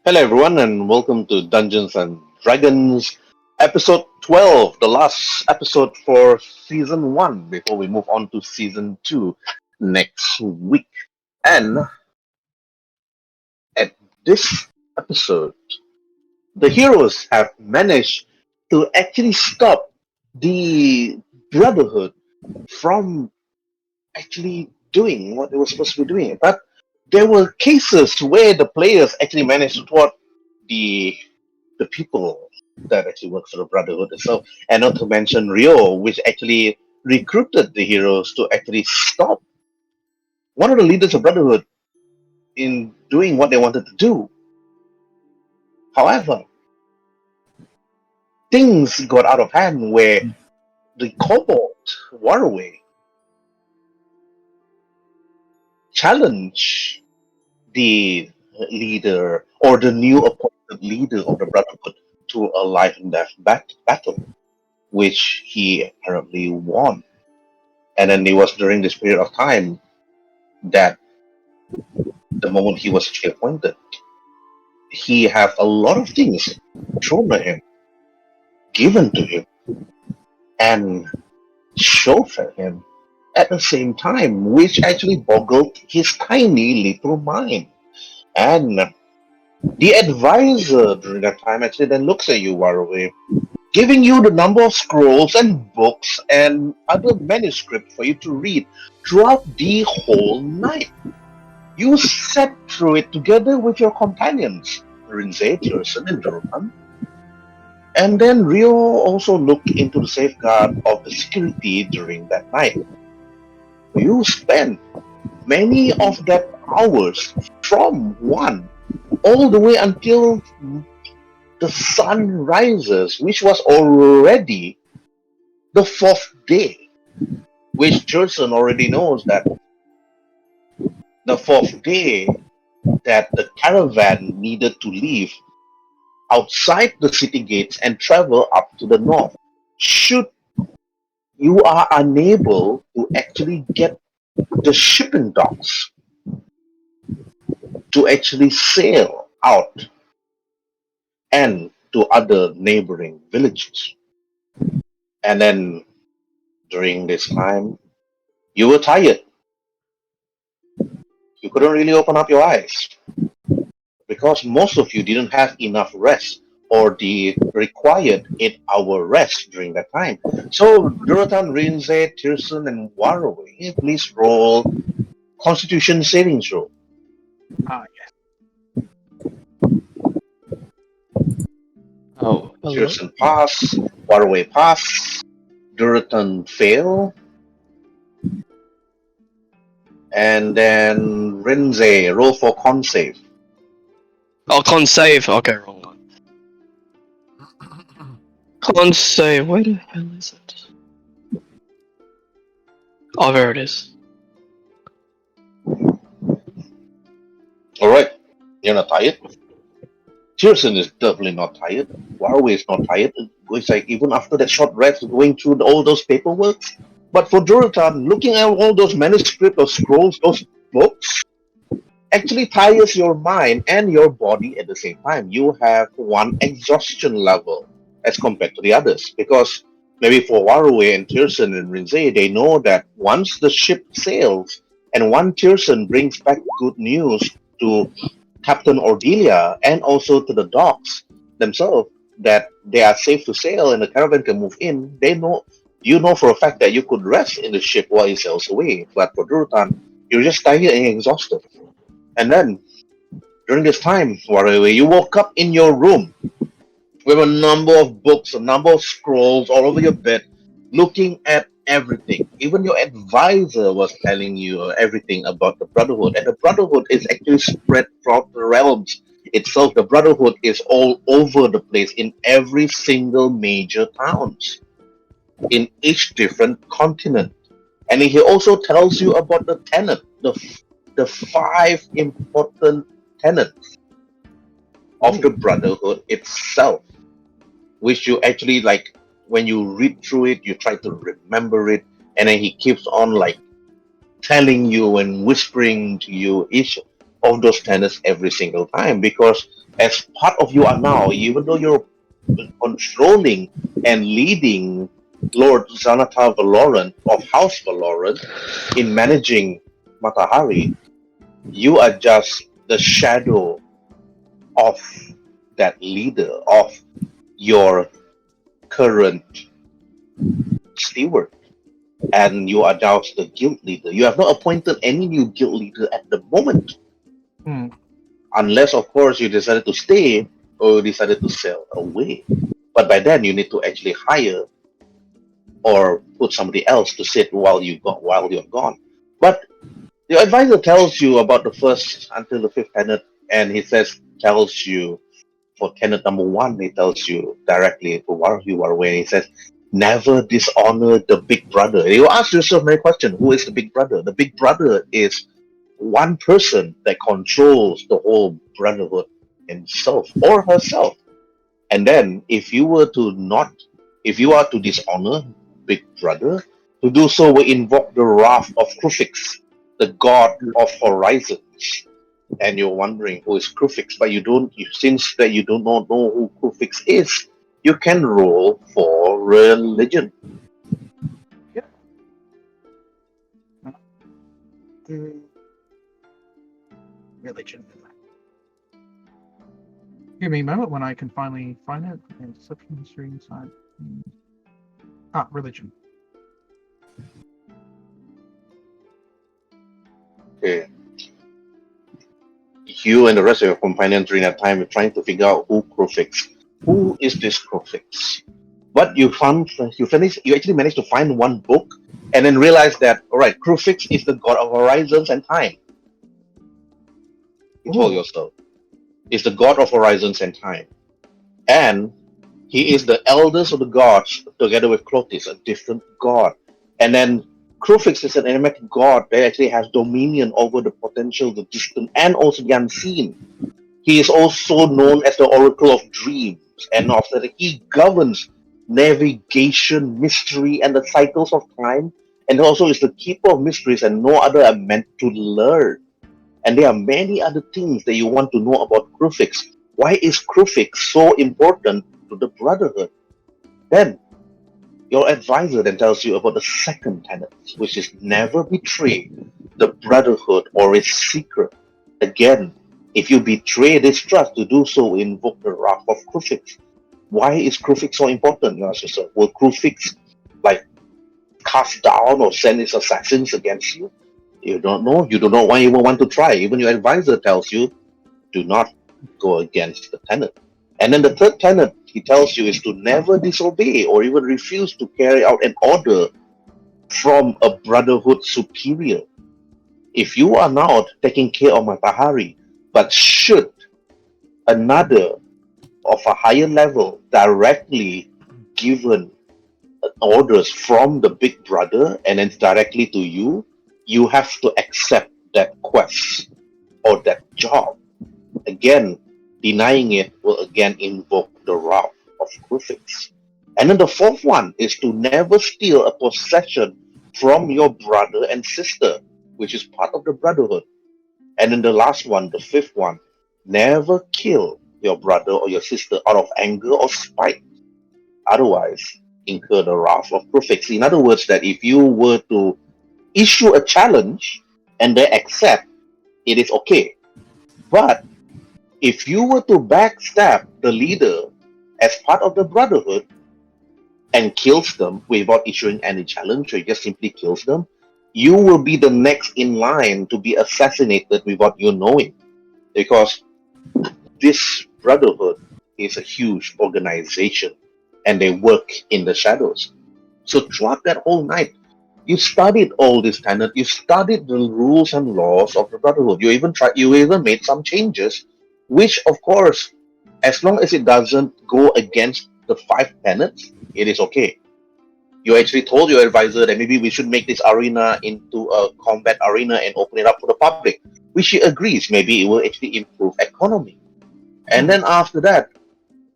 Hello, everyone, and welcome to Dungeons and Dragons, episode 12, the last episode for season 1 before we move on to season 2 next week. And at this episode, the heroes have managed to actually stop the Brotherhood from actually doing what they were supposed to be doing. But there were cases where the players actually managed to thwart the people that actually work for the Brotherhood itself, and not to mention Rio, which actually recruited the heroes to actually stop one of the leaders of Brotherhood in doing what they wanted to do. However, things got out of hand where the kobold Waruay challenged the leader or the new appointed leader of the Brotherhood to a life and death battle, which he apparently won. And then it was during this period of time that the moment he was actually appointed, he have a lot of things thrown at him, given to him, and shoved at him at the same time, which actually boggled his tiny little mind. And the advisor during that time actually then looks at you, Waruay, giving you the number of scrolls and books and other manuscripts for you to read throughout the whole night. You sat through it together with your companions, Rhin'zey, Tyrson, and Durotan. And then Rio also looked into the safeguard of the security during that night. You spent many of that hours from 1 all the way until the sun rises, which was already the 4th day, which Tyrson already knows that the 4th day that the caravan needed to leave outside the city gates and travel up to the north. Should you are unable to actually get the shipping docks to actually sail out and to other neighboring villages. And then during this time, you were tired. You couldn't really open up your eyes because most of you didn't have enough rest or the required 8-hour rest during that time. So Durotan, Rhin'zey, Tyrson, and Waruay, please roll Constitution savings roll. Yes. Oh, Tyrson pass, Waruay pass, Durotan fail, and then Rhin'zey roll for con save. oh, con save. Okay, wrong one. Con save. Where the hell is it? Oh, there it is. Alright, you're not tired. Tyrson is definitely not tired. Waruay is not tired. It's like even after that short rest going through all those paperwork. But for Durotan, looking at all those manuscripts, those scrolls, those books, actually tires your mind and your body at the same time. You have one exhaustion level as compared to the others. Because maybe for Waruay and Tyrson and Rhin'zey, they know that once the ship sails and one Tyrson brings back good news to Captain Ordelia and also to the docks themselves that they are safe to sail and the caravan can move in, they know you know for a fact that you could rest in the ship while it sails away. But for Durotan, you're just tired and exhausted. And then during this time, Waruay, you woke up in your room with a number of books, a number of scrolls all over your bed, looking at everything. Even your advisor was telling you everything about the Brotherhood. And the Brotherhood is actually spread throughout the realms itself. The Brotherhood is all over the place in every single major towns, in each different continent. And he also tells you about the tenet, the 5 important tenets of the Brotherhood itself, which you actually like when you read through it, you try to remember it, and then he keeps on like telling you and whispering to you each of those tenets every single time, because as part of you are now, even though you're controlling and leading Lord Xanatar Valoran of House Valoran in managing Matahari, you are just the shadow of that leader, of your current steward, and you are now the guild leader. You have not appointed any new guild leader at the moment, unless, of course, you decided to stay or you decided to sail away. But by then, you need to actually hire or put somebody else to sit while you're gone. But your advisor tells you about the first until the fifth tenet, and he tells you for tenet number 1, he tells you directly to Waruay. He says, never dishonor the big brother. You ask yourself many questions. Who is the big brother? The big brother is one person that controls the whole brotherhood himself or herself. And then if you are to dishonor big brother, to do so will invoke the wrath of Krufix, the god of horizons. And you're wondering who is Krufix, but since that you do not know who Krufix is, you can roll for religion. Yep. Religion. Give me a moment when I can finally find it. Inscription history inside. Religion. Okay. You and the rest of your companions during that time are trying to figure out who is this Krufix? But you actually managed to find one book and then realize that, alright, Krufix is the god of horizons and time. You told yourself. Is the god of horizons and time. And he is the eldest of the gods together with Clotis, a different god. And then Krufix is an enigmatic god that actually has dominion over the potential, the distant, and also the unseen. He is also known as the Oracle of Dreams, and after that, he governs navigation, mystery, and the cycles of time, and also is the keeper of mysteries, and no other are meant to learn. And there are many other things that you want to know about Krufix. Why is Krufix so important to the Brotherhood? Then, your advisor then tells you about the second tenet, which is never betray the Brotherhood or its secret. Again, if you betray this trust, to do so will invoke the wrath of Krufix. Why is Krufix so important? You ask yourself. Will Krufix cast down or send his assassins against you? You don't know. You do not even want to try. Even your advisor tells you, do not go against the tenet. And then the third tenet he tells you is to never disobey or even refuse to carry out an order from a Brotherhood superior. If you are now taking care of Matahari, but should another of a higher level directly given orders from the big brother and then directly to you, you have to accept that quest or that job. Again, denying it will again invoke the wrath of Krufix. And then the fourth one is to never steal a possession from your brother and sister, which is part of the Brotherhood. And then the last one, the fifth one, never kill your brother or your sister out of anger or spite. Otherwise, incur the wrath of Krufix. In other words, that if you were to issue a challenge and they accept, it is okay. But if you were to backstab the leader as part of the Brotherhood and kills them without issuing any challenge, or just simply kills them, you will be the next in line to be assassinated without you knowing. Because this Brotherhood is a huge organization and they work in the shadows. So throughout that whole night, you studied all this tenet, you studied the rules and laws of the Brotherhood. You even made some changes, which of course, as long as it doesn't go against the 5 tenets, it is okay. You actually told your advisor that maybe we should make this arena into a combat arena and open it up for the public, which he agrees. Maybe it will actually improve economy. And then after that,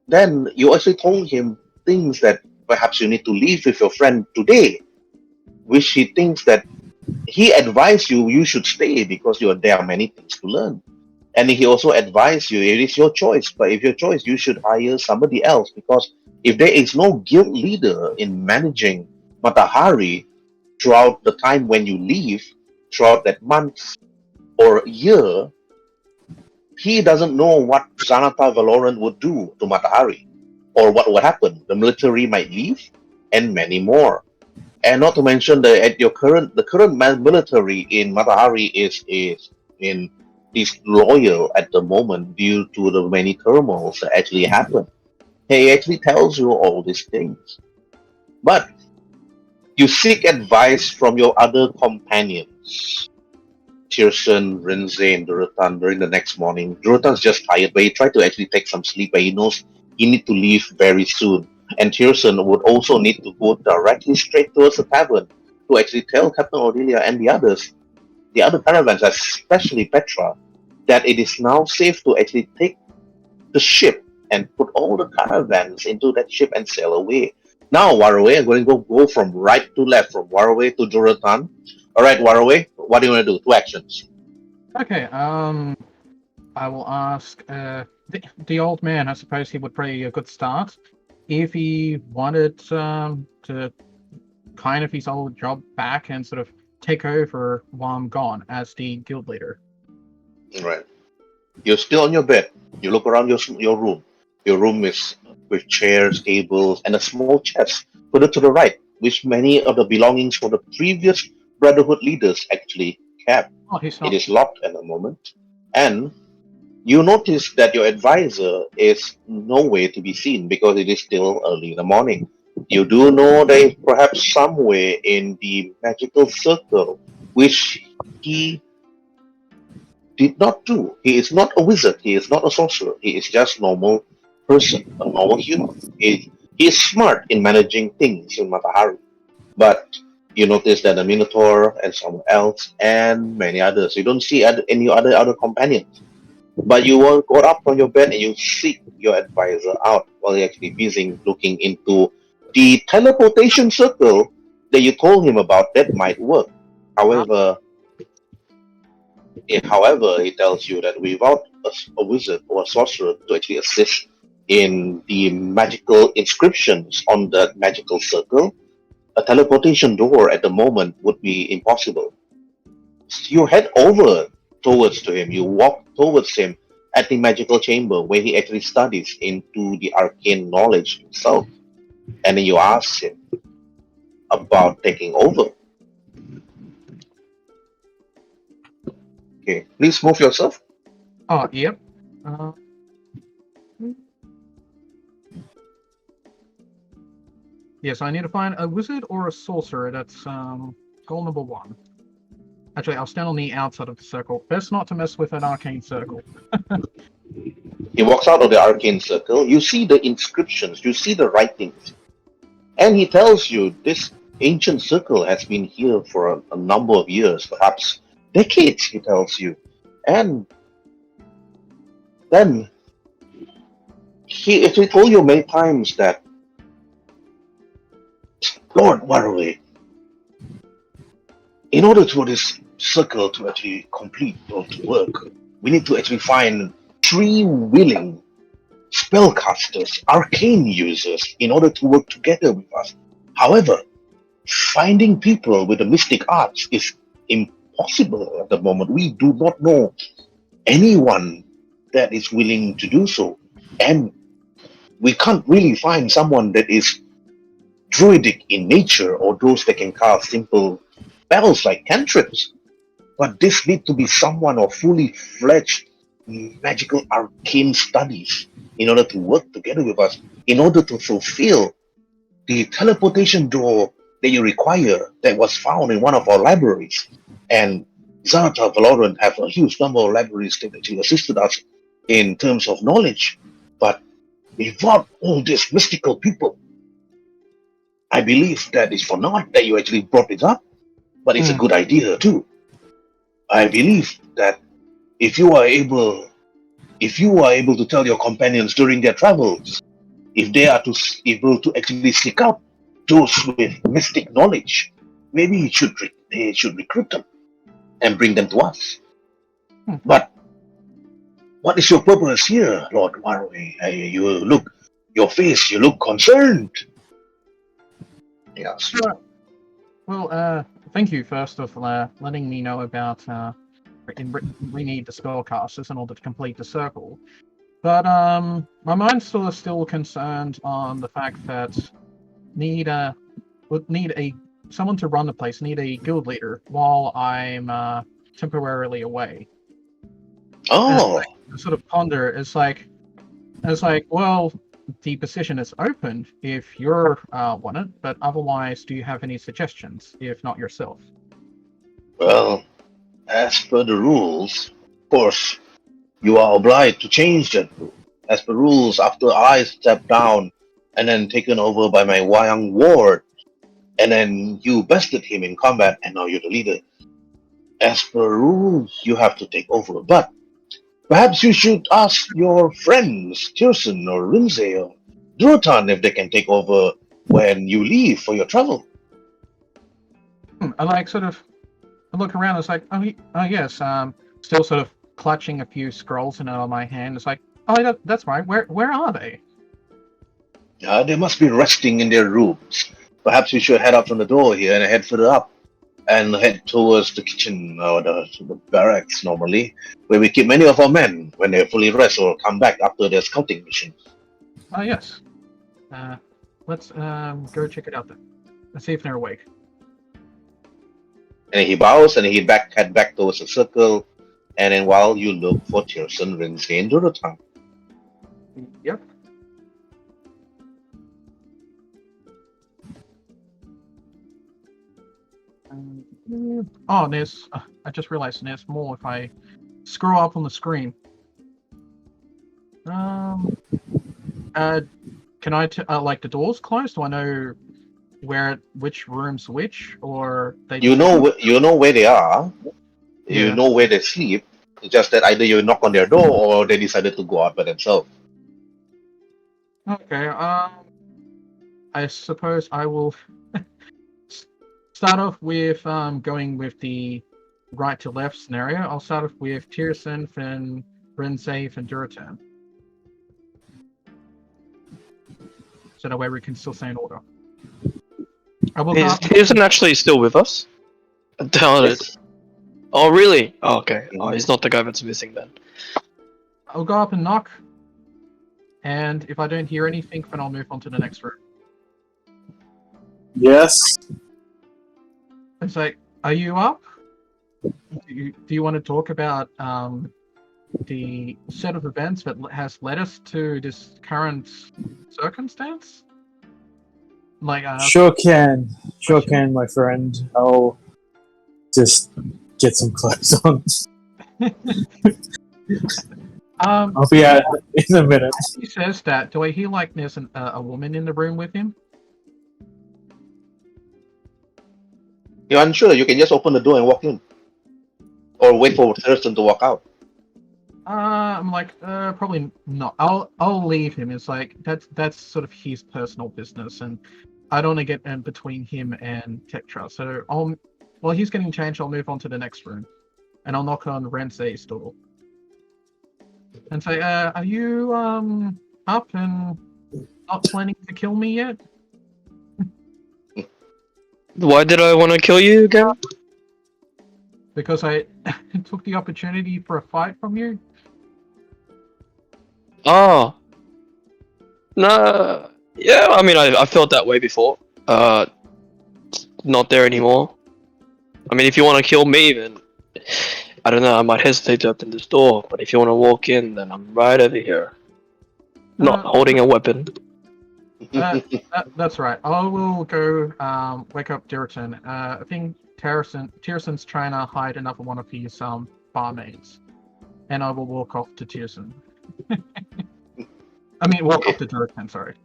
then you actually told him things that perhaps you need to leave with your friend today, which he thinks that he advised you should stay because there are many things to learn. And he also advised you, it is your choice, but if your choice, you should hire somebody else, because if there is no guild leader in managing Matahari throughout the time when you leave, throughout that month or year, he doesn't know what Zanata Valorant would do to Matahari, or what would happen. The military might leave, and many more. And not to mention the current military in Matahari is loyal at the moment due to the many turmoils that actually happen. He actually tells you all these things, but you seek advice from your other companions, Tyrson, Rhin'zey, and Durotan during the next morning. Durotan's just tired, but he tried to actually take some sleep, but he knows he need to leave very soon. And Tyrson would also need to go directly straight towards the tavern to actually tell Captain Aurelia and the other caravans, especially Petra, that it is now safe to actually take the ship and put all the caravans into that ship and sail away. Now, Waruay, I'm going to go from right to left, from Waruay to Durotan. All right, Waruay, what do you want to do? 2 actions. Okay, I will ask the old man. I suppose he would be a good start if he wanted to kind of his old job back and sort of take over while I'm gone as the guild leader. Right. You're still on your bed. You look around your room. Your room is with chairs, tables, and a small chest further to the right, which many of the belongings for the previous Brotherhood leaders actually kept. Oh, he's not. It is locked at the moment, and you notice that your advisor is nowhere to be seen because it is still early in the morning. You do know there is perhaps somewhere in the magical circle, which he did not do. He is not a wizard. He is not a sorcerer. He is just normal person, a normal human. He is smart in managing things in Matahari, but you notice that the Minotaur and someone else and many others. You don't see any other companions. But you will go up from your bed and you seek your advisor out while you're actually busy looking into the teleportation circle that you told him about that might work. However, he tells you that without a wizard or a sorcerer to actually assist in the magical inscriptions on the magical circle, a teleportation door at the moment would be impossible. You head over towards to him. You walk towards him at the magical chamber where he actually studies into the arcane knowledge himself. And then you ask him about taking over. Okay, please move yourself. Oh, yep. Yes, I need to find a wizard or a sorcerer. That's goal number 1. Actually, I'll stand on the outside of the circle. Best not to mess with an arcane circle. He walks out of the arcane circle. You see the inscriptions, you see the writings. And he tells you this ancient circle has been here for a number of years, perhaps decades, he tells you. And then he actually told you many times that Lord Waruay, in order for this circle to actually complete or to work, we need to actually find 3 willing spellcasters, arcane users, in order to work together with us. However, finding people with the mystic arts is impossible at the moment. We do not know anyone that is willing to do so. And we can't really find someone that is druidic in nature or those that can cast simple spells like cantrips. But this needs to be someone of fully fledged magical arcane studies in order to work together with us, in order to fulfill the teleportation door that you require that was found in one of our libraries. And Zanata Valorant have a huge number of libraries that actually assisted us in terms of knowledge. But without all these mystical people, I believe that it's for naught that you actually brought it up, but it's a good idea too. I believe that if you are able to tell your companions during their travels, if they are able to actually seek out those with mystic knowledge, maybe they should recruit them and bring them to us. But What is your purpose here, Lord Waruay? You look concerned. Yes. Well, thank you first of letting me know about we need the spellcasters in order to complete the circle. But my mind's still concerned on the fact that would need someone to run the place. Need a guild leader while I'm temporarily away. Oh, I sort of ponder. It's like, well, the position is open if you're want it, but otherwise, do you have any suggestions? If not yourself. well, as per the rules, of course, you are obliged to change that rule. As per rules, after I stepped down and then taken over by my young ward, and then you bested him in combat, and now you're the leader. As per rules, you have to take over. But perhaps you should ask your friends, Tyrson or Rhin'zey or Durotan, if they can take over when you leave for your travel. I look around. It's like, oh yes. Still sort of clutching a few scrolls in my hand. It's like, oh, that's right. Where are they? They must be resting in their rooms. Perhaps we should head out from the door here and head further up and head towards the kitchen or the barracks normally, where we keep many of our men when they're fully rest or come back after their scouting mission. Oh yes. Let's go check it out then. Let's see if they're awake. And he bows and he head back towards the circle. And then while you look for Tyrson, Rhin'zey, and Durotan. Yep. Oh, there's. I just realized there's more if I scroll up on the screen. Can I like the doors closed? Do I know which room's which, or they? You know where they are. You Yeah. know where they sleep. It's just that either you knock on their door or they decided to go out by themselves. Okay. I suppose I will start off with going with the right to left scenario. I'll start off with Tyrson, then Rhin'zey, and Durotan. So that way we can still stay in order. I will Is Hayden actually still with us? I doubt it. Yes. Oh, really? Oh, okay. Oh, he's not the guy that's missing then. I'll go up and knock. And if I don't hear anything, then I'll move on to the next room. Yes. It's like, are you up? Do you want to talk about the set of events that has led us to this current circumstance? Like, Sure can, my friend. I'll just get some clothes on. I'll be out in a minute. He says that. Do I hear like there's a woman in the room with him? You're unsure, you can just open the door and walk in. Or wait for Tyrson to walk out. I'm like, probably not. I'll leave him. It's like that's sort of his personal business, and I don't want to get in between him and Tetra. So while he's getting changed, I'll move on to the next room, and I'll knock on Rhin'zey's door and say, "Are you up and not planning to kill me yet?" Why did I want to kill you again? Because I took the opportunity for a fight from you. Oh. No. Yeah, I mean, I felt that way before. Not there anymore. I mean, if you want to kill me, then I don't know, I might hesitate to open this door, but if you want to walk in, then I'm right over here. Not holding a weapon. That's right. I will go wake up Durotan. I think Tyrson's trying to hide another one of his barmaids. And I will walk off to Tyrson. I mean, walk off to Durotan, sorry.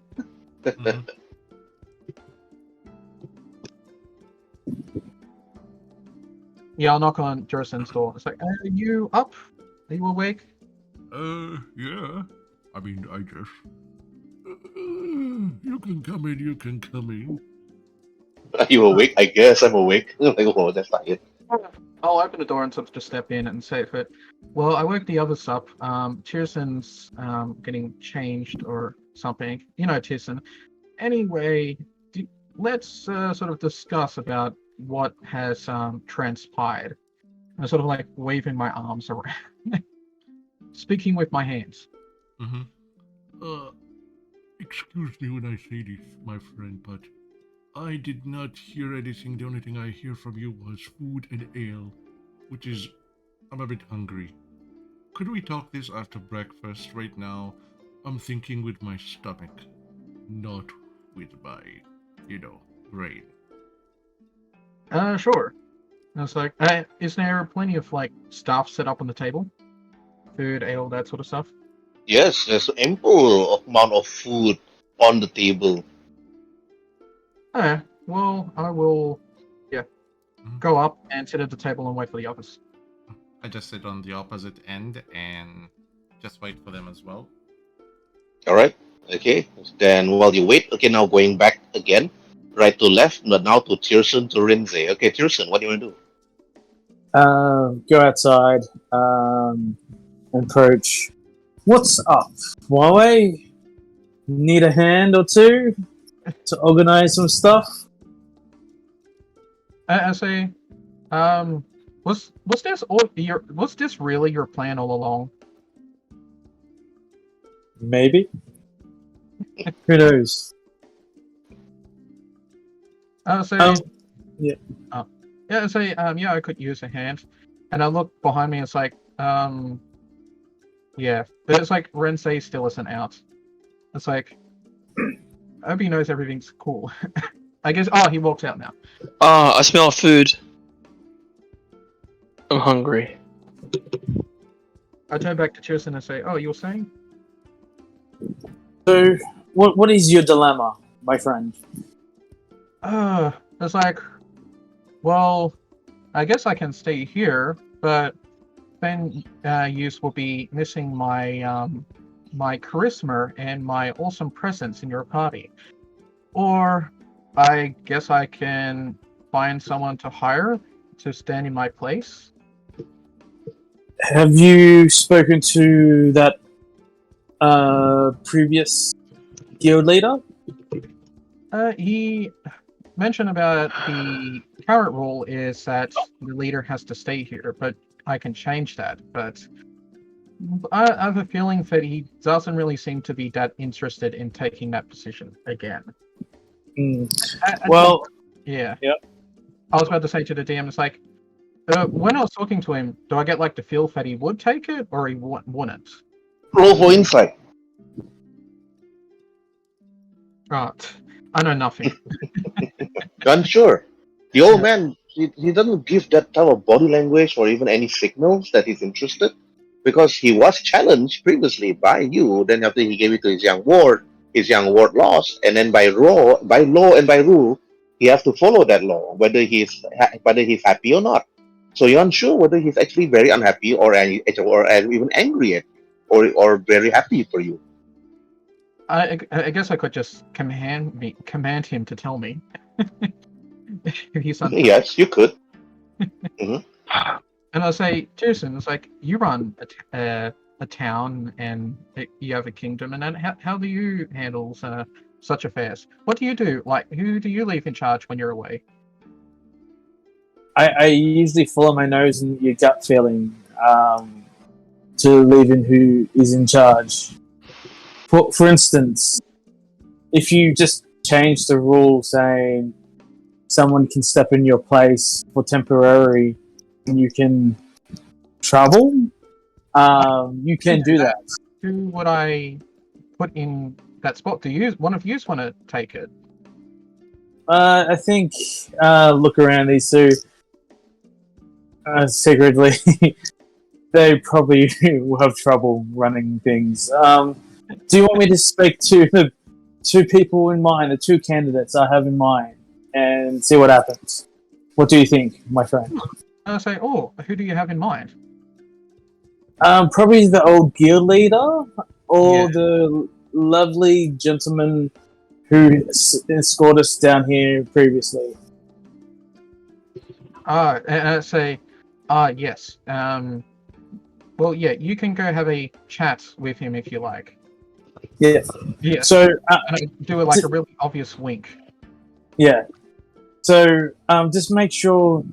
Yeah, I'll knock on Durotan's door. It's like, are you up? Are you awake? Yeah. I mean, I just... you can come in. Are you awake? I guess I'm awake. Like, oh, that's not it. I'll open the door and sort of just step in and say that, well, I woke the others up. Tyrson's getting changed or something. You know, Tyrson. Anyway, let's sort of discuss about what has transpired. I'm sort of like waving my arms around, speaking with my hands. Mm-hmm. Excuse me when I say this, my friend, but I did not hear anything. The only thing I hear from you was food and ale, which is, I'm a bit hungry. Could we talk this after breakfast? Right now, I'm thinking with my stomach, not with my, brain. Sure. And it's like, is there plenty of like stuff set up on the table? Food, ale, that sort of stuff? Yes, there's ample amount of food on the table. Well, I will, go up and sit at the table and wait for the others. I just sit on the opposite end and just wait for them as well. All right. Okay. Then while you wait, okay, now going back again, right to left, but now to Tyrson to Rhin'zey. Okay, Tyrson, what do you want to do? Go outside, approach. What's up? Waruay? Need a hand or two to organize some stuff? I say, was this really your plan all along? Maybe. Who knows? I say, yeah. I say, I could use a hand. And I look behind me, it's like, yeah. But it's like Rhin'zey still isn't out. It's like, I hope he knows everything's cool. I guess, he walks out now. I smell food. I'm hungry. I turn back to Tyrson and say, you were saying? So, what is your dilemma, my friend? It's like, well, I guess I can stay here, but then you will be missing my my charisma and my awesome presence in your party. Or I guess I can find someone to hire to stand in my place. Have you spoken to that previous guild leader? He mentioned about the current rule is that the leader has to stay here, but I can change that. But I have a feeling that he doesn't really seem to be that interested in taking that position again. Well, yeah. Yep. I was about to say to the DM, it's like, when I was talking to him, do I get like the feel that he would take it or he wouldn't? Roll for insight. Right. I know nothing. Unsure. The old man, he doesn't give that type of body language or even any signals that he's interested, because he was challenged previously by you. Then after he gave it to his young ward lost, and then by law and by rule, he has to follow that law, whether he's happy or not. So you're unsure whether he's actually very unhappy or even angry at, or very happy for you. I guess I could just command him to tell me. He's Yes, you could. Mm-hmm. And I'll say, Tyrson, it's like, you run a town and you have a kingdom, and then how do you handle such affairs? What do you do? Like, who do you leave in charge when you're away? I usually follow my nose and your gut feeling to leave in who is in charge. For instance, if you just change the rule saying someone can step in your place for temporary and you can travel, you can do that. Who would I put in that spot? One of you want to take it? I think, look around these two, secretly, they probably will have trouble running things. Do you want me to speak to the two people in mind, the two candidates I have in mind, and see what happens? What do you think, my friend? I'll say, who do you have in mind? Probably the old guild leader, or the lovely gentleman who escorted us down here previously. And I say, Yes. Well, yeah, you can go have a chat with him if you like. Yeah. Yes. So, And I do it like a really obvious wink. yeah. So, just make sure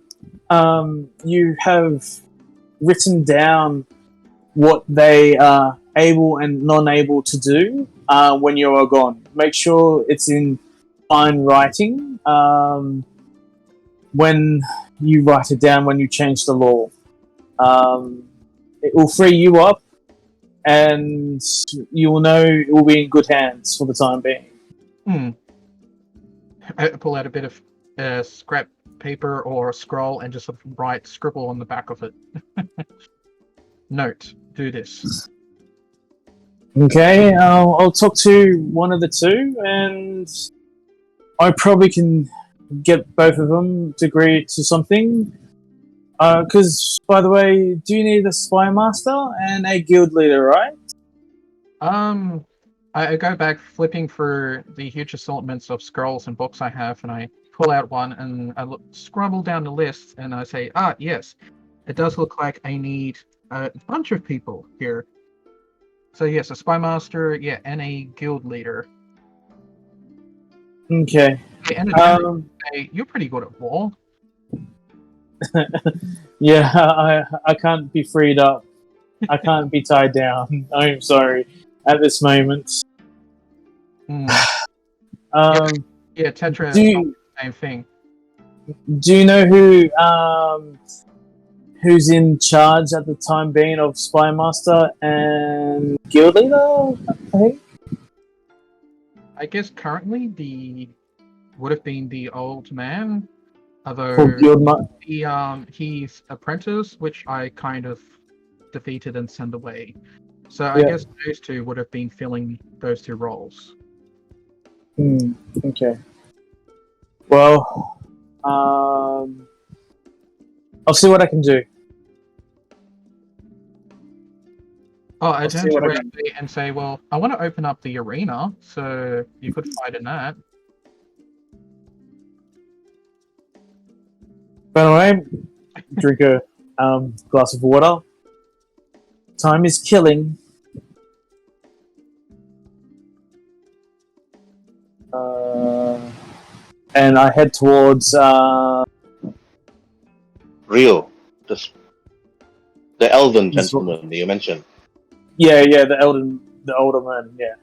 you have written down what they are able and non-able to do when you are gone. Make sure it's in fine writing when you write it down, when you change the law. It will free you up, and you will know it will be in good hands for the time being. I pull out a bit of scrap paper or a scroll and just sort of scribble on the back of it. Note, do this. Okay, I'll talk to one of the two, and I probably can get both of them to agree to something. Because, by the way, do you need a spy master and a guild leader, right? I go back flipping through the huge assortments of scrolls and books I have, and I pull out one and I scrabble down the list, and I say, yes, it does look like I need a bunch of people here. So yes, a spy master, yeah, and a guild leader. Okay. Hey, and a general. Hey, you're pretty good at war. Yeah, I can't be freed up. I can't be tied down. I'm sorry. At this moment. Yeah, Tetra do is you, the same thing. Do you know who's in charge at the time being of Spy Master and Guild Leader, I think? I guess currently would have been the old man, although For Guild he's apprentice, which I kind of defeated and sent away. So I guess those two would have been filling those two roles. Okay. Well, I'll see what I can do. I turn to Rhin'zey and say, well, I want to open up the arena, so you could fight in that. By the way, drink a glass of water. Time is killing. And I head towards Rio, the elven gentleman that you mentioned. Yeah, the older man, yeah.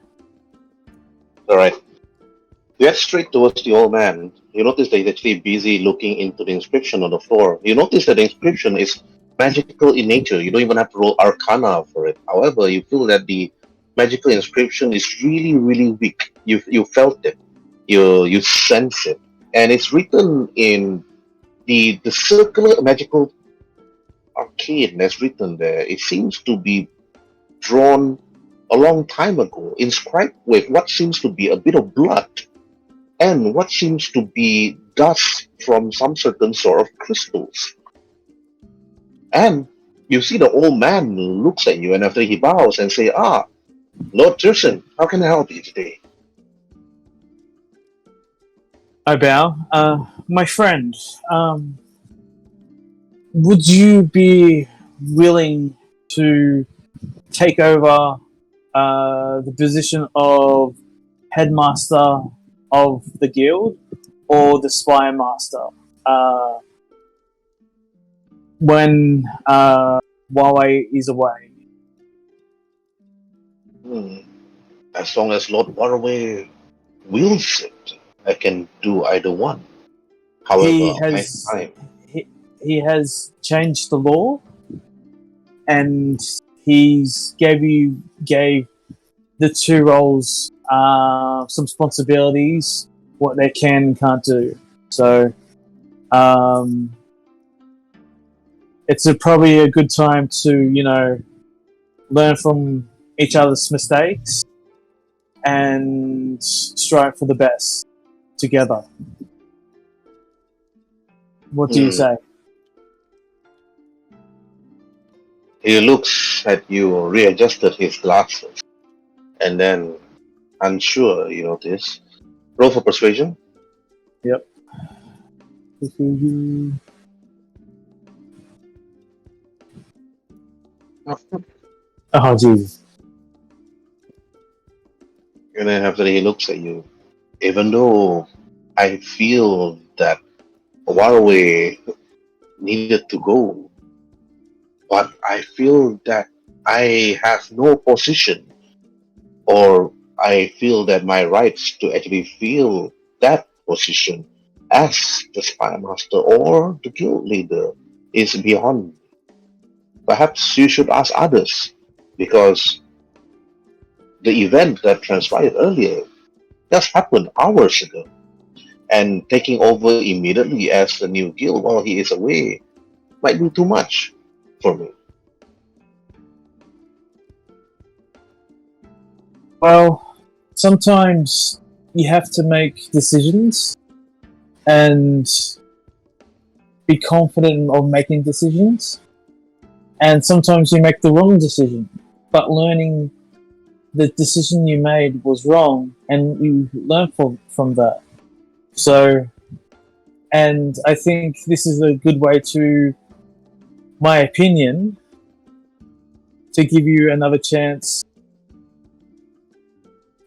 Alright. You head straight towards the old man. You notice that he's actually busy looking into the inscription on the floor. You notice that the inscription is magical in nature. You don't even have to roll Arcana for it. However, you feel that the magical inscription is really, really weak. You felt it. You sense it. And it's written in the circular magical arcane that's written there. It seems to be drawn a long time ago, inscribed with what seems to be a bit of blood and what seems to be dust from some certain sort of crystals. And you see the old man looks at you, and after he bows and say, Lord Tyrson, how can I help you today? I bow. My friend, would you be willing to take over the position of headmaster of the guild or the spy master when Waruay is away? As long as Lord Waruay wills it, I can do either one. However, he has changed the law, and he's gave the two roles some responsibilities, what they can and can't do. So it's probably a good time to learn from each other's mistakes and strive for the best together. What do you say? He looks at you, readjusted his glasses, and then, unsure, you notice. Roll for persuasion. Yep. Oh, Jesus. And then after he looks at you, even though I feel that Waruay needed to go, but I feel that I have no position, or I feel that my rights to actually fill that position as the spy master or the guild leader is beyond. Perhaps you should ask others, because the event that transpired earlier just happened hours ago, and taking over immediately as the new guild while he is away might be too much for me. Well, sometimes you have to make decisions and be confident of making decisions. And sometimes you make the wrong decision. But learning the decision you made was wrong and you learn from that. So, and I think this is a good way to, my opinion, to give you another chance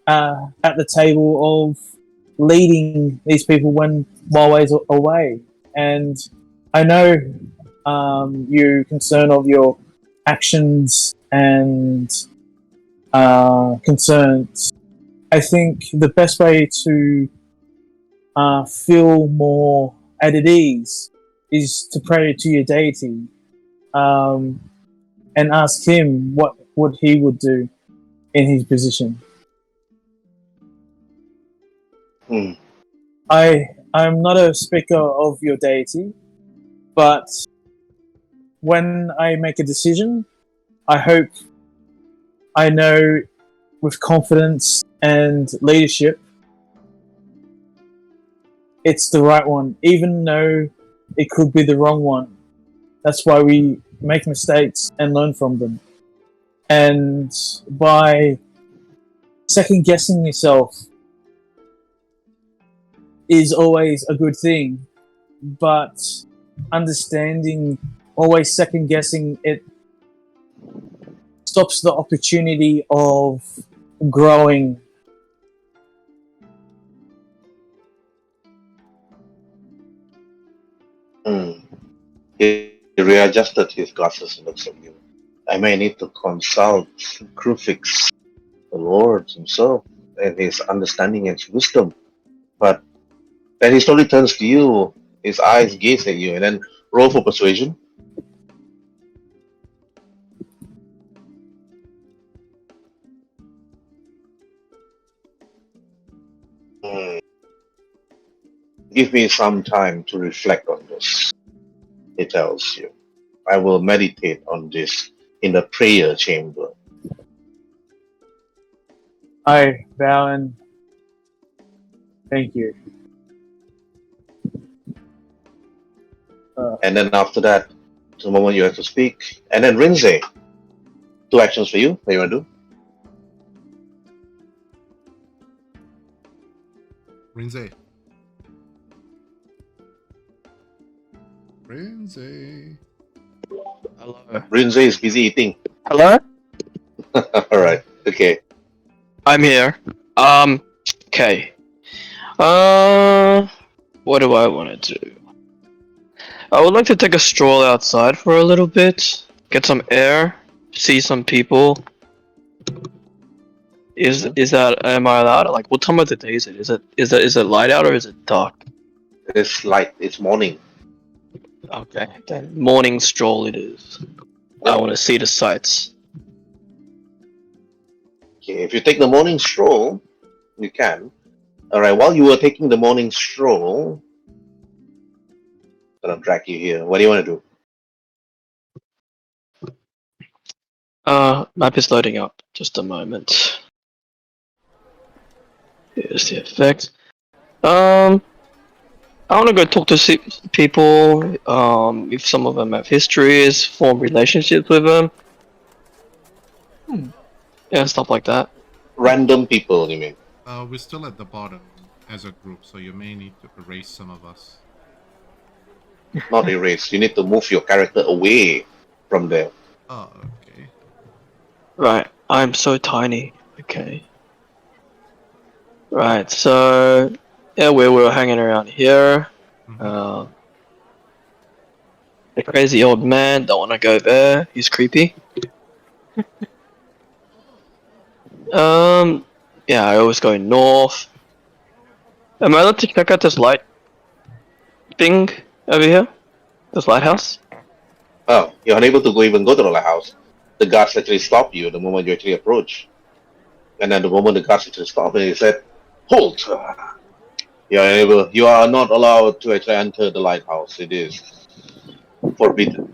at the table of leading these people when Waruay's away. And I know you're concerned of your actions and concerns. I think the best way to feel more at ease is to pray to your deity and ask him what he would do in his position. Hmm. I'm not a speaker of your deity, but when I make a decision, I hope I know with confidence and leadership it's the right one, even though it could be the wrong one. That's why we make mistakes and learn from them. And by second guessing yourself is always a good thing, but understanding, always second guessing it stops the opportunity of growing. He readjusted his glasses and looks at you. I may need to consult Krufix, the Lord himself, and his understanding and his wisdom. But then he slowly turns to you, his eyes gaze at you, and then roll for persuasion. Hmm. Give me some time to reflect on this, he tells you. I will meditate on this in the prayer chamber. I bow and thank you. And then after that, the moment you have to speak. And then Rhin'zey, 2 actions for you. What do you want to do? Rhin'zey. Rhin'zey. Hello. Rhin'zey is busy eating. Hello? Alright, okay. I'm here. Okay. What do I want to do? I would like to take a stroll outside for a little bit, get some air, see some people. Is that, am I allowed? Like, what time of the day is it? Is it light out or is it dark? It's light, it's morning. Okay, then morning stroll it is. I want to see the sights. Okay, if you take the morning stroll, you can. Alright, while you were taking the morning stroll, I'm gonna drag you here. What do you want to do? Map is loading up. Just a moment. Here's the effect. I want to go talk to people. If some of them have histories, form relationships with them. Yeah, stuff like that. Random people, you mean? We're still at the bottom as a group, so you may need to erase some of us. Not erase. You need to move your character away from there. Oh, okay. Right, I'm so tiny. Okay. Right, so yeah, we were hanging around here. Mhm. The crazy old man, don't want to go there. He's creepy. Yeah, I always go north. Am I allowed to check out this light thing over here? This lighthouse? Oh, you're unable to even go to the lighthouse. The guards actually stop you the moment you actually approach. And then the moment the guards actually stop, they said, "Halt! You are not allowed to actually enter the lighthouse. It is forbidden."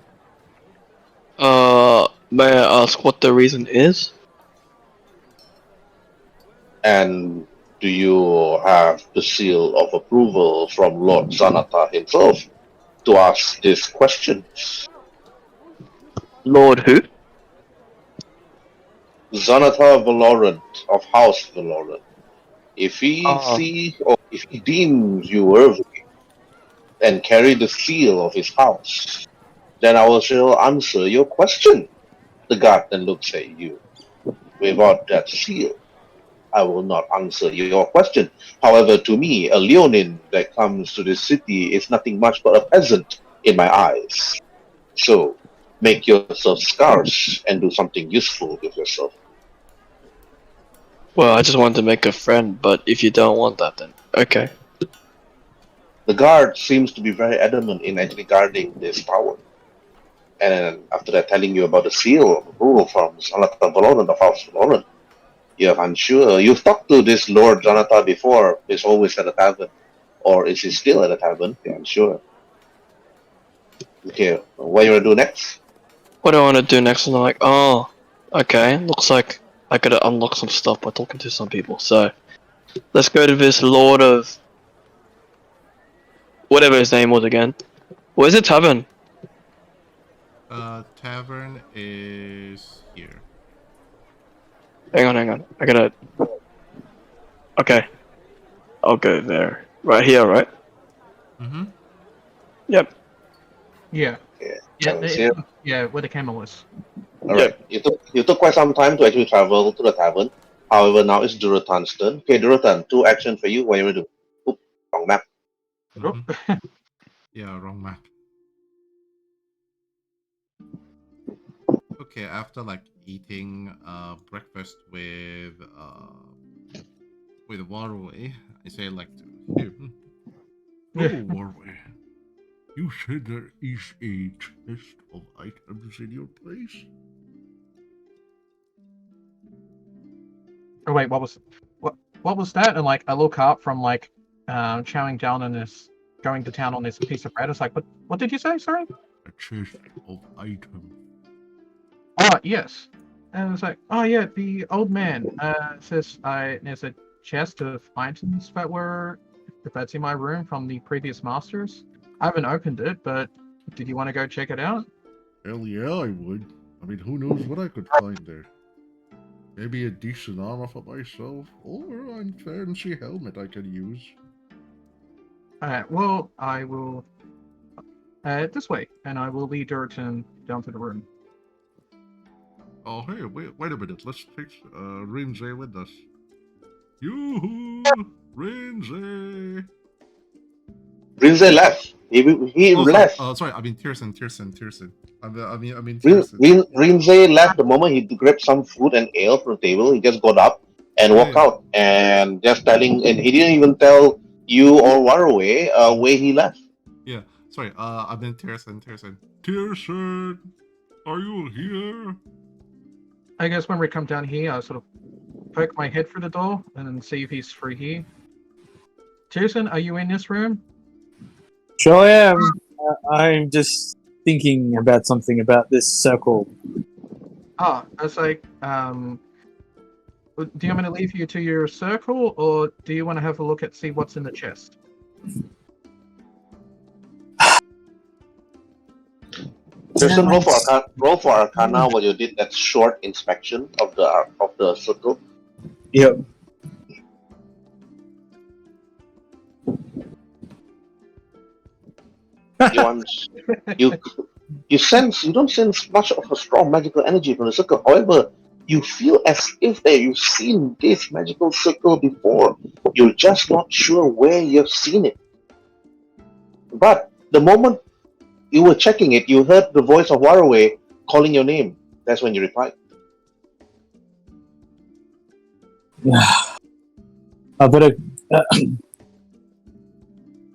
May I ask what the reason is? And do you have the seal of approval from Lord Zanata himself to ask this question? Lord who? Zanata Valorant of House Valorant. If he Oh, sees or if he deems you worthy and carry the seal of his house, then I will shall answer your question. The guard then looks at you. Without that seal, I will not answer your question. However, to me, a Leonin that comes to this city is nothing much but a peasant in my eyes. So, make yourself scarce and do something useful with yourself. well, I just wanted to make a friend, but if you don't want that, then okay. The guard seems to be very adamant in actually guarding this power. And then after that, telling you about the seal of approval from Jonathan Valoran of House Valoran, you're unsure. You've talked to this Lord Jonathan before. He's always at a tavern. Or is he still at a tavern? You're unsure. Okay, what you want to do next? What do I want to do next? And I'm like, oh, okay. Looks like I gotta unlock some stuff by talking to some people. So let's go to this Lord of whatever his name was again. Where's the tavern? Tavern is here. Hang on. I gotta. Okay, I'll go there. Right here, right? Mm-hmm. Yep. Yeah. Yeah, Yeah, tavern's here. yeah, where the camel was. Alright, you took quite some time to actually travel to the tavern. However, now it's Durotan's turn. Okay, Durotan, 2 action for you. What you want to do? Oop, wrong map. Oh, Mm-hmm. Yeah, wrong map. Okay, after like eating breakfast with Waruay, I say like to him. Oh, Waruay. You said there is a chest of items in your place? oh wait, what was that? And like I look up from like chowing down on this, going to town on this piece of bread. It's like, what did you say? Sorry. A chest of items. Oh yes. And it's like, oh yeah, the old man says there's a chest of items that's in my room from the previous masters. I haven't opened it, but did you want to go check it out? Hell yeah, I would. I mean, who knows what I could find there? Maybe a decent armor for myself, or a fancy helmet I could use. Well, I will this way, and I will lead Durotan down to the room. Oh, hey, wait a minute. Let's take Rhin'zey with us. Yoo-hoo! Rhin'zey! Rhin'zey left. He Oh, left. sorry. I mean Tyrson. I mean Rin, Tyrson. Rin, Rhin'zey left the moment he grabbed some food and ale from the table. He just got up and walked Yeah. out, and and he didn't even tell you or Waruay where he left. Yeah. Sorry. I mean Tyrson. Tyrson! Are you here? I guess when we come down here, I sort of poke my head through the door and then see if he's through here. Tyrson, are you in this room? Sure I am. I'm just thinking about something about this circle. I was like, do you want me to leave you to your circle, or do you want to have a look see what's in the chest? Person, roll for Arcana while you did that short inspection of the circle. Yep. You don't sense much of a strong magical energy from the circle. However, You feel as if that you've seen this magical circle before. You're just not sure where you've seen it. But the moment you were checking it, you heard the voice of Waruay calling your name. That's when you replied. I better.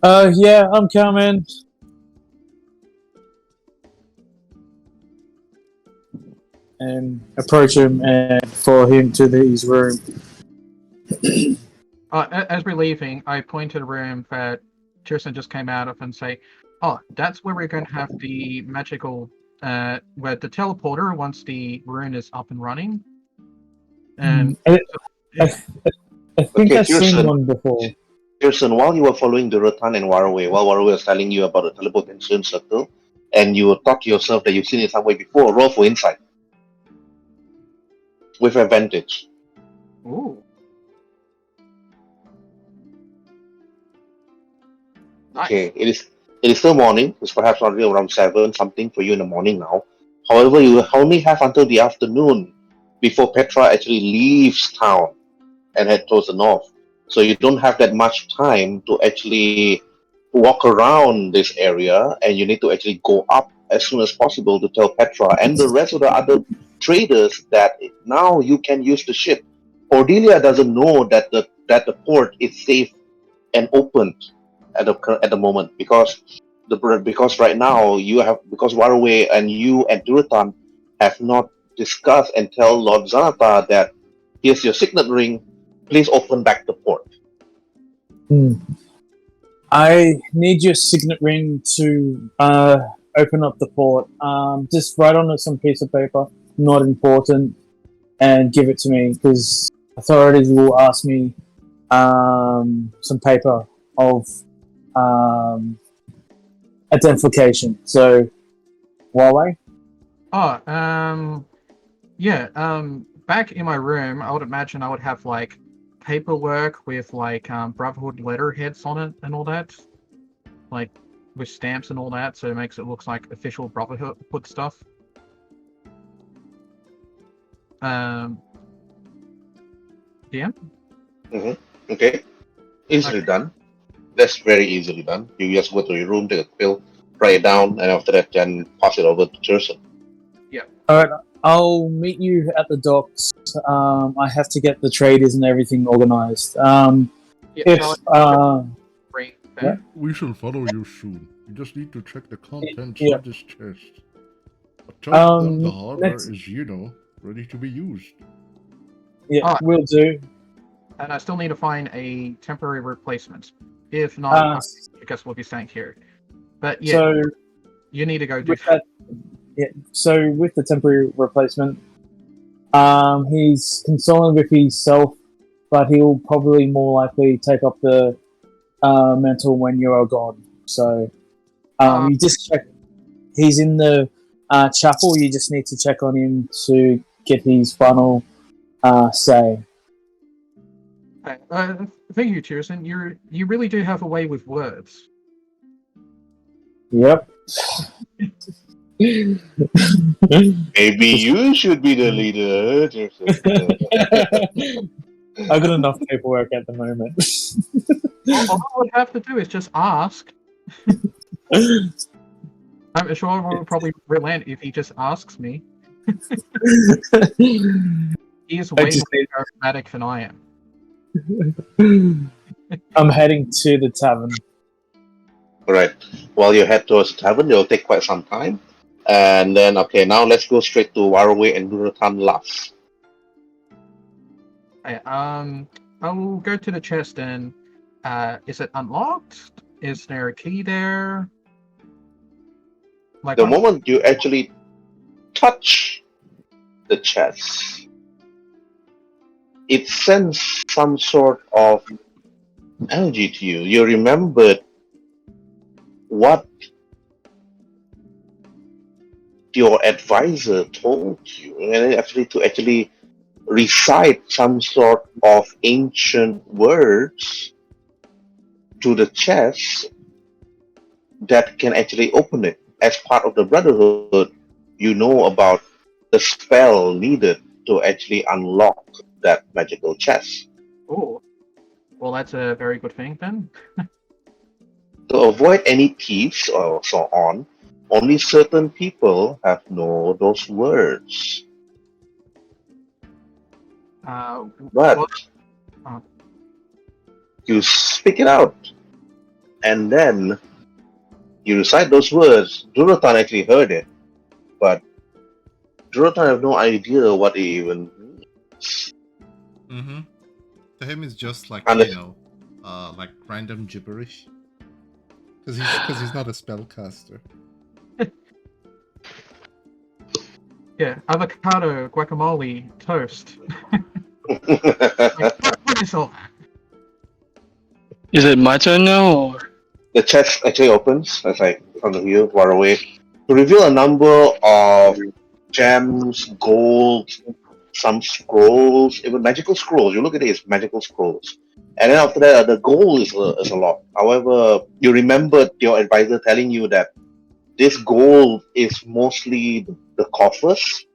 Yeah, I'm coming. And approach him and follow him to his room. As we're leaving, I point to the room that Tyrson just came out of and say, "Oh, that's where we're going to have the magical, where the teleporter once the rune is up and running." And I think Okay, I've seen Tyrson. one before. Pearson, while you were following Durotan and Waruay, while Waruay was telling you about the teleportation circle, and you thought to yourself that you've seen it somewhere before, roll for insight. With advantage. ooh, nice. Okay, it is still morning. It's perhaps already around 7 something for you in the morning now. However, you only have until the afternoon before Petra actually leaves town and head towards the north. So you don't have that much time to actually walk around this area, and you need to actually go up as soon as possible to tell Petra and the rest of the other traders that now you can use the ship. Cordelia doesn't know that the port is safe and opened at the moment because right now because Waruay and you and Durotan have not discussed and tell Lord Zanata that here's your signet ring. Please open back the port. I need your signet ring to open up the port. Just write on some piece of paper, not important, and give it to me because authorities will ask me some paper of identification. So, Huawei? Oh, yeah. Back in my room, I would imagine I would have like paperwork with like brotherhood letterheads on it and all that, like with stamps and all that, so it makes it look like official brotherhood stuff. Yeah. Okay, easily done. That's very easily done. You just go to your room, take a quill, write it down, and after that, then pass it over to Tyrson. Alright, I'll meet you at the docks. I have to get the traders and everything organized. Bring Yeah. We shall follow you soon. You just need to check the contents Yeah. of this chest. But tell them the Um, hardware next- is, ready to be used. Yeah, Alright. will do. And I still need to find a temporary replacement. If not, I guess we'll be staying here. But yeah, So, you need to go do with that, so with the temporary replacement, he's consoling with himself, but he'll probably more likely take up the mantle when you are gone. So, you just check. He's in the chapel. You just need to check on him to get his final say. Thank you, Tyrson. You really do have a way with words. Yep. Maybe you should be the leader, Tyrson. I've got enough paperwork at the moment. All I would have to do is just ask. I'm sure I will probably relent if he just asks me. He is way more charismatic than I am. I'm heading to the tavern. Alright. While you head towards the tavern, it'll take quite some time. And then, okay, now let's go straight to Waruay and Durotan last. Okay, I will go to the chest and is it unlocked? Is there a key there? Like The moment you actually touch the chest, it sends some sort of energy to you. You remembered what your advisor told you, and actually to recite some sort of ancient words to the chest that can actually open it. As part of the brotherhood, you know about the spell needed to actually unlock that magical chest. Oh, well, that's a very good thing then. To avoid any thieves or so on, only certain people have know those words. But What? you speak it out, and then you recite those words. Durotan actually heard it, but Durotan have no idea what it even means. Mm-hmm. To him, it's just like Unless- like random gibberish. Because he's not a spellcaster. Yeah, avocado, guacamole, toast. What is all that? Is it my turn now, or The chest actually opens, as I in front of you, Waruay, to reveal a number of gems, gold, some scrolls, even magical scrolls. You look at it, it's magical scrolls. And then after that, the gold is a lot. However, you remembered your advisor telling you that this gold is mostly the coffers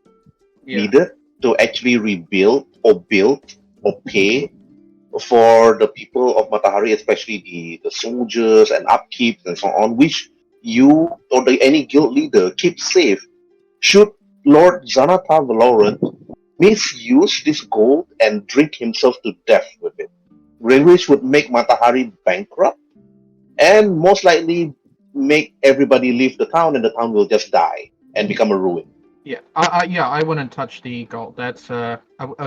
needed to actually rebuild or build or pay for the people of Matahari, especially the soldiers and upkeep and so on, which you or any guild leader keep safe. Should Lord Xanatar Valorant misuse this gold and drink himself to death with it, which would make Matahari bankrupt and most likely make everybody leave the town, and the town will just die and become a ruin. Yeah, I wouldn't touch the gold. That's I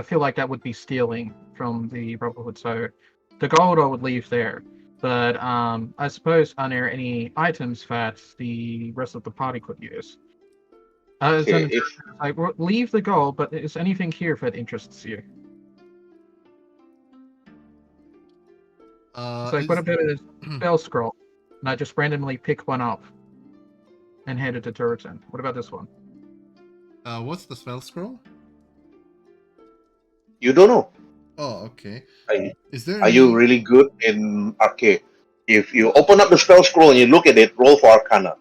feel like that would be stealing from the Brotherhood. So the gold I would leave there. But I suppose are there any items that the rest of the party could use? Okay, Leave the gold, but is anything here that interests you? What about a spell scroll? And I just randomly pick one up and hand it to Durotan. What about this one? What's the spell scroll? you don't know. Oh, okay. Are, Is there? are you really good in arcade? If you open up the spell scroll and you look at it, roll for Arcana.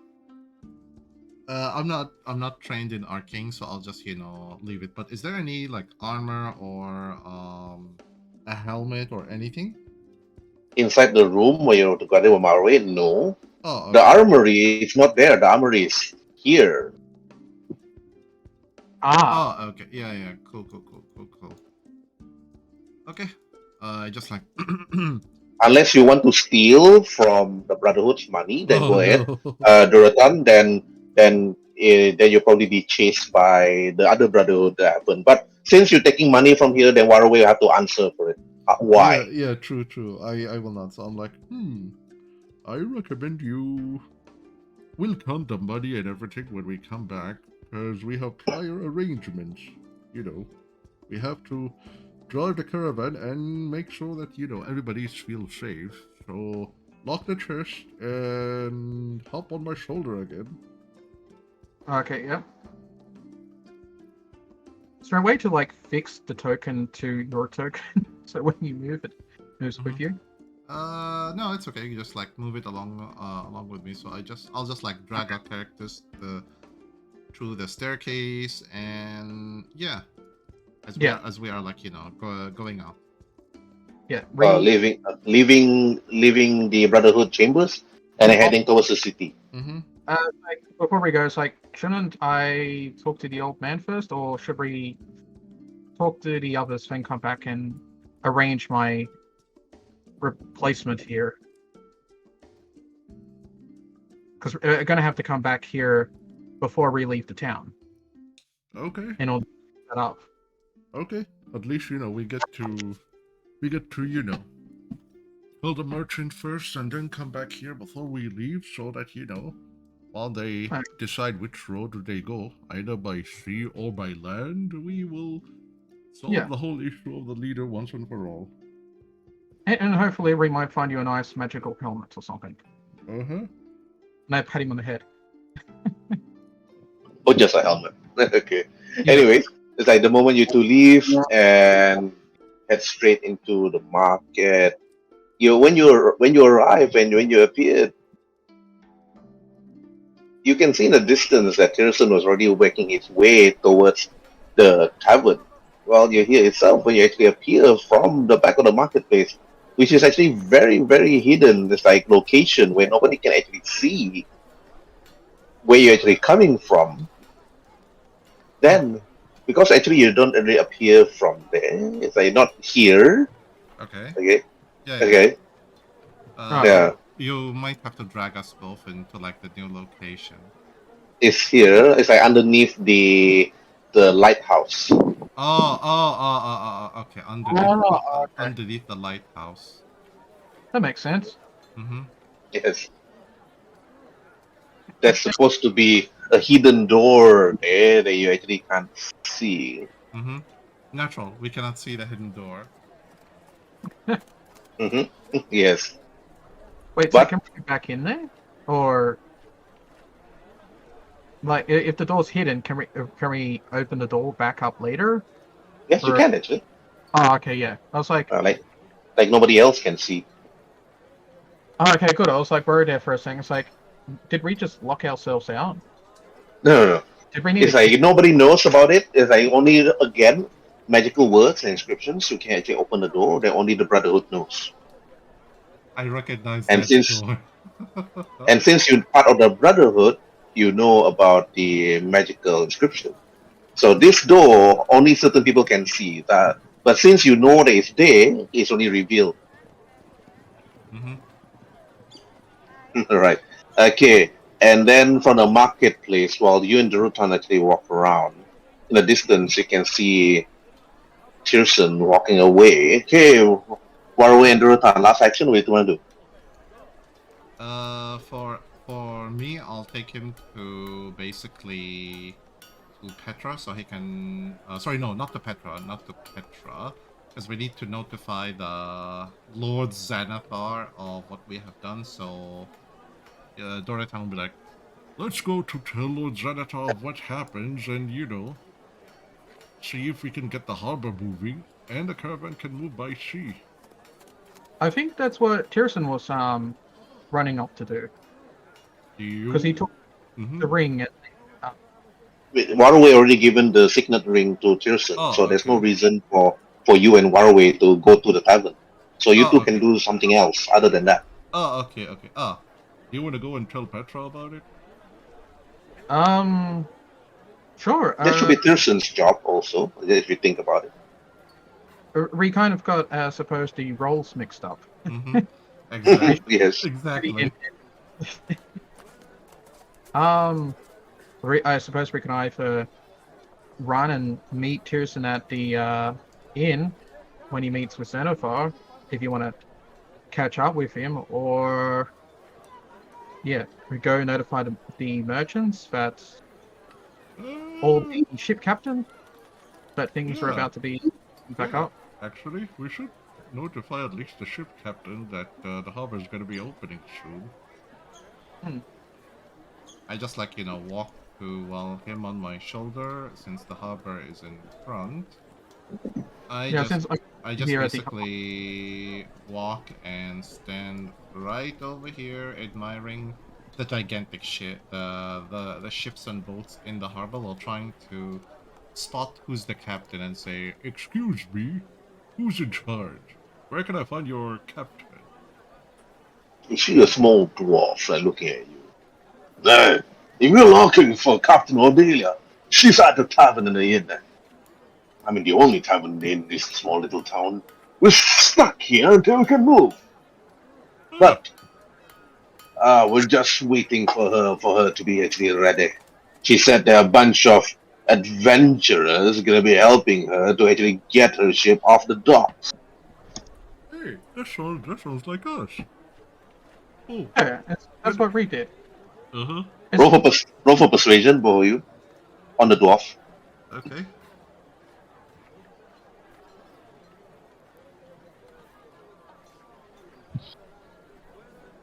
I'm not trained in arcane, so I'll just leave it. But is there any like armor or a helmet or anything? Inside the room where you're together with Waruay, no. Oh, okay. The armory is not there. The armory is here. Ah, Oh, okay. Yeah. Cool. Okay. Just like. Unless you want to steal from the Brotherhood's money, then go ahead. No. Durotan, then you'll probably be chased by the other Brotherhood that happened. But since you're taking money from here, then Waruay have to answer for it. Why? Yeah, true. I will not. So I'm like, I recommend you will count the money and everything when we come back, because we have prior arrangements. We have to drive the caravan and make sure that, everybody feels safe. So lock the chest and hop on my shoulder again. okay, yep. Is there a way to fix the token to your token so when you move it moves with you? No, it's okay. You just move it along with me. So I'll just drag our characters through the staircase, and yeah, as we are going out. Yeah, Leaving the Brotherhood chambers and heading towards the city. Mm-hmm. Before we go, shouldn't I talk to the old man first, or should we talk to the others, then come back and arrange my replacement here? Because we're gonna have to come back here before we leave the town. Okay. In order to set up. Okay. At least we get to tell the merchant first and then come back here before we leave, so that while they decide which road they go, either by sea or by land, we will solve the whole issue of the leader once and for all. And hopefully we might find you a nice magical helmet or something. Uh-huh. And I pat him on the head. Or just a helmet. Okay. Yeah. Anyways, it's the moment you two leave and head straight into the market. When you arrive and when you appear, you can see in the distance that Tyrson was already working his way towards the tavern. well, you're here itself when you actually appear from the back of the marketplace, which is actually very, very hidden. It's like location where nobody can actually see where you're actually coming from. Then, because actually you don't really appear from there, it's like not here. Okay. Okay, Yeah. okay, yeah. You might have to drag us both into like the new location. It's here. It's like underneath the lighthouse. Okay. Okay. Underneath the lighthouse. That makes sense. Mm-hmm. Yes, that's supposed to be a hidden door there that you actually can't see. Mm-hmm. Natural. We cannot see the hidden door. Yes, Wait, so but can we get back in there? Or like if the door's hidden, can we open the door back up later? yes, you Or- can actually. Oh, okay, yeah. I was like, Like nobody else can see. oh, okay, good. I was like worried there for a second. It's like, did we just lock ourselves out? No. Did we need It's to like nobody knows about it. It's like only again magical words and inscriptions who can actually open the door. That only the brotherhood knows. I recognize And that since door. and since you're part of the brotherhood, you know about the magical inscription. So this door only certain people can see that. But since you know that it's there, it's only revealed. Mm-hmm. Right. Okay. And then from the marketplace, while you and Durotan actually walk around, in the distance you can see Tyrson walking away. Okay, Waruay and Durotan, last action, what do you want to do? For me, I'll take him to basically to Petra, so he can. Sorry, no, not to Petra, because we need to notify the Lord Xanathar of what we have done. So, Durotan will be like, Let's go to tell Lord Xanatar what happens and, see if we can get the harbor moving and the caravan can move by sea. I think that's what Tyrson was running up to do because he took Mhm. the ring. Waruay already given the signet ring to Tyrson, Oh, so there's no okay. reason for you and Waruay to go to the tavern. So you two Okay. can do something else other than that. Okay. Do you want to go and tell Petra about it? Sure. That should be Tyrson's job also, if you think about it. We kind of got, I suppose, the roles mixed up. Mm-hmm. Exactly. Yes. Exactly. I suppose we can either run and meet Tyrson at the inn when he meets with Xanathar, if you want to catch up with him, or yeah, we go notify the merchants that all the ship captain that things are Yeah. about to be back Yeah. up. Actually, we should notify at least the ship captain that the harbor is going to be opening soon. I just walk to him on my shoulder since the harbor is in front. I just here at the basically walk and stand right over here, admiring the gigantic ship, the ships and boats in the harbor, while trying to spot who's the captain and say, Excuse me, who's in charge? Where can I find your captain? You see a small dwarf looking at you. There, if you're looking for Captain Cordelia, she's at the tavern in the inn. I mean, the only tavern in this small little town. We're stuck here until we can move. But we're just waiting for her to be actually ready. She said there are a bunch of adventurers gonna be helping her to actually get her ship off the docks. Hey, that sounds like us. Oh, Yeah, that's what we did. uh-huh. Roll for persuasion, both of you, on the dwarf. okay.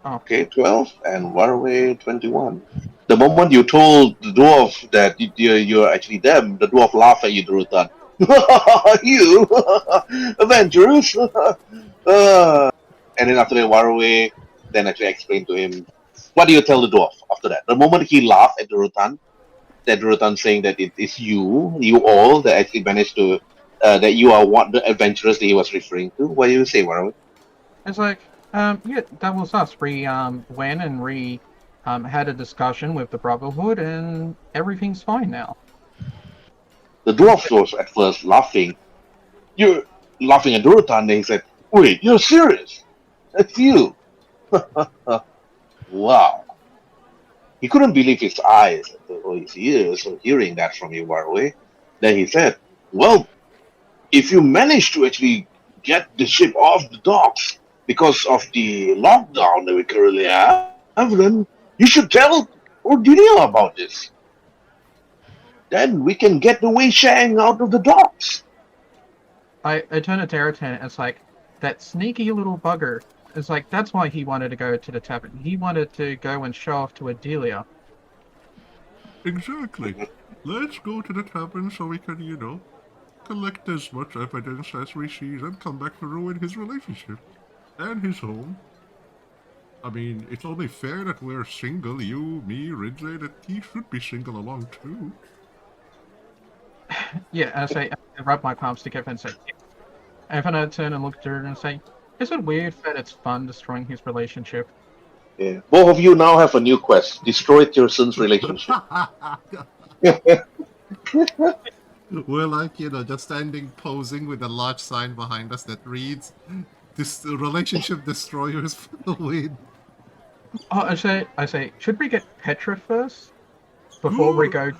Okay, 12, and Waruay 21. The moment you told the dwarf that you're actually them, the dwarf laughed at you, Durotan. You adventurous! And then after that, Waruay then actually explained to him, what do you tell the dwarf after that? The moment he laughed at Durotan, that Durotan saying that it is you all that actually managed to that you are what the adventurers that he was referring to. What do you say, Waruay? It's like, yeah, that was us. We went and had a discussion with the Brotherhood, and everything's fine now. The dwarf was at first laughing. You're laughing at Durotan, and he said, "Wait, you're serious? That's you?" Wow. He couldn't believe his eyes or his ears on hearing that from you, Waruay. Then he said, "Well, if you manage to actually get the ship off the docks because of the lockdown that we currently have, then you should tell Cordelia about this. Then we can get the Wei Shang out of the docks." I turn to Durotan, and it's like, that sneaky little bugger. It's like, that's why he wanted to go to the tavern. He wanted to go and show off to Adelia. Exactly. Let's go to the tavern so we can, collect as much evidence as we see and come back to ruin his relationship. And his home. I mean, it's only fair that we're single, you, me, Rhin'zey, that he should be single along too. Yeah, I rub my palms together and say, and then I turn and look at her and say, is it weird that it's fun destroying his relationship? Yeah. Both of you now have a new quest: destroy Tyrson's relationship. We're like, just standing posing with a large sign behind us that reads, "This relationship destroyers for the win." Oh, I say, should we get Petra first? Before we go...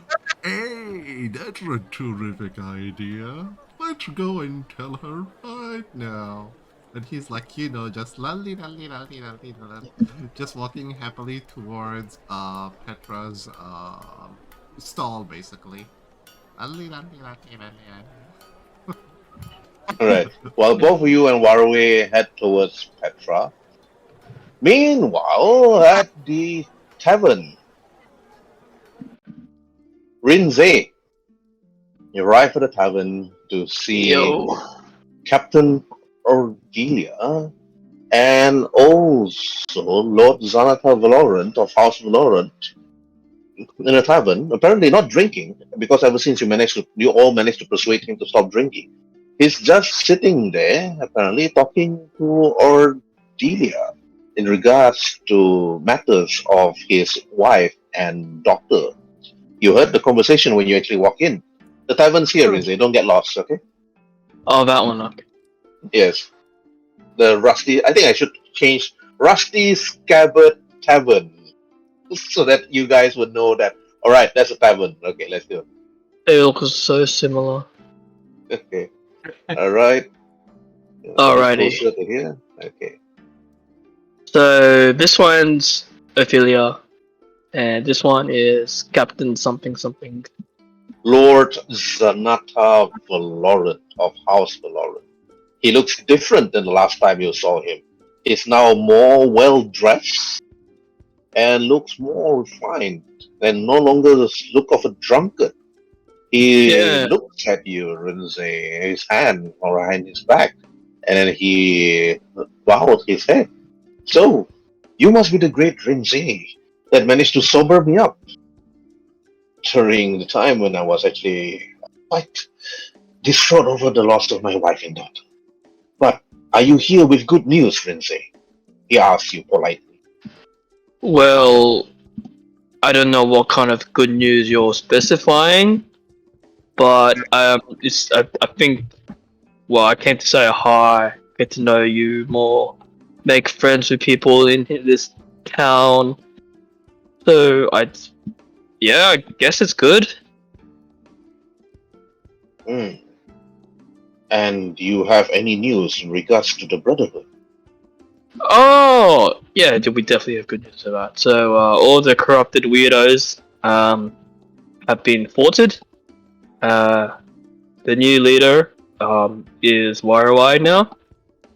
Hey, that's a terrific idea. Let's go and tell her right now. And he's like, just lolly, just walking happily towards Petra's stall, basically. Alright. While both of you and Waruay head towards Petra. Meanwhile, at the tavern, Rhin'zey, you arrive at the tavern to see Captain Ordelia and also Lord Zanata Valorant of House Valorant in a tavern, apparently not drinking, because ever since you all managed to persuade him to stop drinking. He's just sitting there, apparently talking to Ordelia in regards to matters of his wife and daughter. You heard the conversation when you actually walk in. The tavern's here, Rhin'zey. Don't get lost, okay? Oh, that one. Okay. Yes. The Rusty... I think I should change Rusty Scabbard Tavern. So that you guys would know that, alright, that's a tavern. Okay, let's do it. They look so similar. Okay. Alright. Alrighty. Closer to here. Okay. So this one's Ophelia, and this one is Captain something something. Lord Zanata Valorant of House Valorant. He looks different than the last time you saw him. He's now more well dressed and looks more refined and no longer the look of a drunkard. He looks at you, Rhin'zey, his hand behind his back, and then he bowed his head. So, you must be the great Rhin'zey that managed to sober me up during the time when I was actually quite distraught over the loss of my wife and daughter. But are you here with good news, Rhin'zey? He asked you politely. Well, I don't know what kind of good news you're specifying, but I think, well, I came to say hi, get to know you more, make friends with people in this town. So I guess it's good. And do you have any news in regards to the Brotherhood? Oh, yeah, we definitely have good news for that. So, all the corrupted weirdos have been thwarted. The new leader is Waruay now,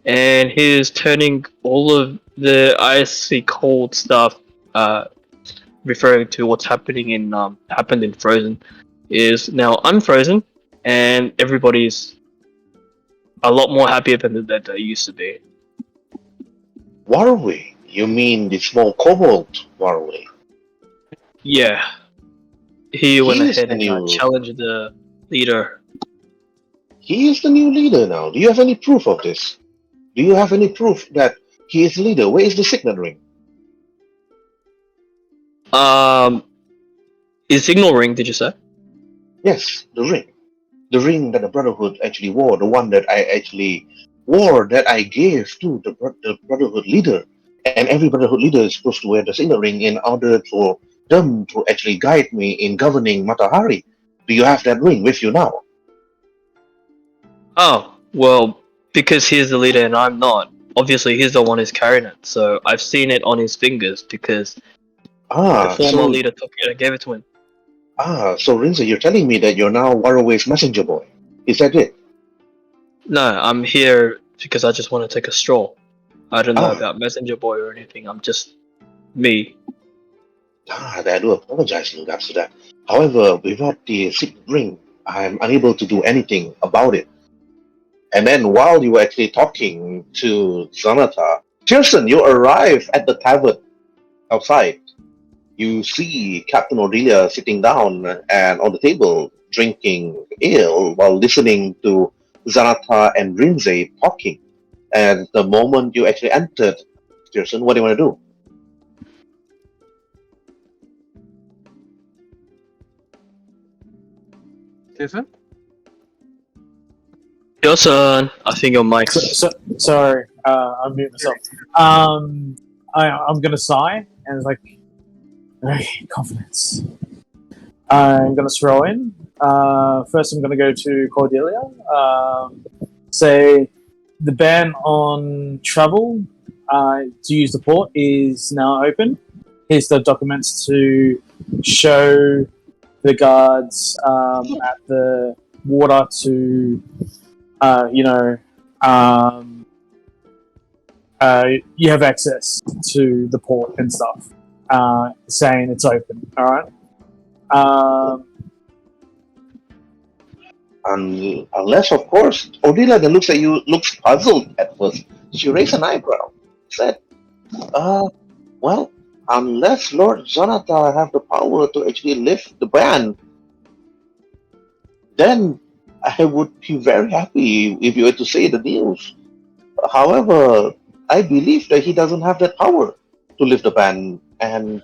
and he's turning all of the icy cold stuff, referring to what's happening in happened in Frozen, is now unfrozen, and everybody's a lot more happier than they used to be. Waruay? You mean the small kobold Waruay? Yeah. He went He's ahead the and new- challenged the leader. he is the new leader now. Do you have any proof of this? Do you have any proof that he is the leader? Where is the signet ring? Is signal ring? Did you say? Yes, the ring. The ring that the Brotherhood actually wore, the one that I actually wore, that I gave to the Brotherhood leader. And every Brotherhood leader is supposed to wear the signet ring in order for them to actually guide me in governing Matahari. Do you have that ring with you now? Oh, well, because he's the leader and I'm not. Obviously, he's the one who's carrying it. So I've seen it on his fingers because the former leader took it and gave it to him. So Rhin'zey, you're telling me that you're now Waruay's messenger boy. Is that it? No, I'm here because I just want to take a stroll. I don't know Ah. about messenger boy or anything. I'm just me. I do apologize in regards to that. However, without the signet ring, I'm unable to do anything about it. And then while you were actually talking to Zanata, Tyrson, you arrive at the tavern outside. You see Captain Odelia sitting down and on the table drinking ale while listening to Zanata and Rhin'zey talking. And the moment you actually entered, Tyrson, what do you want to do? Tyrson? Your turn. I think your mic's. Sorry, I'm muting myself. I'm gonna sigh and it's like, okay, confidence. I'm gonna throw in. First, I'm gonna go to Cordelia. Say the ban on travel to use the port is now open. Here's the documents to show the guards at the water to, you have access to the port and stuff, saying it's open. All right. Unless, of course, Odelia that looks at you looks puzzled at first. She raised an eyebrow. Said, well, unless Lord Zanata have the power to actually lift the ban, then I would be very happy if you were to say the news. However, I believe that he doesn't have that power to lift the ban, and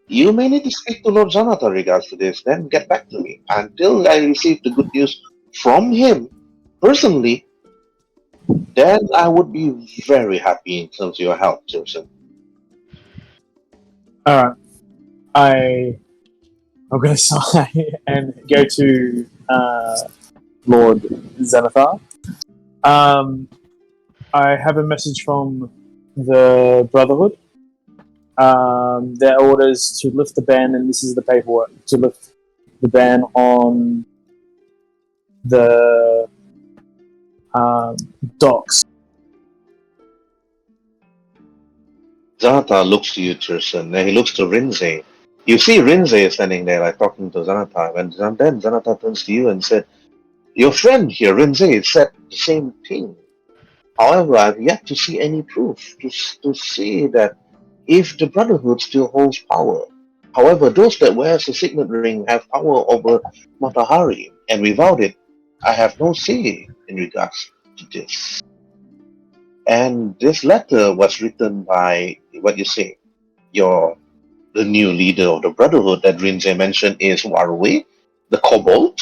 you may need to speak to Lord Zanata regards to this, then get back to me. Until I receive the good news from him, personally, then I would be very happy in terms of your help, Tyrson. Alright. I'm gonna sigh and go to Lord Xanathar. I have a message from the Brotherhood. Their orders to lift the ban, and this is the paperwork to lift the ban on the docks. Zanata looks to you, Tyrson, then he looks to Rhin'zey. You see Rhin'zey standing there, like talking to Zanata, and then Zanata turns to you and said, your friend here, Rhin'zey, said the same thing. However, I've yet to see any proof to see that if the Brotherhood still holds power. However, those that wears the signet ring have power over Matahari, and without it, I have no say in regards to this. And this letter was written by, what you say, the new leader of the Brotherhood that Rhin'zey mentioned is Waruay, the kobold.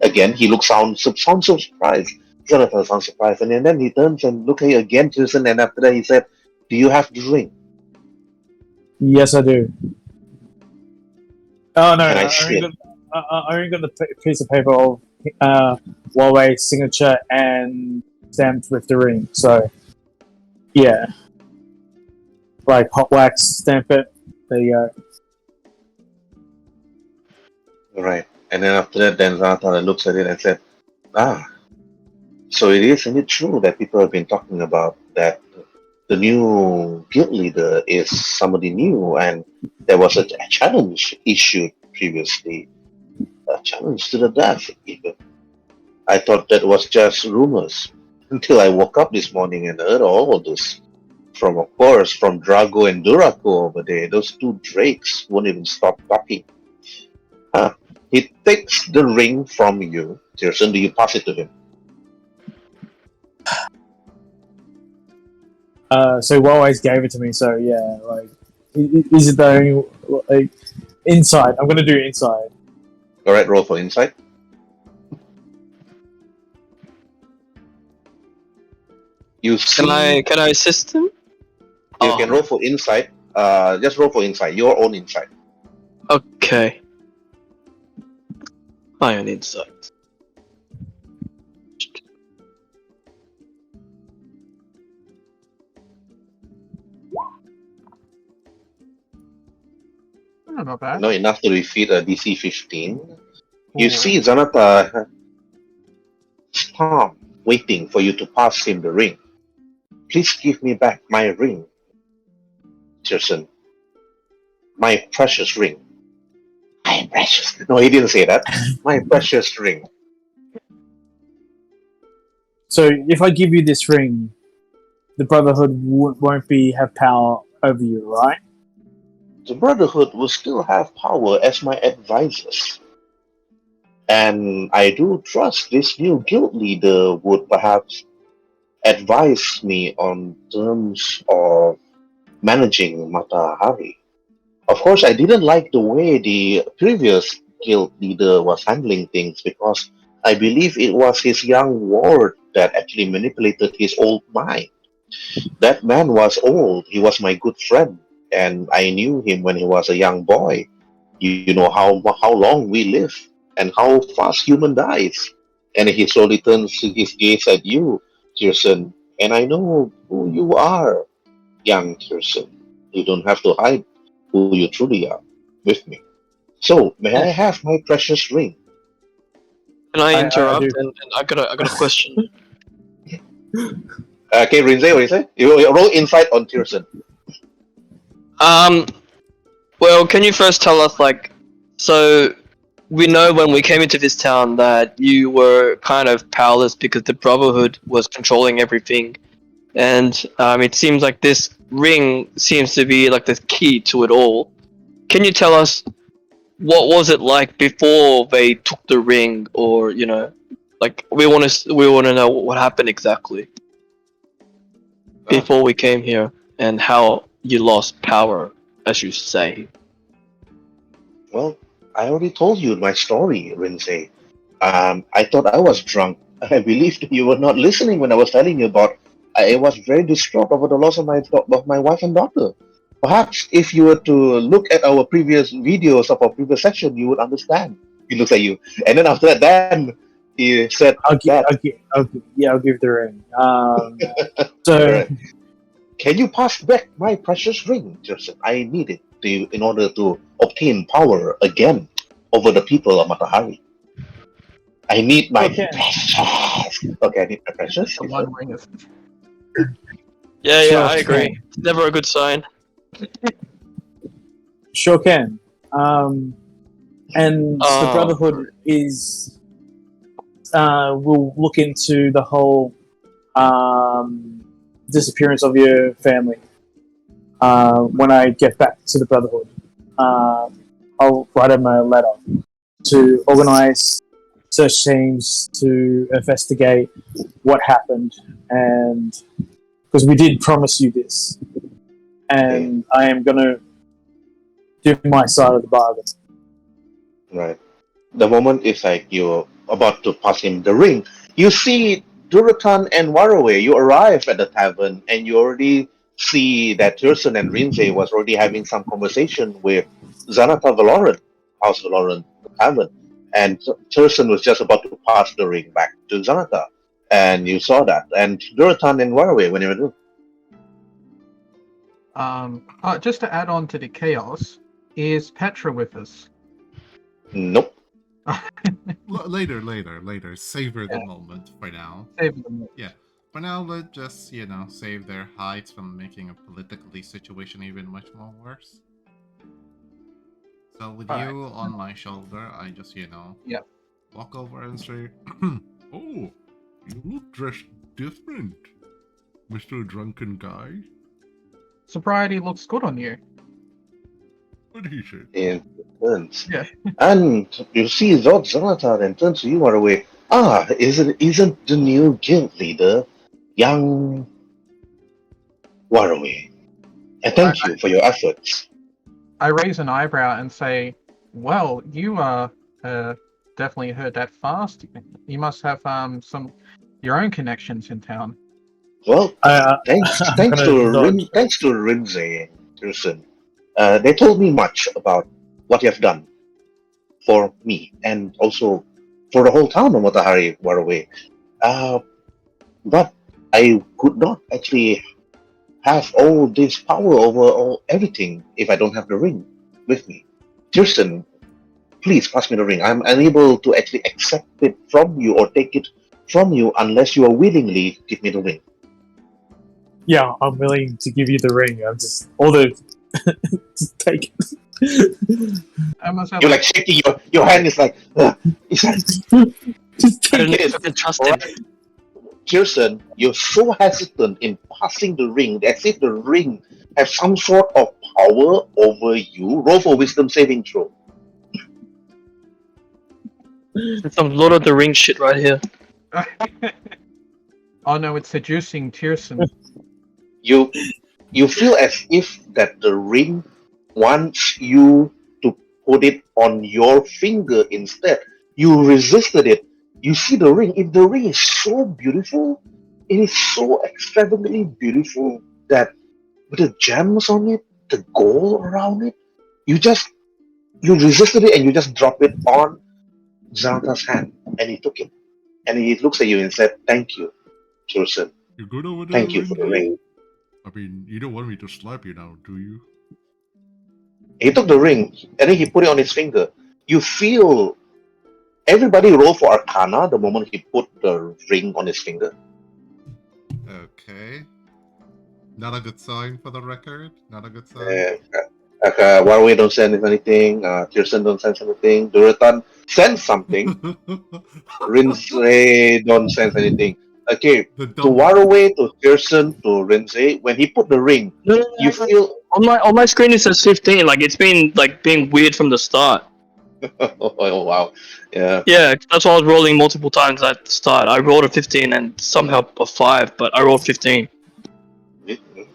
Again, he sounds so surprised. Jonathan sounds surprised, and then he turns and looks at you again, Tyrson, and after that he said, do you have the ring? Yes, I do. Oh no, Can I I see it? only got the piece of paper of Waruay's signature and stamped with the ring. So, yeah, like hot wax, stamp it. There you go. Right. And then after that, then Zanata looks at it and said, so it is indeed true that people have been talking about that the new guild leader is somebody new, and there was a challenge issued previously, a challenge to the death even. I thought that was just rumors until I woke up this morning and heard all of this. From, of course, from Drago and Durako over there. Those two drakes won't even stop talking. He takes the ring from you, Tyrson, do you pass it to him? So Waruay gave it to me. So yeah, like, is it the only like inside? I'm gonna do inside. All right, roll for insight. You see, Can I assist him? you can roll for insight. Just roll for insight, your own insight. Okay. My own insight. Oh, not bad. Not enough to defeat a DC 15. You Ooh. see Zanata Tom waiting for you to pass him the ring. Please give me back my ring, Tyrson. My precious ring. My precious. No, he didn't say that. My precious ring. So if I give you this ring, the Brotherhood won't have power over you, right? The Brotherhood will still have power as my advisors. And I do trust this new guild leader would perhaps advise me on terms of managing Matahari. Of course, I didn't like the way the previous guild leader was handling things because I believe it was his young ward that actually manipulated his old mind. That man was old. He was my good friend, and I knew him when he was a young boy. You know how long we live and how fast human dies. And he slowly turns his gaze at you, Tyrson, and I know who you are, young Tyrson. You don't have to hide who you truly are with me. So, may I have my precious ring? Can I I interrupt? do. And I got a question. Okay, Rhin'zey, what do you say? You roll insight on Tyrson. Well, can you first tell us, like, so we know when we came into this town that you were kind of powerless because the Brotherhood was controlling everything, and it seems like this ring seems to be like the key to it all. Can you tell us what was it like before they took the ring, or like we want to know what happened exactly before we came here and how you lost power, as you say. Well, I already told you my story, Rhin'zey. I thought I was drunk. I believed you were not listening when I was telling you about. I was very distraught over the loss of my wife and daughter. Perhaps if you were to look at our previous videos of our previous section, you would understand. He looks at you, and then after that, then he said I'll give the ring. So Alright. Can you pass back my precious ring, Tyrson? I need it in order to obtain power again over the people of Matahari. I need my precious. Okay, I need my precious. The one ring is. Yeah, Sure I agree. can. It's never a good sign. Sure can. And the Brotherhood will look into the whole disappearance of your family. When I get back to the Brotherhood, I'll write him a letter to organize search teams to investigate what happened, and because we did promise you this, and I am going to do my side of the bargain. Right. The moment it's like you're about to pass him the ring, you see Durotan and Waruay. You arrive at the tavern and you already see that Tyrson and Rhin'zey was already having some conversation with Zanata Valoran, House Valoran, the tavern. And Tyrson was just about to pass the ring back to Zanata. And you saw that. And Durotan and Waruay, when you were doing. Just to add on to the chaos, is Petra with us? Nope. Later. Savor the moment for now. Save them. Yeah. For now, let's just, save their hides from making a politically situation even much more worse. So with you on my shoulder, I just, Yep. walk over and say, "Oh, you look dressed different, Mr. Drunken Guy." Sobriety looks good on you. What he said. And turns. Yeah. And you see Zanata and turns to you right away. Isn't the new guild leader young Waruay? And thank you for your efforts. I raise an eyebrow and say, "Well, you definitely heard that fast. You must have some your own connections in town." Well, thanks I'm thanks to gonna nod. Rhin'zey and Tyrson. They told me much about what you have done for me and also for the whole town of Matahari, Waruay. But I could not actually have all this power over everything if I don't have the ring with me. Tyrson, please pass me the ring. I'm unable to actually accept it from you or take it from you unless you are willingly give me the ring. Yeah, I'm willing to give you the ring. I'm just although just take it. I must have You're like shaking your hand is like, it's like Just I don't take know it. if I can trust him. alright. Tyrson, you're so hesitant in passing the ring as if the ring has some sort of power over you. Roll for wisdom saving throw. It's some Lord of the Rings shit right here. Oh no, it's seducing Tyrson. You feel as if that the ring wants you to put it on your finger instead. You resisted it. You see the ring. If the ring is so beautiful, it is so extravagantly beautiful that with the gems on it, the gold around it, you resisted it and you just drop it on Zanta's hand and he took it. And he looks at you and said, "Thank you, Tyrson. You good over there, Thank you for the Rhin'zey? ring." I mean, you don't want me to slap you now, do you? He took the ring and then he put it on his finger. You feel everybody roll for Arcana the moment he put the ring on his finger. Okay. Not a good sign for the record. Not a good sign. Waruay don't send anything. Tyrson don't send anything. Durotan sends something. Rhin'zey don't send anything. Okay, The to dumb. Waruay, to Tyrson, to Rhin'zey, when he put the ring, you feel On my screen it says 15. Like it's been like being weird from the start. oh wow, yeah. Yeah, that's why I was rolling multiple times at the start. I rolled a 15 and somehow a 5, but I rolled 15.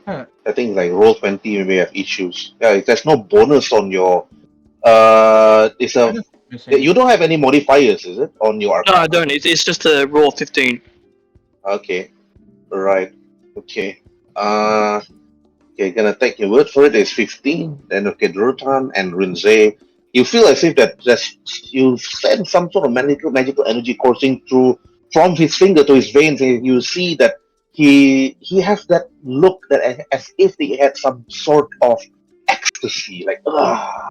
I think like Roll20 maybe have issues. Yeah, there's no bonus on your. It's a. Missing. You don't have any modifiers, is it, on your No, Arcana? I don't. It's just a roll 15. Okay, right. Okay. Okay, gonna take your word for it. It's 15. Then okay, Durotan and Rhin'zey. You feel as if that you send some sort of magical energy coursing through from his finger to his veins, and you see that he has that look that as if he had some sort of ecstasy, like ah.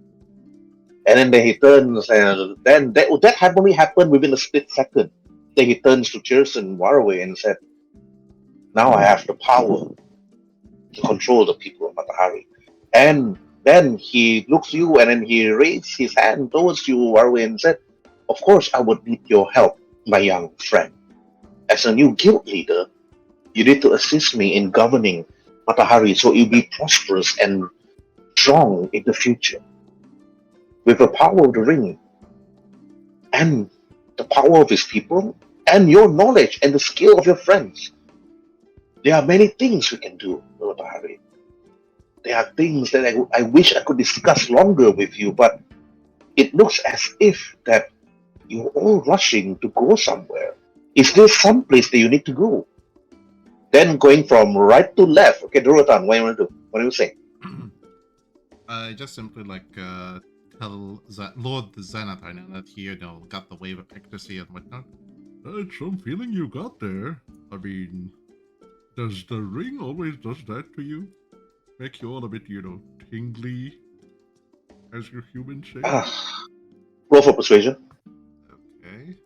And then he turns, and then that only happened within a split second. Then he turns to Tyrson Waruay and said, "Now I have the power to control the people of Matahari." And then he looks at you and then he raised his hand towards you, Waruay, and said, "Of course, I would need your help, my young friend. As a new guild leader, you need to assist me in governing Matahari so it will be prosperous and strong in the future. With the power of the ring and the power of his people and your knowledge and the skill of your friends, there are many things we can do, Matahari. There are things that I wish I could discuss longer with you, but it looks as if that you're all rushing to go somewhere. Is there some place that you need to go?" Then going from right to left. Okay, Durotan, what do you want to do? What do you say? I just simply tell Lord Xanathar that he got the wave of ecstasy and whatnot. That's some feeling you got there. I mean, does the ring always does that to you? Make you all a bit, tingly, as your humans say? Roll for persuasion. Okay.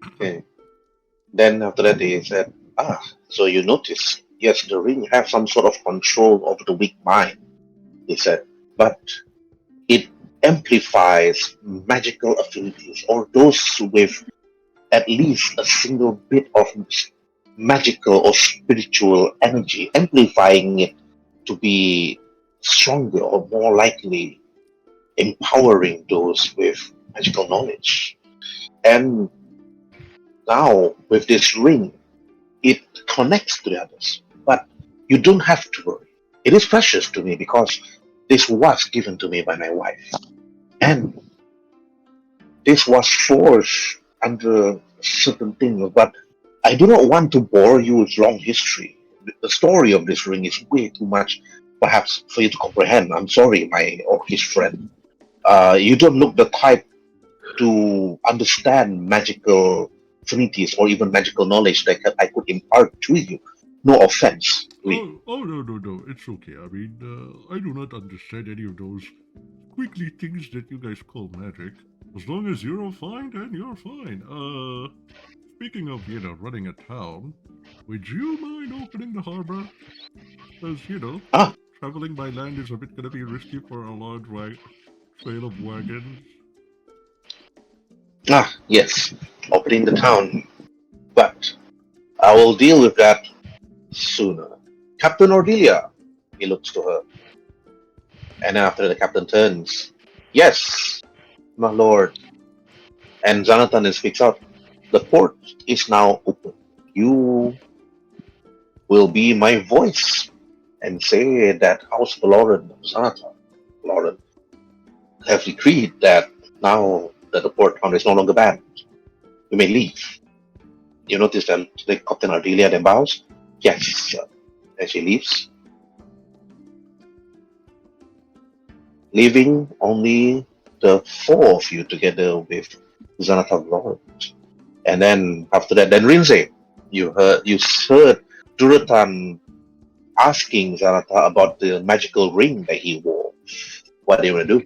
Okay. Then after that he said, so you notice, yes, the ring has some sort of control over the weak mind, he said, but it amplifies magical affinities or those with at least a single bit of magical or spiritual energy, amplifying it to be stronger or more likely empowering those with magical knowledge. And now with this ring, it connects to the others. But you don't have to worry. It is precious to me because this was given to me by my wife. And this was forged under certain things, but I do not want to bore you with long history. The story of this ring is way too much, perhaps, for you to comprehend. I'm sorry, my orcish friend. You don't look the type to understand magical affinities or even magical knowledge that I could impart to you. No offense, please. Oh, no. It's okay. I mean, I do not understand any of those quickly things that you guys call magic. As long as you're all fine, then you're fine. Speaking of, running a town, would you mind opening the harbor? Because, traveling by land is a bit gonna be risky for a large trail of wagons. Yes, opening the town. But I will deal with that sooner. Captain Ordelia, he looks to her. And after the captain turns, yes, my lord. And Jonathan speaks out. The port is now open. You will be my voice and say that House Valoran, Jonathan, Valoran, have decreed that now that the port town is no longer banned, you may leave. You notice that the Captain Ardelia then bows? Yes, sir. And she leaves. Leaving only the four of you together with Jonathan Lawrence. And then after that, then Rhin'zey. You heard Durotan asking Jonathan about the magical ring that he wore. What they gonna do?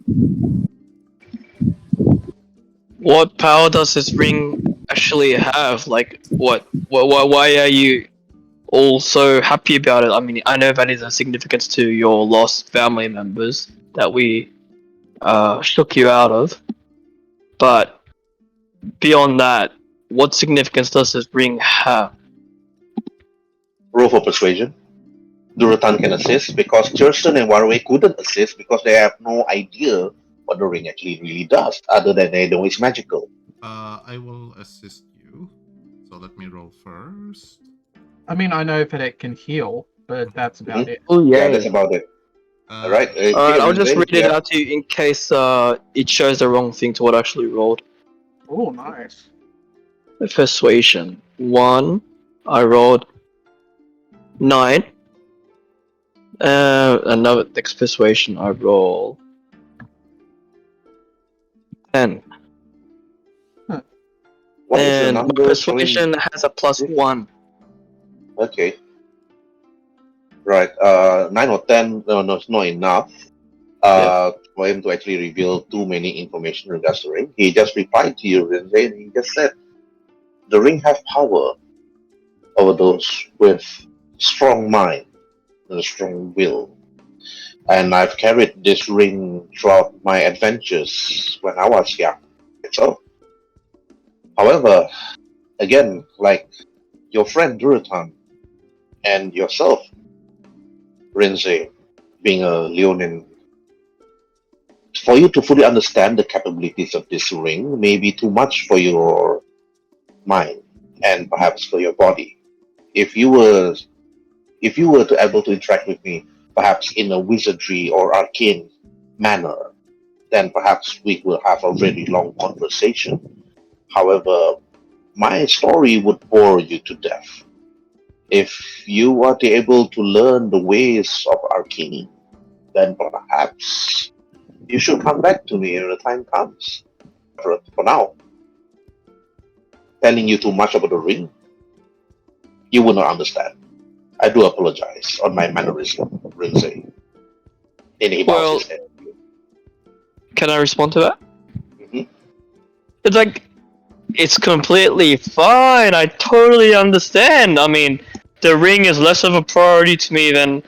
What power does this ring actually have? Like, why are you all so happy about it? I mean, I know that is a significance to your lost family members that we shook you out of. But beyond that, what significance does this ring have? Roll for persuasion. Durotan can assist because Tyrson and Waruay couldn't assist because they have no idea what the ring actually really does, other than they know it's magical. I will assist you. So let me roll first. I mean, I know that it can heal, but that's about it. Oh Yeah, that's about it. Alright. I'll just read it out to you in case it shows the wrong thing to what I actually rolled. Oh, nice. Persuasion 1. I rolled 9. Another next persuasion I roll 10. What is the And my number persuasion has a +1. Okay. Right. 9 or 10, no, it's not enough. For him to actually reveal too many information regards the ring. He just replied to you and he just said, the ring have power over those with strong mind and a strong will. And I've carried this ring throughout my adventures when I was young. So, however, again, like your friend Durotan and yourself, Rhin'zey, being a Leonin, for you to fully understand the capabilities of this ring may be too much for your mind and perhaps for your body. If you were to able to interact with me, perhaps in a wizardry or arcane manner, then perhaps we will have a very long conversation. However, my story would bore you to death. If you are able to learn the ways of arcane, then perhaps you should come back to me when the time comes. For now, telling you too much about the ring, you will not understand. I do apologize on my mannerism, Rhin'zey. And he bows his head. Can I respond to that? Mhm. It's like, it's completely fine. I totally understand. I mean, the ring is less of a priority to me than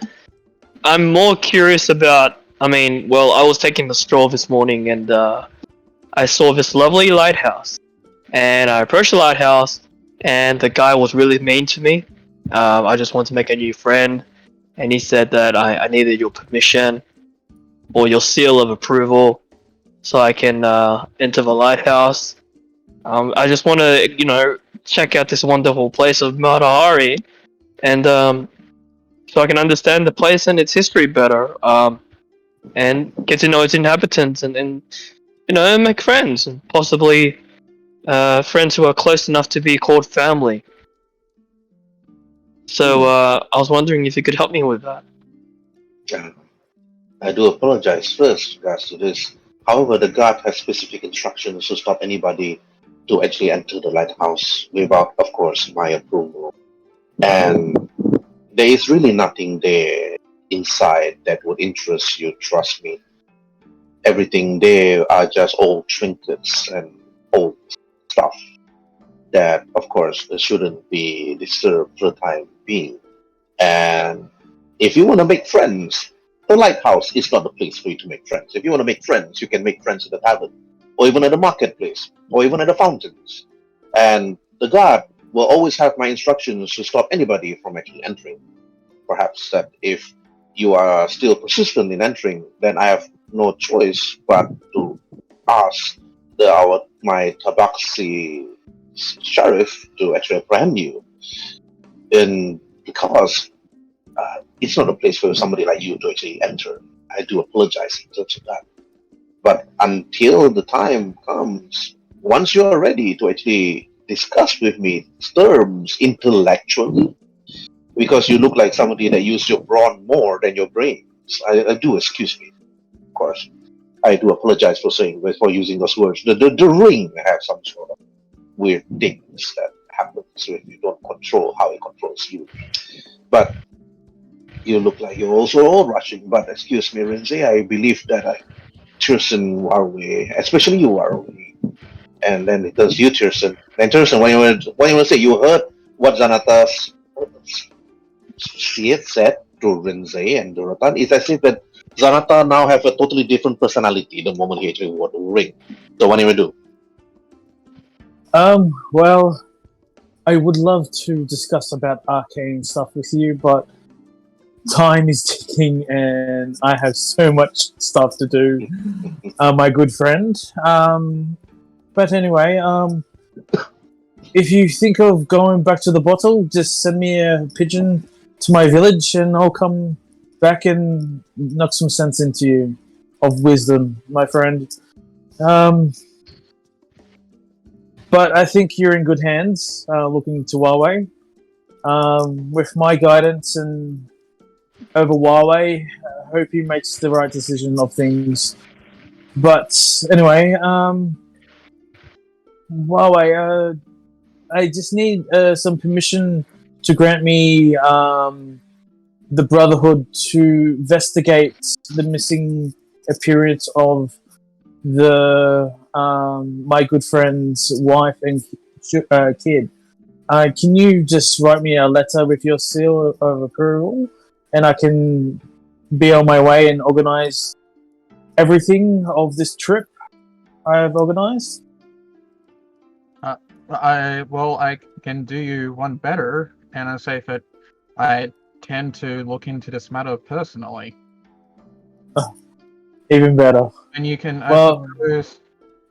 I'm more curious about. I mean, well, I was taking the stroll this morning and I saw this lovely lighthouse. And I approached the lighthouse and the guy was really mean to me. I just want to make a new friend, and he said that I needed your permission or your seal of approval so I can enter the lighthouse. I just want to, check out this wonderful place of Matahari, and so I can understand the place and its history better, and get to know its inhabitants, and make friends, and possibly friends who are close enough to be called family. So I was wondering if you could help me with that. I do apologize first regards to this. However, the guard has specific instructions to stop anybody to actually enter the lighthouse without, of course, my approval. And there is really nothing there inside that would interest you, trust me. Everything there are just old trinkets and old stuff that, of course, shouldn't be disturbed for the time being. And if you want to make friends, the lighthouse is not the place for you to make friends. If you want to make friends, you can make friends at the tavern, or even at the marketplace, or even at the fountains. And the guard will always have my instructions to stop anybody from actually entering. Perhaps that if you are still persistent in entering, then I have no choice but to ask my Tabaxi sheriff to actually apprehend you. And because it's not a place for somebody like you to actually enter. I do apologize in terms of that. But until the time comes, once you are ready to actually discuss with me terms intellectually, because you look like somebody that used your brawn more than your brains, I do excuse me, of course. I do apologize for using those words. The ring has some sort of weird things that happen if you don't control how it controls you. But you look like you're also all rushing, but excuse me, Rhin'zey, I believe that Tyrson, Waruay, especially you, Waruay, and then it does you, Tyrson. And Tyrson, when you say you heard what Zanata said to Rhin'zey and Durotan, it's as if that Zanata now have a totally different personality the moment he actually wore the ring. So what do you do? Well, I would love to discuss about arcane stuff with you, but time is ticking and I have so much stuff to do, my good friend. But anyway, if you think of going back to the bottle, just send me a pigeon to my village and I'll come back and knock some sense into you of wisdom, my friend. But I think you're in good hands, looking to Waruay. With my guidance and over Waruay, I hope he makes the right decision of things. But anyway, Waruay, I just need some permission to grant me the Brotherhood to investigate the missing appearance of the my good friend's wife and kid. Can you just write me a letter with your seal of approval, and I can be on my way and organize everything of this trip I've organized? I can do you one better, and I say that I tend to look into this matter personally. Even better. And you can Well,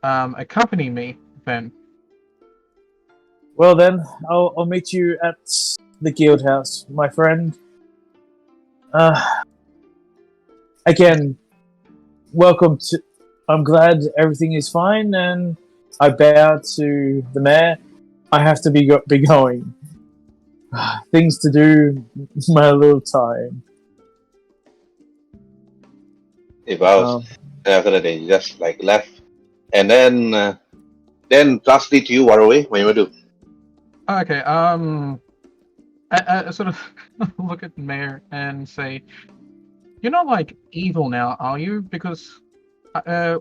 accompany me then. Well then, I'll meet you at the guild house, my friend. Again, welcome to. I'm glad everything is fine, and I bow to the mayor. I have to be going. Things to do, my little time. He bows, and after that, he just left, and then lastly to you, Waruay, what you do? Okay. I sort of look at the mayor and say, "You're not evil now, are you? Because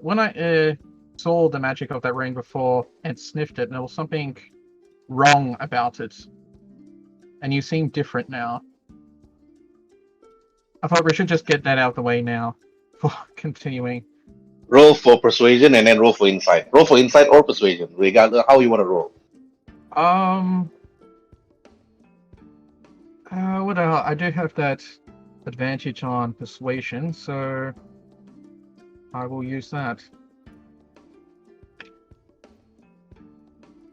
when I saw the magic of that ring before and sniffed it, and there was something wrong about it, and you seem different now. I thought we should just get that out of the way now for continuing." Roll for persuasion and then roll for insight. Roll for insight or persuasion, regardless how you want to roll. Well, I do have that advantage on persuasion, so I will use that.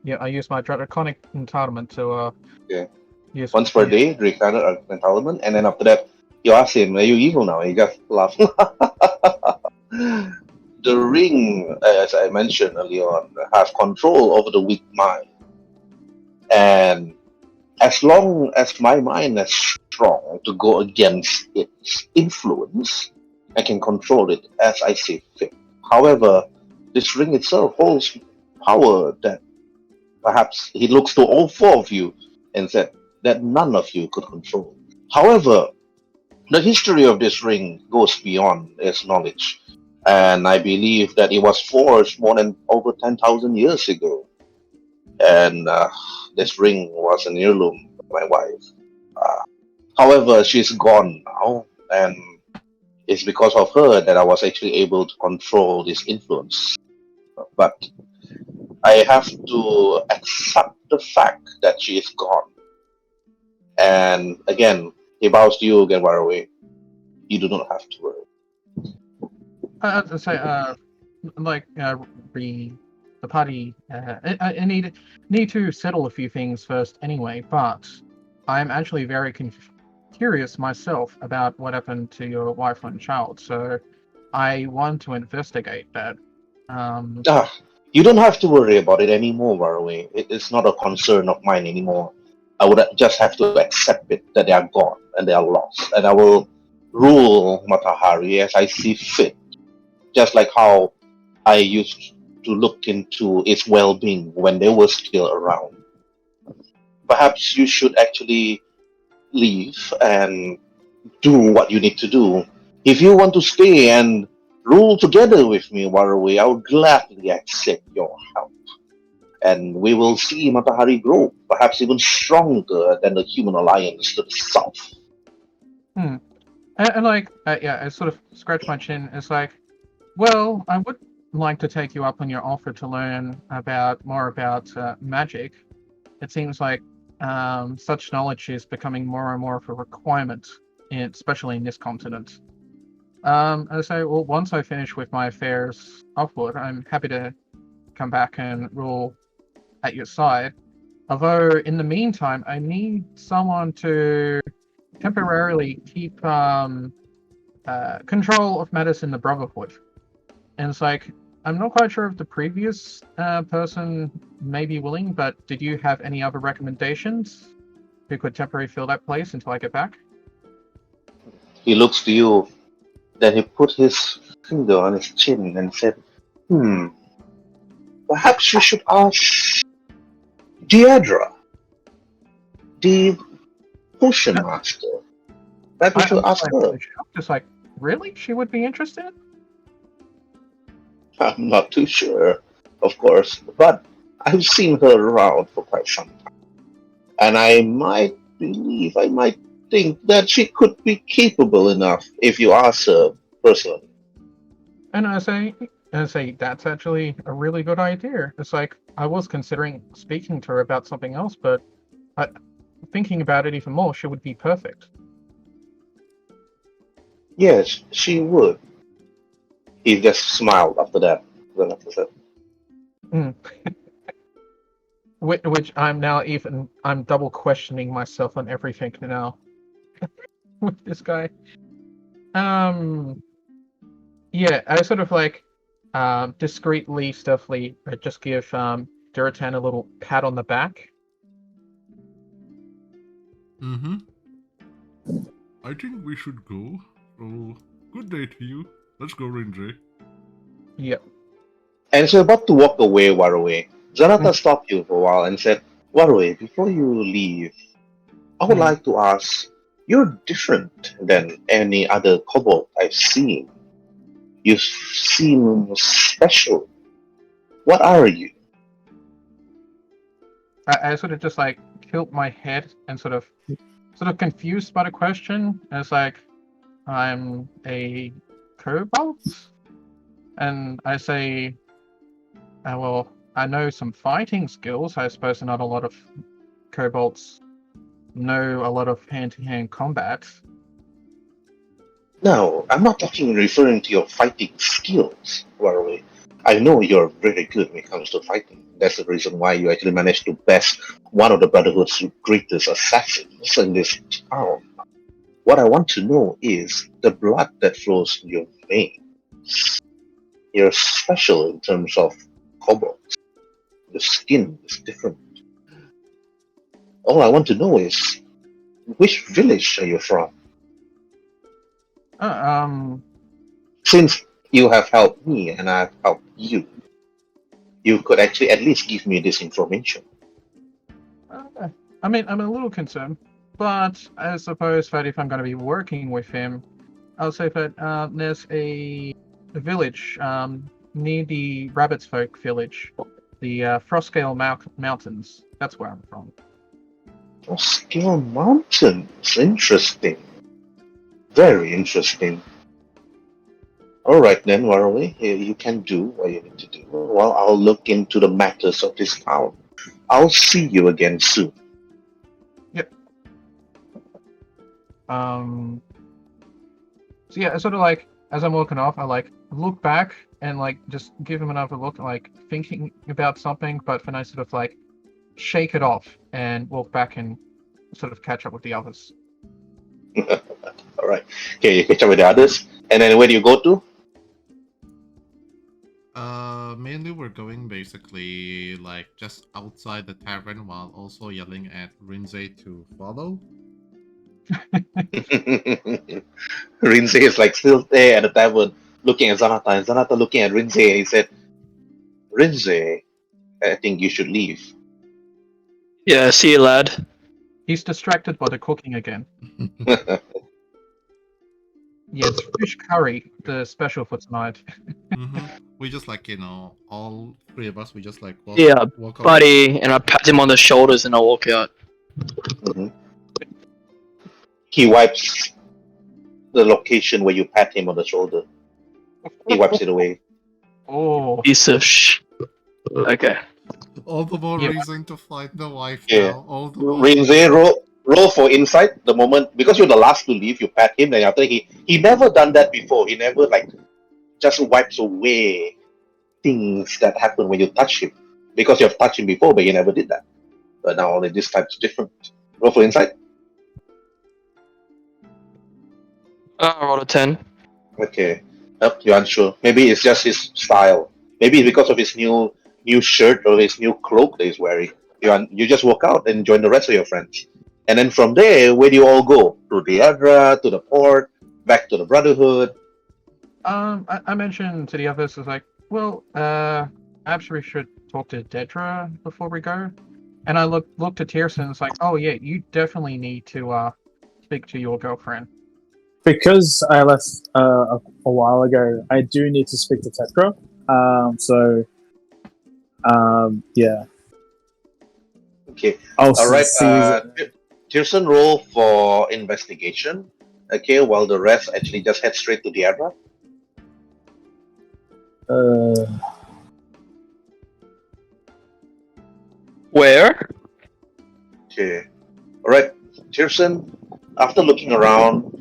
Yeah, I use my draconic entitlement to Yeah. use Once per day, drink another entitlement, and then after that, you ask him, "Are you evil now?" He just laughs. The ring, as I mentioned earlier on, has control over the weak mind, and as long as my mind is strong to go against its influence, I can control it as I see fit. However, this ring itself holds power that perhaps he looks to all four of you and said that none of you could control. However, the history of this ring goes beyond its knowledge, and I believe that it was forged more than over 10,000 years ago. And this ring was an heirloom of my wife. Uh, However, she's gone now, and it's because of her that I was actually able to control this influence. But I have to accept the fact that she is gone. And again, he bows to you again, Waruay. You do not have to worry. I'd say, like, the party. I need to settle a few things first, anyway. But I'm actually very curious myself about what happened to your wife and child. So I want to investigate that. Ah, you don't have to worry about it anymore, Waruay. It's not a concern of mine anymore. I would just have to accept it that they are gone and they are lost, and I will rule Matahari as I see fit, just like how I used to look into its well-being when they were still around. Perhaps you should actually leave and do what you need to do. If you want to stay and rule together with me, Waruay, I will gladly accept your help. And we will see Matahari grow, perhaps even stronger than the human alliance to the south. And like, yeah, I sort of scratch my chin. It's like, well, I would like to take you up on your offer to learn more about magic. It seems like such knowledge is becoming more and more of a requirement, especially in this continent. I say, well, once I finish with my affairs upward, I'm happy to come back and rule at your side. Although, in the meantime, I need someone to temporarily keep control of matters in the Brotherhood. And it's like, I'm not quite sure if the previous person may be willing, but did you have any other recommendations who could temporarily fill that place until I get back? He looks to you, then he put his finger on his chin and said, perhaps you should ask Deidra, the potion master. Perhaps you I'm should ask like, her. really shocked. Just like, really? She would be interested? I'm not too sure, of course, but I've seen her around for quite some time. And I might think that she could be capable enough if you ask her personally. And I say, that's actually a really good idea. It's like, I was considering speaking to her about something else, but thinking about it even more, she would be perfect. Yes, she would. He just smiled after that. Which I'm now I'm double questioning myself on everything now with this guy. Yeah, I sort of like discreetly, stuffily just give Durotan a little pat on the back. I think we should go. So, good day to you. Let's go, Rhin'zey. Yep. And so about to walk away, Waruay, Zanata stopped you for a while and said, Waruay, before you leave, I would like to ask, you're different than any other kobold I've seen. You seem special. What are you? I sort of just like tilt my head and sort of confused by the question. And it's like, I'm a kobold? And I say, well, I know some fighting skills. I suppose not a lot of kobolds know a lot of hand-to-hand combat. No, I'm not referring to your fighting skills, Waruay. I know you're very good when it comes to fighting. That's the reason why you actually managed to best one of the Brotherhood's greatest assassins in this town. What I want to know is the blood that flows in your veins. You're special in terms of kobolds. The skin is different. All I want to know is, which village are you from? Since you have helped me and I've helped you, you could actually at least give me this information. I mean, I'm a little concerned, but I suppose that if I'm going to be working with him, I'll say that there's a village near the Rabbit's Folk village, the Frostscale Mountains. That's where I'm from. Frostscale Mountains. Interesting. Very interesting. Alright then, Waruay, you can do what you need to do. Well, I'll look into the matters of this town. I'll see you again soon. Yep. So yeah, sort of like, as I'm walking off, I like look back and like just give him another look, like thinking about something, but then I sort of like shake it off and walk back and sort of catch up with the others. Alright. Okay, you catch up with the others. And then where do you go to? Mainly we're going basically like just outside the tavern while also yelling at Rhin'zey to follow. Rhin'zey is like still there at the tavern looking at Zanata, and Zanata looking at Rhin'zey, and he said, Rhin'zey, I think you should leave. Yeah, see you, lad. He's distracted by the cooking again. Yeah, it's fish curry, the special for tonight. We just like, all three of us, we just like walk off. Buddy, and I pat him on the shoulders and I walk out. Mm-hmm. He wipes the location where you pat him on the shoulder. He wipes it away. Oh, Piece of Okay. All the more Yeah. reason to fight the wife Yeah. now. All the more Rhin'zey, roll for insight. The moment, because you're the last to leave, you pat him, and after he never done that before. He never like just wipes away things that happen when you touch him. Because you've touched him before, but you never did that. But now only this time's different. Roll for insight. I rolled a 10. Okay. Nope, you're unsure. Maybe it's just his style. Maybe it's because of his new shirt or his new cloak that he's wearing. You just walk out and join the rest of your friends. And then from there, where do you all go? To the Adra, to the port, back to the Brotherhood. I mentioned to the others, it's like, well, perhaps we should talk to Dedra before we go. And I looked at Tyrson, it's like, oh yeah, you definitely need to speak to your girlfriend. Because I left a while ago, I do need to speak to Tetra. Yeah. Okay. I'll All right. see. Tyrson, roll for investigation. Okay, while the rest actually just head straight to the Adra. Where? Okay. All right, Tyrson. After looking around,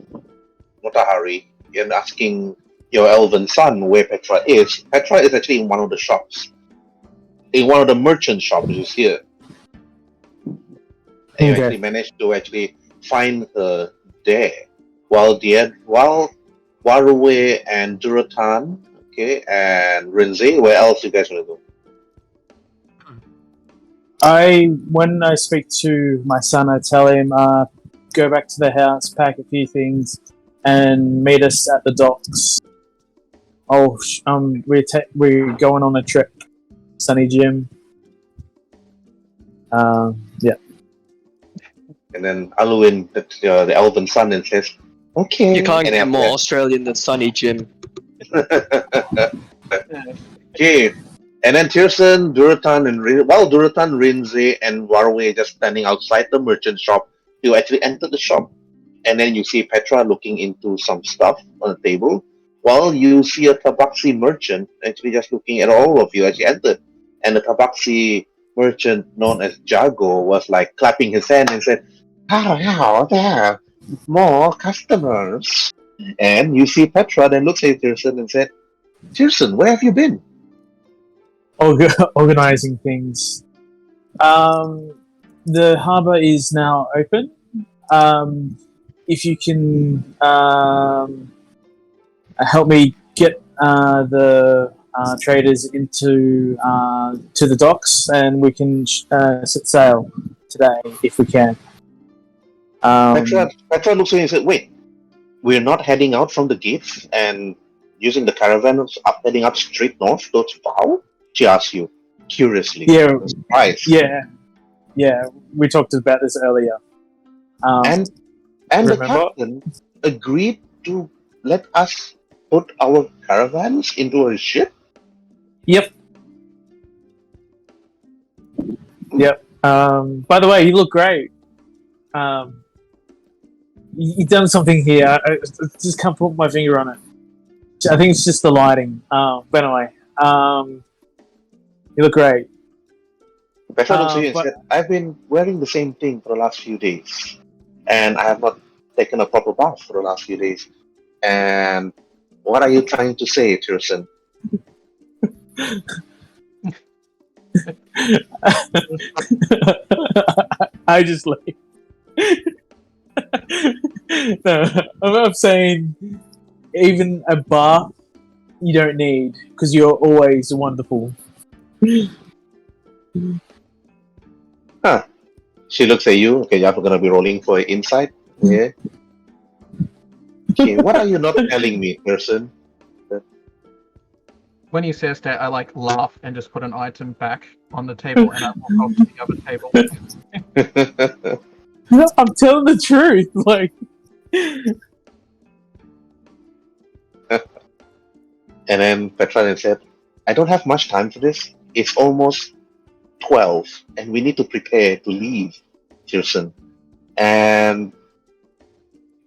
not a hurry, and asking your elven son where Petra is. Petra is actually in one of the shops. In one of the merchant shops, which is here. And you actually managed to actually find her there. While Waruay and Durotan, okay, and Rhin'zey, where else you guys want to go? When I speak to my son, I tell him, go back to the house, pack a few things, and meet us at the docks. We're going on a trip, Sunny Jim. Yeah. And then Aluin, the elven son, and says, "Okay." You can't and get after more that- Australian than Sunny Jim. Okay. And then Tyrson, Durotan, Durotan, Rhin'zey, and Waruay just standing outside the merchant shop. You actually enter the shop, and then you see Petra looking into some stuff on the table, while you see a Tabaxi merchant actually just looking at all of you as you entered. And the Tabaxi merchant known as Jago was like clapping his hand and said, How there, more customers. And you see Petra then looks at Tyrson and said, Tyrson, where have you been? Organizing things. The harbor is now open. If you can help me get the traders into to the docks, and we can set sail today if we can. Petra looks at you and said, wait, we're not heading out from the gates and using the caravan heading up straight north towards Vow? She asks you, curiously. Yeah, Surprised. yeah. We talked about this earlier. And the remember? captain agreed to let us put our caravans into a ship? Yep. By the way, you look great. You've done something here. I just can't put my finger on it. I think it's just the lighting. But anyway, you look great. Petra looks at you and said, I've been wearing the same thing for the last few days. And I have not taken a proper bath for the last few days. And what are you trying to say, Tyrson? I just like. No, I'm saying even a bath you don't need because you're always wonderful. Huh. She looks at you. Okay, you're going to be rolling for insight. Yeah. Okay, what are you not telling me, Tyrson? When he says that, I laugh and just put an item back on the table, and I walk off to the other table. I'm telling the truth. Like, and then Petra then said, I don't have much time for this. It's almost 12, and we need to prepare to leave, Tyrson. And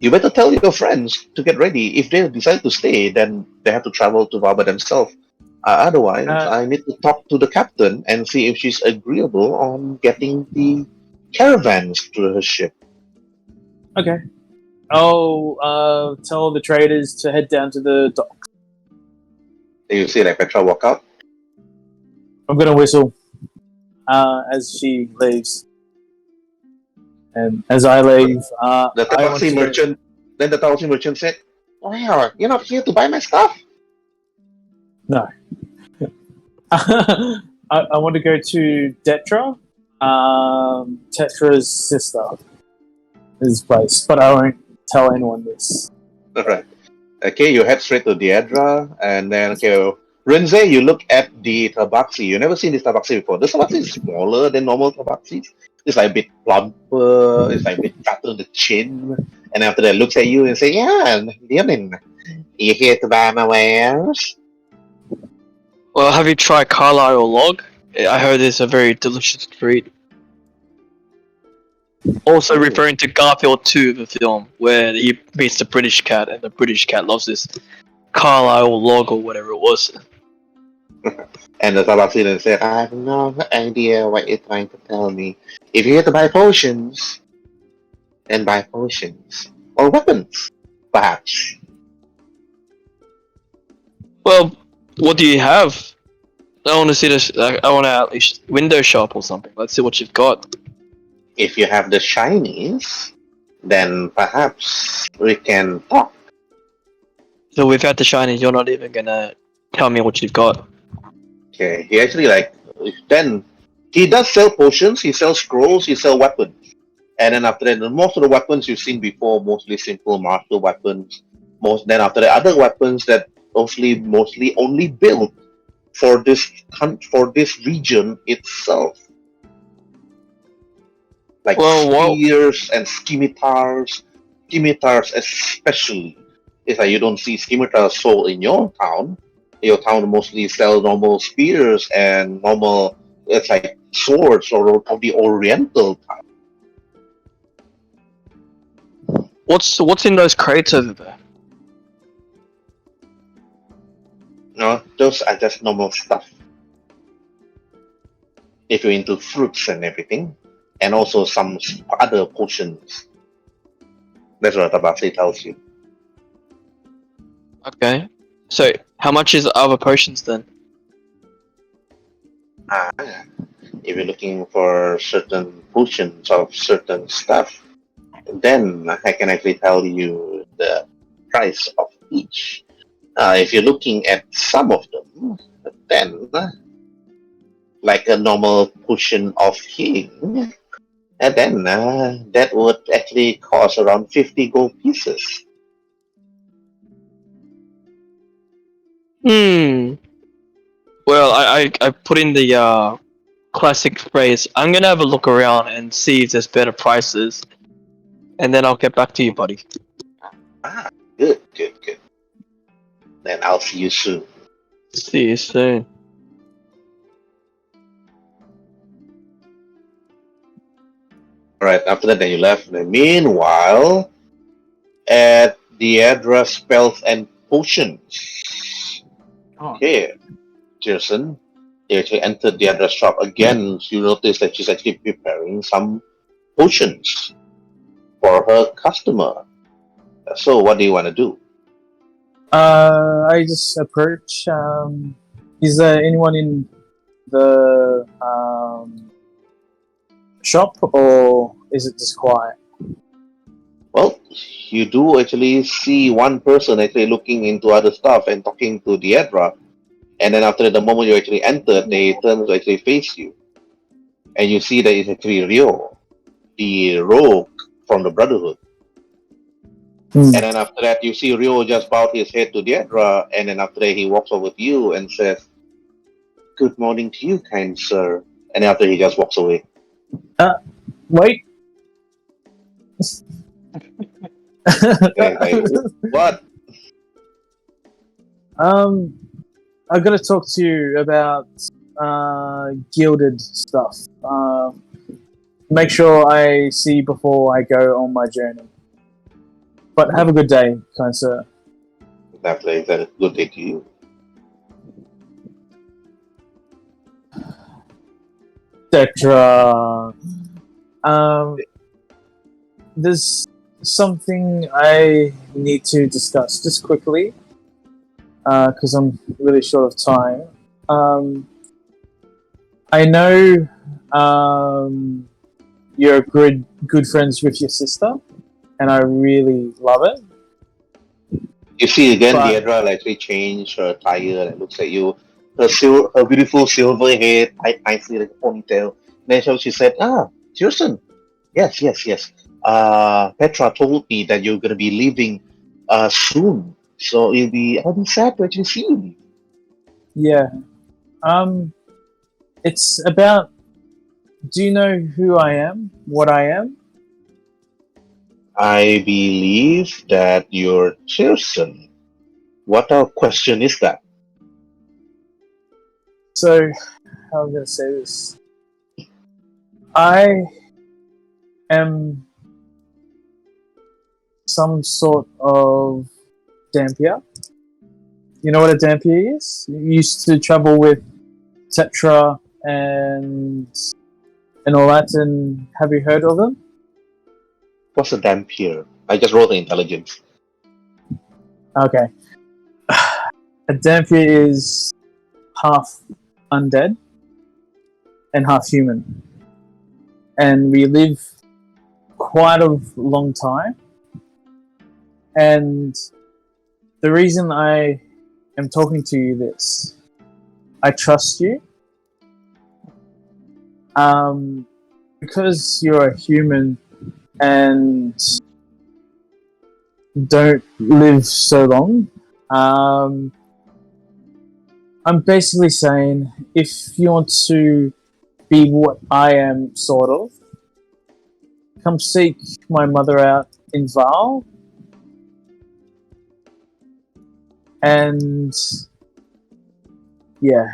you better tell your friends to get ready. If they decide to stay, then they have to travel to Vaba themselves. Otherwise, I need to talk to the captain and see if she's agreeable on getting the caravans to her ship. Okay. I'll tell the traders to head down to the dock. You see Petra walk out. I'm gonna whistle as she leaves, and as I leave, the tabaxi merchant. Then the tabaxi merchant said, "Wow, you're not here to buy my stuff." No. I want to go to Detra, Tetra's sister, his place, but I won't tell anyone this. Alright. Okay, you head straight to Deidra, and then, Rhin'zey, you look at the tabaxi. You've never seen this tabaxi before. This tabaxi is smaller than normal tabaxis. It's like a bit plumper, it's like a bit fatter on the chin. And after that, looks at you and says, yeah, Leonin, you here to buy my wares? Well, have you tried Carlisle log? I heard it's a very delicious treat. Also referring to Garfield 2, the film, where he meets the British cat, and the British cat loves this Carlisle log or whatever it was. And the tabaxi then said, I have no idea what you're trying to tell me. If you're here to buy potions, then buy potions. Or weapons, perhaps. Well, what do you have? I want to see this. I want to at least window shop or something. Let's see what you've got. If you have the shinies, then perhaps we can talk. So without the shinies, you're not even gonna tell me what you've got. Okay, he actually then he does sell potions, he sells scrolls, he sells weapons. And then after that, most of the weapons you've seen before, mostly simple martial weapons. Then after that, other weapons that mostly only built for this region itself. Like spears and scimitars. Scimitars especially. It's like you don't see scimitars sold in your town. Your town mostly sell normal spears and normal, it's like swords or of the Oriental type. What's in those crates over there? No, those are just normal stuff. If you're into fruits and everything. and also some other potions. That's what Tabasi tells you. Okay. So, how much is other potions then? If you're looking for certain potions of certain stuff, then I can actually tell you the price of each. If you're looking at some of them, then like a normal potion of healing, and then that would actually cost around 50 gold pieces. Well, I put in the classic phrase. I'm gonna have a look around and see if there's better prices, and then I'll get back to you, buddy. Good. Then I'll see you soon. See you soon. Alright, after that, then you left. And meanwhile, at the address, spells, and potions. Oh, Okay, Tyrson, you actually entered the address shop again. You notice that she's actually preparing some potions for her customer. So, what do you want to do? I just approach. Is there anyone in the shop, or is it just quiet? Well, you do actually see one person actually looking into other stuff and talking to Deidra. And then after the moment you actually enter, they turn to actually face you. And you see that it's actually Rio, the rogue from the Brotherhood. And then after that, you see Rio just bowed his head to Deidra, and then after that, he walks over to you and says, "Good morning to you, kind sir." And after he just walks away. Wait. Like, what? I gotta talk to you about gilded stuff. Make sure I see you before I go on my journey. But have a good day, kind sir. Definitely, that is good day to you. Etc. There's something I need to discuss just quickly, because I'm really short of time. I know you're good friends with your sister, and I really love it. You see again, But- Deidra will actually change her attire and looks at you. Her beautiful silver hair, tied nicely like a ponytail. Then she said, Tyrson. Yes. Petra told me that you're going to be leaving soon. So I'll be sad to actually see you. Yeah. It's about. Do you know who I am? What I am? I believe that you're Tyrson. What question is that? So, how am I going to say this? I am some sort of dampier. You know what a dampier is? You used to travel with Tetra and all that, and have you heard of them? What's a dampier? I just rolled the intelligence. Okay. A dampier is half undead and half human. And we live quite a long time. And the reason I am talking to you this, I trust you. Because you're a human and don't live so long, I'm basically saying, if you want to be what I am, sort of, come seek my mother out in Val. And yeah,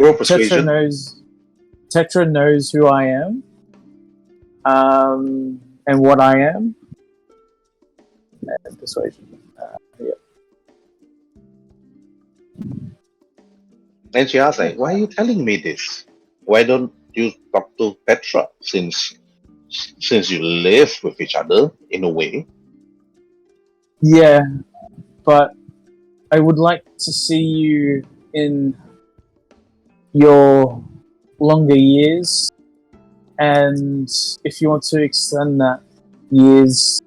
Roll persuasion. Tetra knows who I am, and what I am. And persuasion. Yeah. And she asked, like, why are you telling me this? Why don't you talk to Petra since you live with each other in a way? Yeah, but I would like to see you in your longer years, and if you want to extend that years,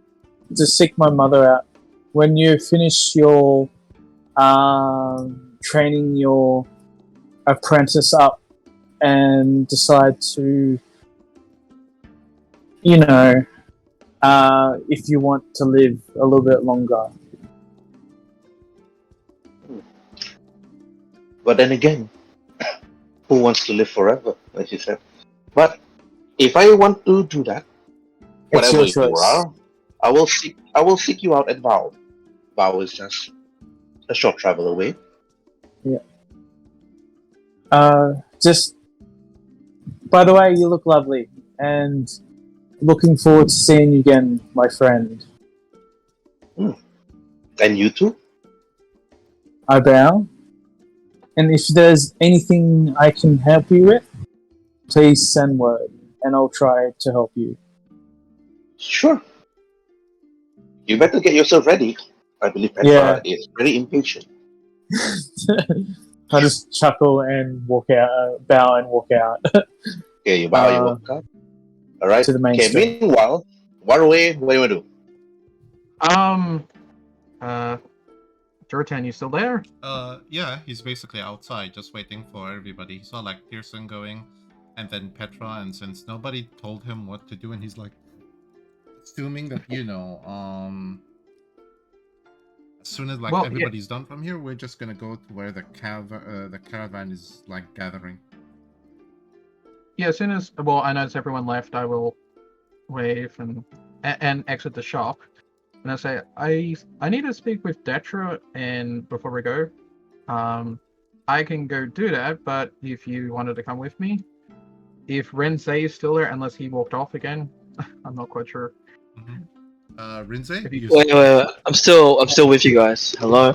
to seek my mother out. When you finish your training your apprentice up and decide to, if you want to live a little bit longer. But then again, who wants to live forever, as you said? But if I want to do that, It's whatever your you choice. are, I will seek you out at Vow. Vow is just a short travel away. Just, by the way, you look lovely, and looking forward to seeing you again, my friend. And you too? I bow. And if there's anything I can help you with, please send word, and I'll try to help you. Sure. You better get yourself ready. I believe Petra is very impatient. I just chuckle and walk out, bow and walk out. Okay, you bow, you walk out. Alright. To the main Okay, street. meanwhile, Waruay, what do you want to do? Durotan, you still there? Yeah, he's basically outside, just waiting for everybody. He saw like Tyrson going, and then Petra, and since nobody told him what to do, and he's like, assuming that as soon as everybody's done from here, we're just gonna go to where the caravan is like gathering. Yeah, as soon as I notice everyone left, I will wave and exit the shop. And I say, I need to speak with Detra, and before we go, I can go do that. But if you wanted to come with me, if Rhin'zey is still there, unless he walked off again, I'm not quite sure. Rhin'zey? Wait. I'm still with you guys. Hello.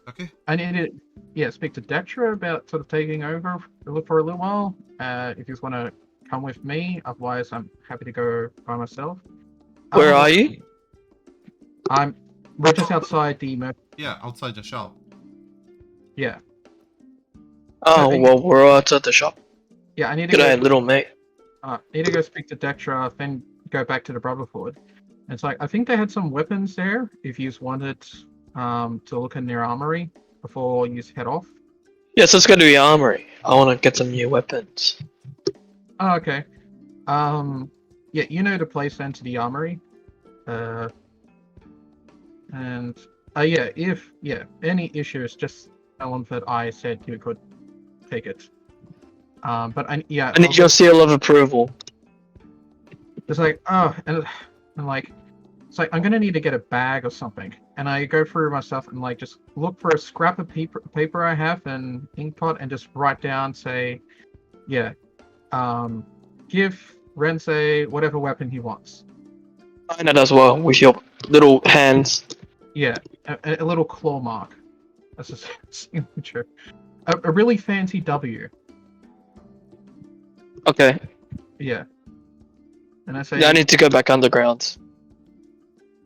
Okay. I need to speak to Detra about sort of taking over for a little while. If you just want to come with me, otherwise I'm happy to go by myself. Where are you? We're just outside the. Yeah, outside the shop. Yeah. Oh well, we're outside the shop. Yeah, I need to Good day, go. little mate. Need to go speak to Detra, then go back to the brotherhood. And it's like I think they had some weapons there. If you just wanted to look in their armory before you head off. Yes, let's go to the armory. I want to get some new weapons. Oh, okay. Yeah, you know the place then to the armory. And if any issues, just tell them that I said you could take it. But I need your seal of approval. It's like and like it's like I'm gonna need to get a bag or something, and I go through my stuff and like just look for a scrap of paper I have and ink pot and just write down, say, give Rhin'zey whatever weapon he wants. Sign it as well with your little hands. Yeah, a little claw mark. That's a signature. A really fancy W. Okay. Yeah. And I say, Yeah, I need to go back underground.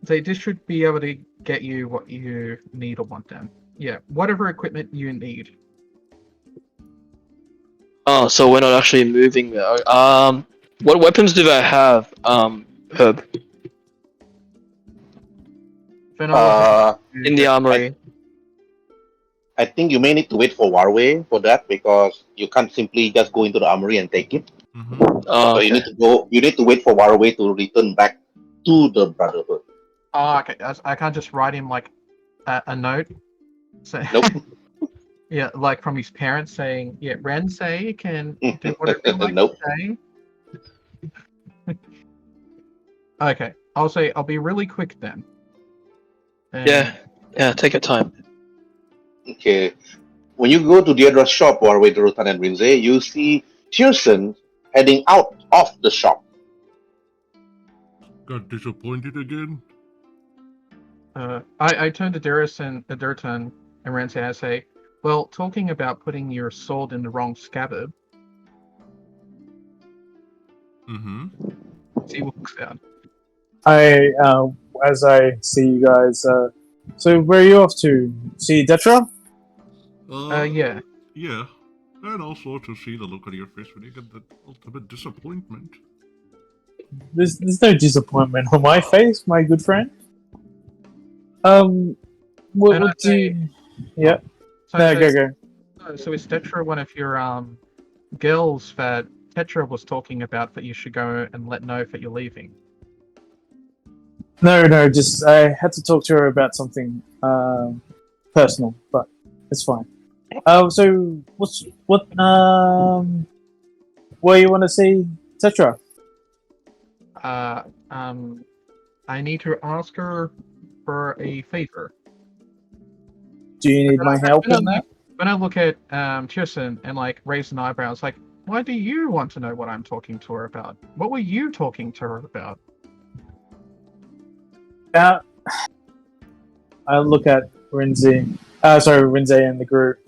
This should be able to get you what you need or want then. Yeah, whatever equipment you need. Oh, so we're not actually moving there. What weapons do they have, Herb? In the armory. I think you may need to wait for Waruay for that because you can't simply just go into the armory and take it. Oh, So okay. you need to wait for Waruay to return back to the brotherhood. Oh, okay. I can't just write him like a note. Nope. Yeah, like from his parents saying, yeah, Rhin'zey can do whatever you like Nope. to say. Okay, I'll be really quick then. Yeah, take your time. Okay. When you go to the other shop, Waruay, Durotan, and Rhin'zey, you see Tyrson heading out of the shop. Got disappointed again? I turn to Durotan and Rhin'zey and I say, well, talking about putting your sword in the wrong scabbard. Mm-hmm. He walks out. As I see you guys, so where are you off to? See Detra? Yeah. Yeah. And also to see the look on your face when you get that ultimate disappointment. There's no disappointment on my face, my good friend. What And I do you... Yeah. So, No, so, go. so is Tetra one of your girls that Tetra was talking about that you should go and let know that you're leaving? No, just I had to talk to her about something personal, but it's fine. So what you want to see, Tetra? I need to ask her for a favor. Do you need my help in that? When I look at Tyrson and like raise an eyebrow, it's like, why do you want to know what I'm talking to her about? What were you talking to her about? I look at Rhin'zey. Rhin'zey and the group.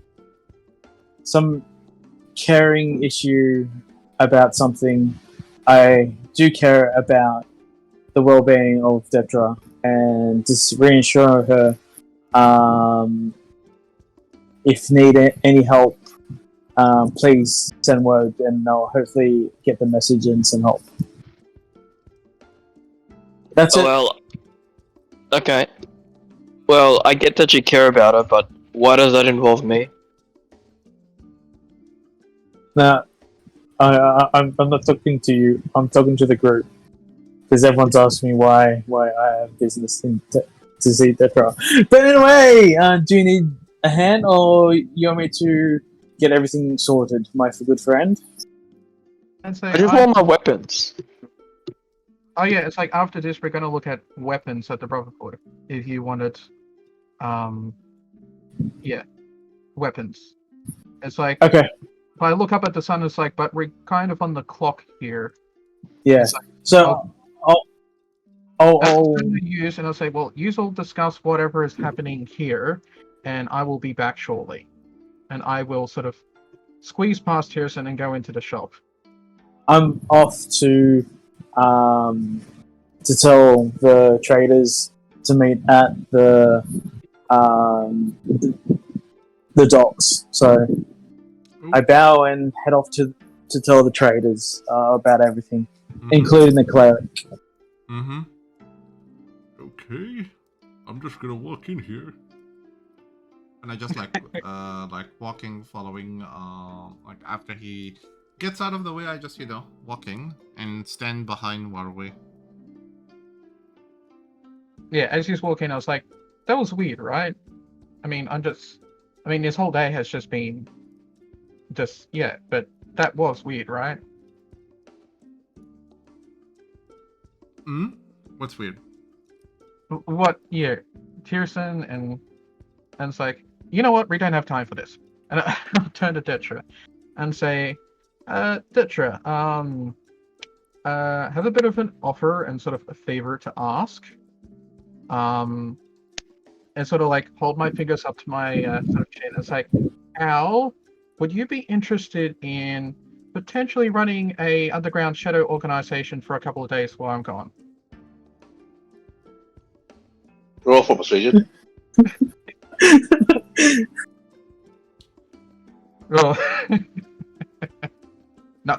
Some caring issue about something. I do care about the well-being of Detra and just reassure her. If need any help, please send word, and I'll hopefully get the message and some help. That's it. Well, okay. Well, I get that you care about her, but why does that involve me? Now, I'm not talking to you. I'm talking to the group because everyone's asked me why I have business to see Detra. But anyway, do you need a hand, or you want me to get everything sorted, my good friend? And say, I just want my weapons. Oh yeah, it's like after this we're gonna look at weapons at the Brotherhood. If you wanted, yeah, weapons. It's like Okay. if I look up at the sun, it's like, but we're kind of on the clock here. Yeah. It's like, So I'll use, and I'll say, well, you will discuss whatever is happening here, and I will be back shortly. And I will sort of squeeze past Tyrson and go into the shop. I'm off to tell the traders to meet at the docks. So I bow and head off to tell the traders about everything, including the cleric. Mm-hmm. Okay. I'm just gonna walk in here. And I just like walking, following, like after he gets out of the way, I just, walking and stand behind Waruay. Yeah, as he's walking, I was like, that was weird, right? I mean, this whole day has just been but that was weird, right? What's weird? What? Yeah, Tyrson and it's like, you know what? We don't have time for this. And I'll turn to Detra and say, Detra, have a bit of an offer and sort of a favor to ask. And sort of like hold my fingers up to my sort of chin. It's like, Al, would you be interested in potentially running a underground shadow organization for a couple of days while I'm gone? Roll for persuasion. Oh.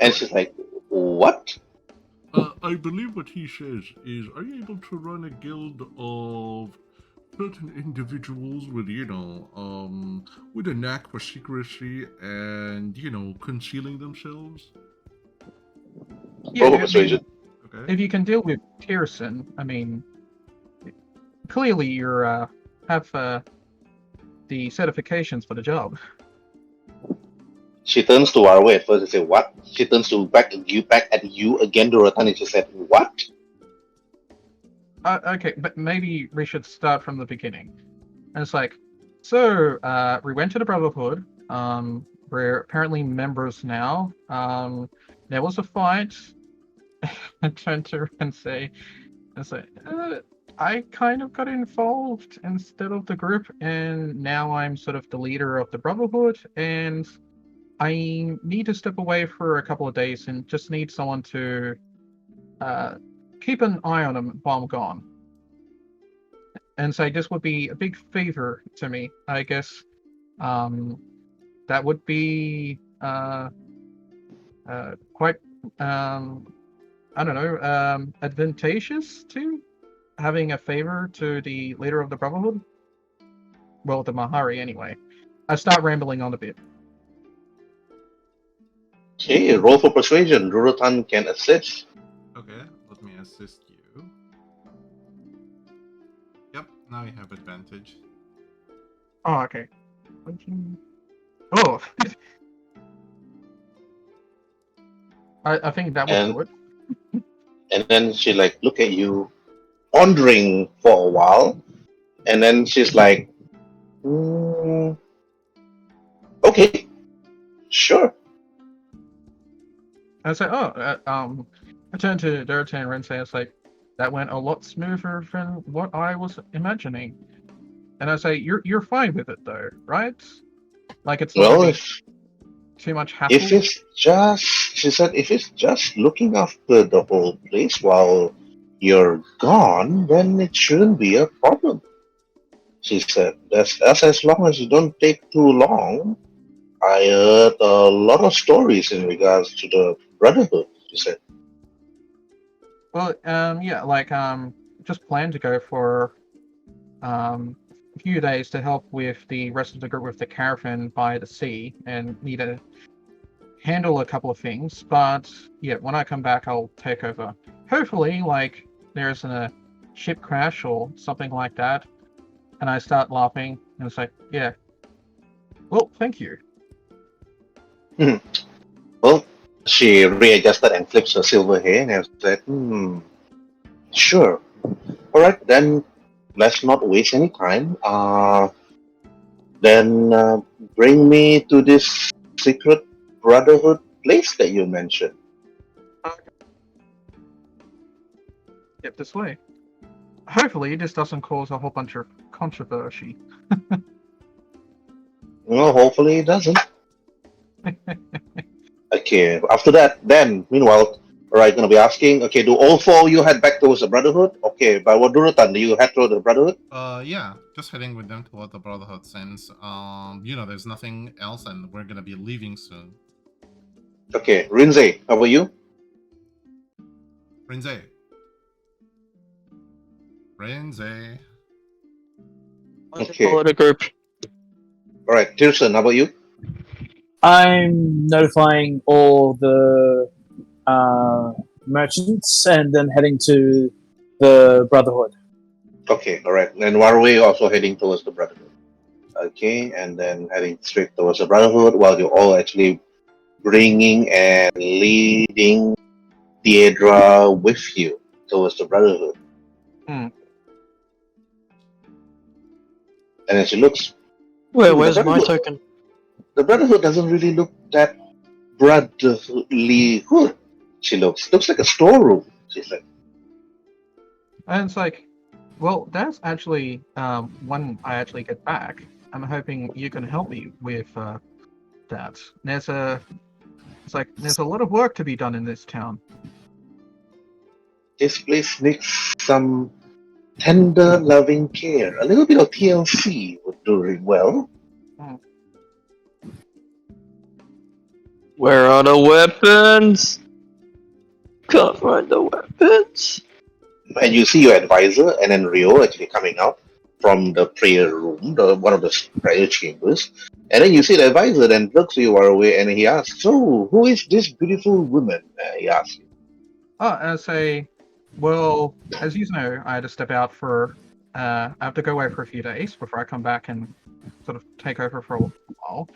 And she's like, what? I believe what he says is, are you able to run a guild of certain individuals with, with a knack for secrecy and, concealing themselves? Roll for persuasion. Okay. If you can deal with Tyrson, I mean, clearly you're have the certifications for the job. She turns to Waruay at first and says, what? She turns back at you again, Durotan, and she said, what? Okay, but maybe we should start from the beginning. And it's like, so we went to the Brotherhood. We're apparently members now. There was a fight. I turned to her and say, I kind of got involved instead of the group, and now I'm sort of the leader of the Brotherhood, and I need to step away for a couple of days and just need someone to keep an eye on him while I'm gone. And say this would be a big favor to me. I guess that would be quite I don't know, advantageous to having a favor to the leader of the Brotherhood. Well, the Mahari anyway. I start rambling on a bit. Okay, roll for persuasion. Durotan can assist. Okay, let me assist you. Yep, now you have advantage. Oh, okay. Oh, I think that would And- do it. And then she like look at you, pondering for a while, and then she's like, "Okay, sure." I say, I turn to Durotan and Rhin'zey. It's like that went a lot smoother than what I was imagining. And I say, you're fine with it though, right? Like it's not Well, gonna be too much hassle. if it's just, she said, if it's just looking after the whole place while you're gone, then it shouldn't be a problem. She said, that's as long as you don't take too long. I heard a lot of stories in regards to the Brotherhood, she said. Well, yeah, like just plan to go for a few days to help with the rest of the group with the caravan by the sea, and need to handle a couple of things. But yeah, when I come back, I'll take over. Hopefully, like there's a ship crash or something like that. And I start laughing, and it's like, yeah. Well, thank you. Well, she readjusted and flips her silver hair and said, sure. Alright, then let's not waste any time. Then bring me to this secret Brotherhood place that you mentioned. Yep, this way. Hopefully, this doesn't cause a whole bunch of controversy. Well, hopefully it doesn't. Okay, after that, then, meanwhile, alright, gonna be asking, okay, do all four of you head back towards the Brotherhood? Okay, by what Durotan, do you head toward the Brotherhood? Yeah, just heading with them toward the Brotherhood since, there's nothing else and we're gonna be leaving soon. Okay, Rhin'zey, how about you? Rhin'zey. Rhin'zey. Okay. Follow the group. Alright, Tyrson, how about you? I'm notifying all the merchants and then heading to the Brotherhood. Okay, alright. And Waruay also heading towards the Brotherhood. Okay, and then heading straight towards the Brotherhood while you're all actually bringing and leading Deidre with you towards the Brotherhood. Hmm. And then she looks, Where's my Brotherhood. token? The Brotherhood doesn't really look that brotherly hood. She looks like a storeroom, she said. And it's like, well, that's actually when I actually get back. I'm hoping you can help me with that. There's a lot of work to be done in this town. This place needs some tender, loving care. A little bit of TLC would do it well. Where are the weapons? Can't find the weapons. And you see your advisor and then Rio actually coming out from the prayer room, one of the prayer chambers. And then you see the advisor then looks you away and he asks, so, who is this beautiful woman? He asks you. Oh, and I say, well, as you know, I had to step out for, I have to go away for a few days before I come back and sort of take over for a while.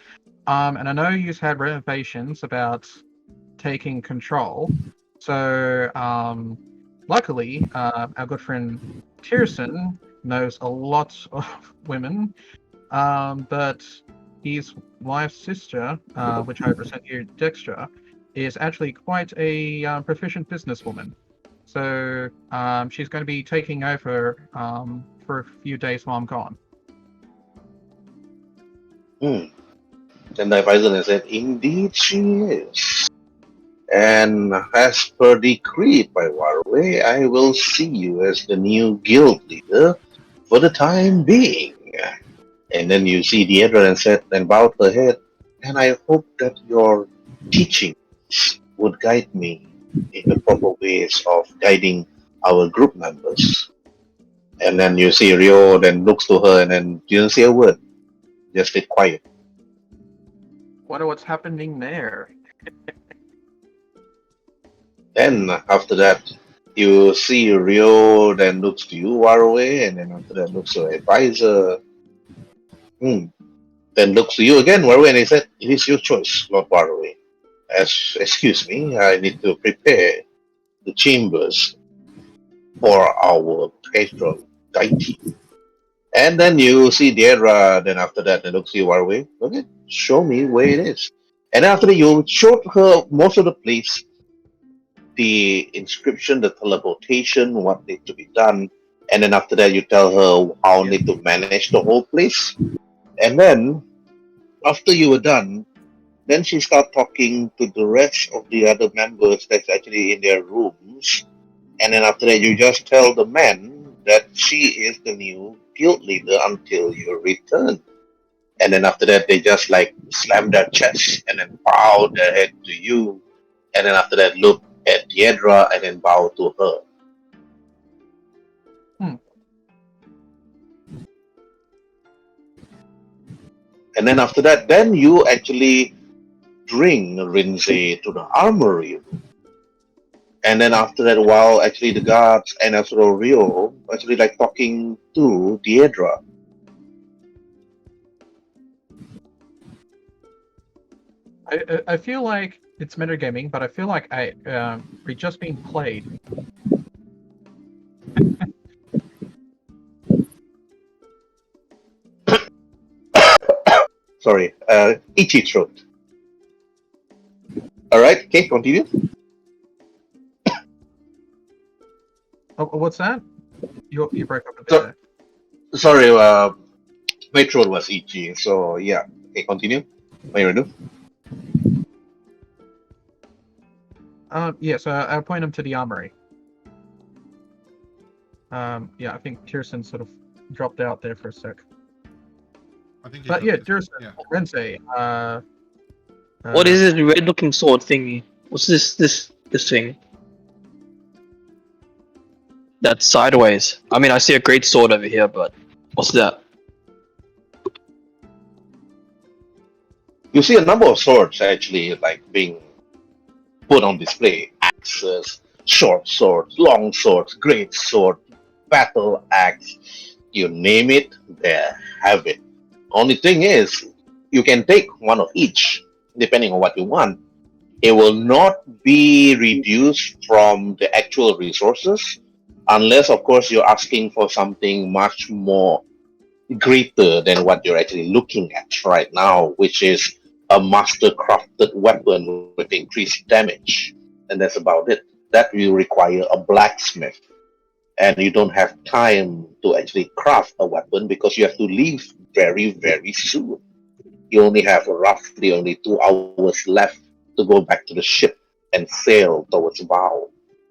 And I know you've had renovations about taking control. So, luckily, our good friend Tyrson knows a lot of women, but his wife's sister, which I present here, Dexter, is actually quite a proficient businesswoman. So she's going to be taking over for a few days while I'm gone. Then the advisor said, indeed she is. And as per decreed by Waruay, I will see you as the new guild leader for the time being. And then you see Deidre and said and bowed her head, and I hope that your teachings would guide me in the proper ways of guiding our group members. And then you see Rio then looks to her and then didn't say a word. Just stayed quiet. Wonder what's happening there. Then after that, you see Rio then looks to you, Waruay, and then after that looks to her advisor. Then looks to you again, Waruay, and he said, "It is your choice, Lord Waruay. Excuse me, I need to prepare the chambers for our patron deity." And then you see Deirdre, then after that, then looks to you, Waruay. Okay, show me where it is. And after that, you showed her most of the place, the inscription, the teleportation, what needs to be done. And then after that, you tell her how need to manage the whole place. And then, after you were done, then she started talking to the rest of the other members that's actually in their rooms. And then after that, you just tell the men that she is the new guild leader until you return. And then after that, they just like slam their chest and then bow their head to you. And then after that, look at Deidre and then bow to her. And then after that, then you actually bring Rhin'zey to the armory. And then after that, while actually the guards and also Rio actually like talking to Deidre. I feel like it's metagaming, but I feel like we're just being played. Sorry, itchy throat. Alright, okay, continue. Oh, what's that? You broke up a bit So- there. Sorry, my throat was itchy, so yeah. Okay, continue. What you gonna do? Yeah, so I'll point him to the armory. Yeah, I think Tyrson sort of dropped out there for a sec. I think. But yeah, Tyrson, Yeah. Rhin'zey, What is this red-looking sword thingy? What's this thing? That's sideways. I mean, I see a great sword over here, but what's that? You see a number of swords actually like being put on display. Axes, short swords, long swords, great sword, battle axe. You name it, they have it. Only thing is, you can take one of each, depending on what you want. It will not be reduced from the actual resources, unless, of course, you're asking for something much more greater than what you're actually looking at right now, which is a master crafted weapon with increased damage. And that's about it. That will require a blacksmith. And you don't have time to actually craft a weapon because you have to leave very, very soon. You only have roughly only 2 hours left to go back to the ship and sail towards Vow.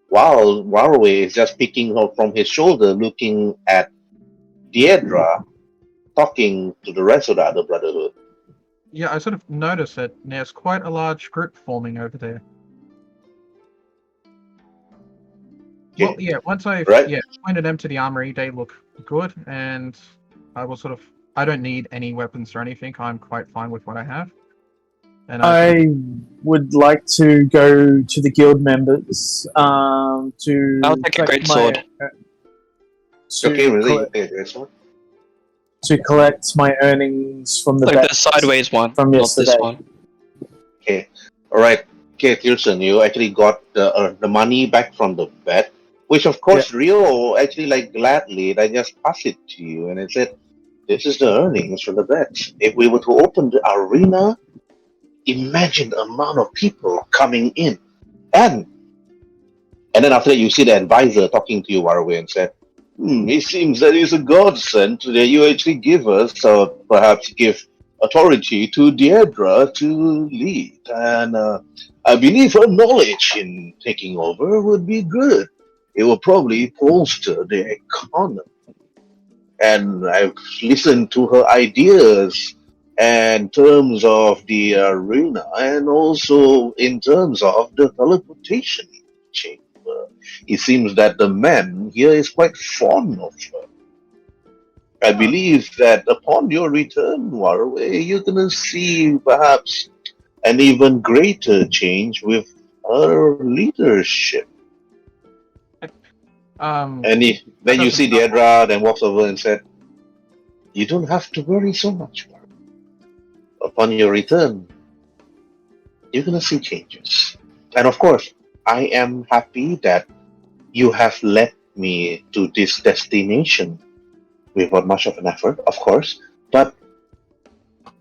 While Waruay is just picking her from his shoulder, looking at Deidre, talking to the rest of the other brotherhood. Yeah, I sort of noticed that there's quite a large group forming over there. Okay. Well, yeah, once I Right. pointed them to the armory, they look good, and I will sort of. I don't need any weapons or anything. I'm quite fine with what I have. And I would like to go to the guild members to I'll take a great sword. Okay, really? collect, Okay, there's one. to collect my earnings from the Like bet the sideways one, from not yesterday. this one. Okay, all right. Okay, Tyrson, you actually got the money back from the bet, which of course Rio actually like gladly. I just passed it to you, and it said, "This is the earnings from the bet. If we were to open the arena, imagine the amount of people coming in, and then after that you see the advisor talking to you, Waruay, and said, it seems that it's a godsend that you actually give us, or perhaps give authority to Deidre to lead. And I believe her knowledge in taking over would be good. It will probably bolster the economy. And I've listened to her ideas in terms of the arena and also in terms of the teleportation chamber. It seems that the man here is quite fond of her. I believe that upon your return, Waruay, you're gonna see perhaps an even greater change with her leadership. And then you see Deidra then walks over and said, "You don't have to worry so much, Waruay. Upon your return, you're gonna see changes. And of course, I am happy that you have led me to this destination without much of an effort, of course, but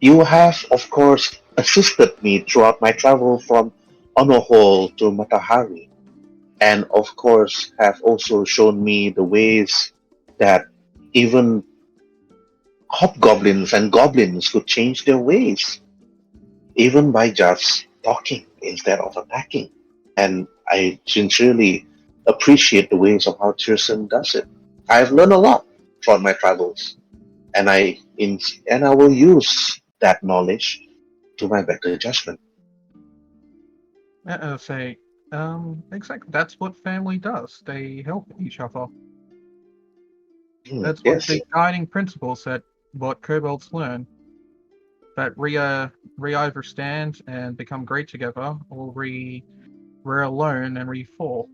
you have, of course, assisted me throughout my travel from Onohol to Matahari, and of course have also shown me the ways that even hobgoblins and goblins could change their ways, even by just talking instead of attacking. And I sincerely appreciate the ways of how Tyrson does it. I've learned a lot throughout my travels, and I will use that knowledge to my better judgment. Say, exactly. That's what family does. They help each other. That's what Yes. the guiding principle said. What kobolds learn. That we either stand and become great together, or we're alone and we fall.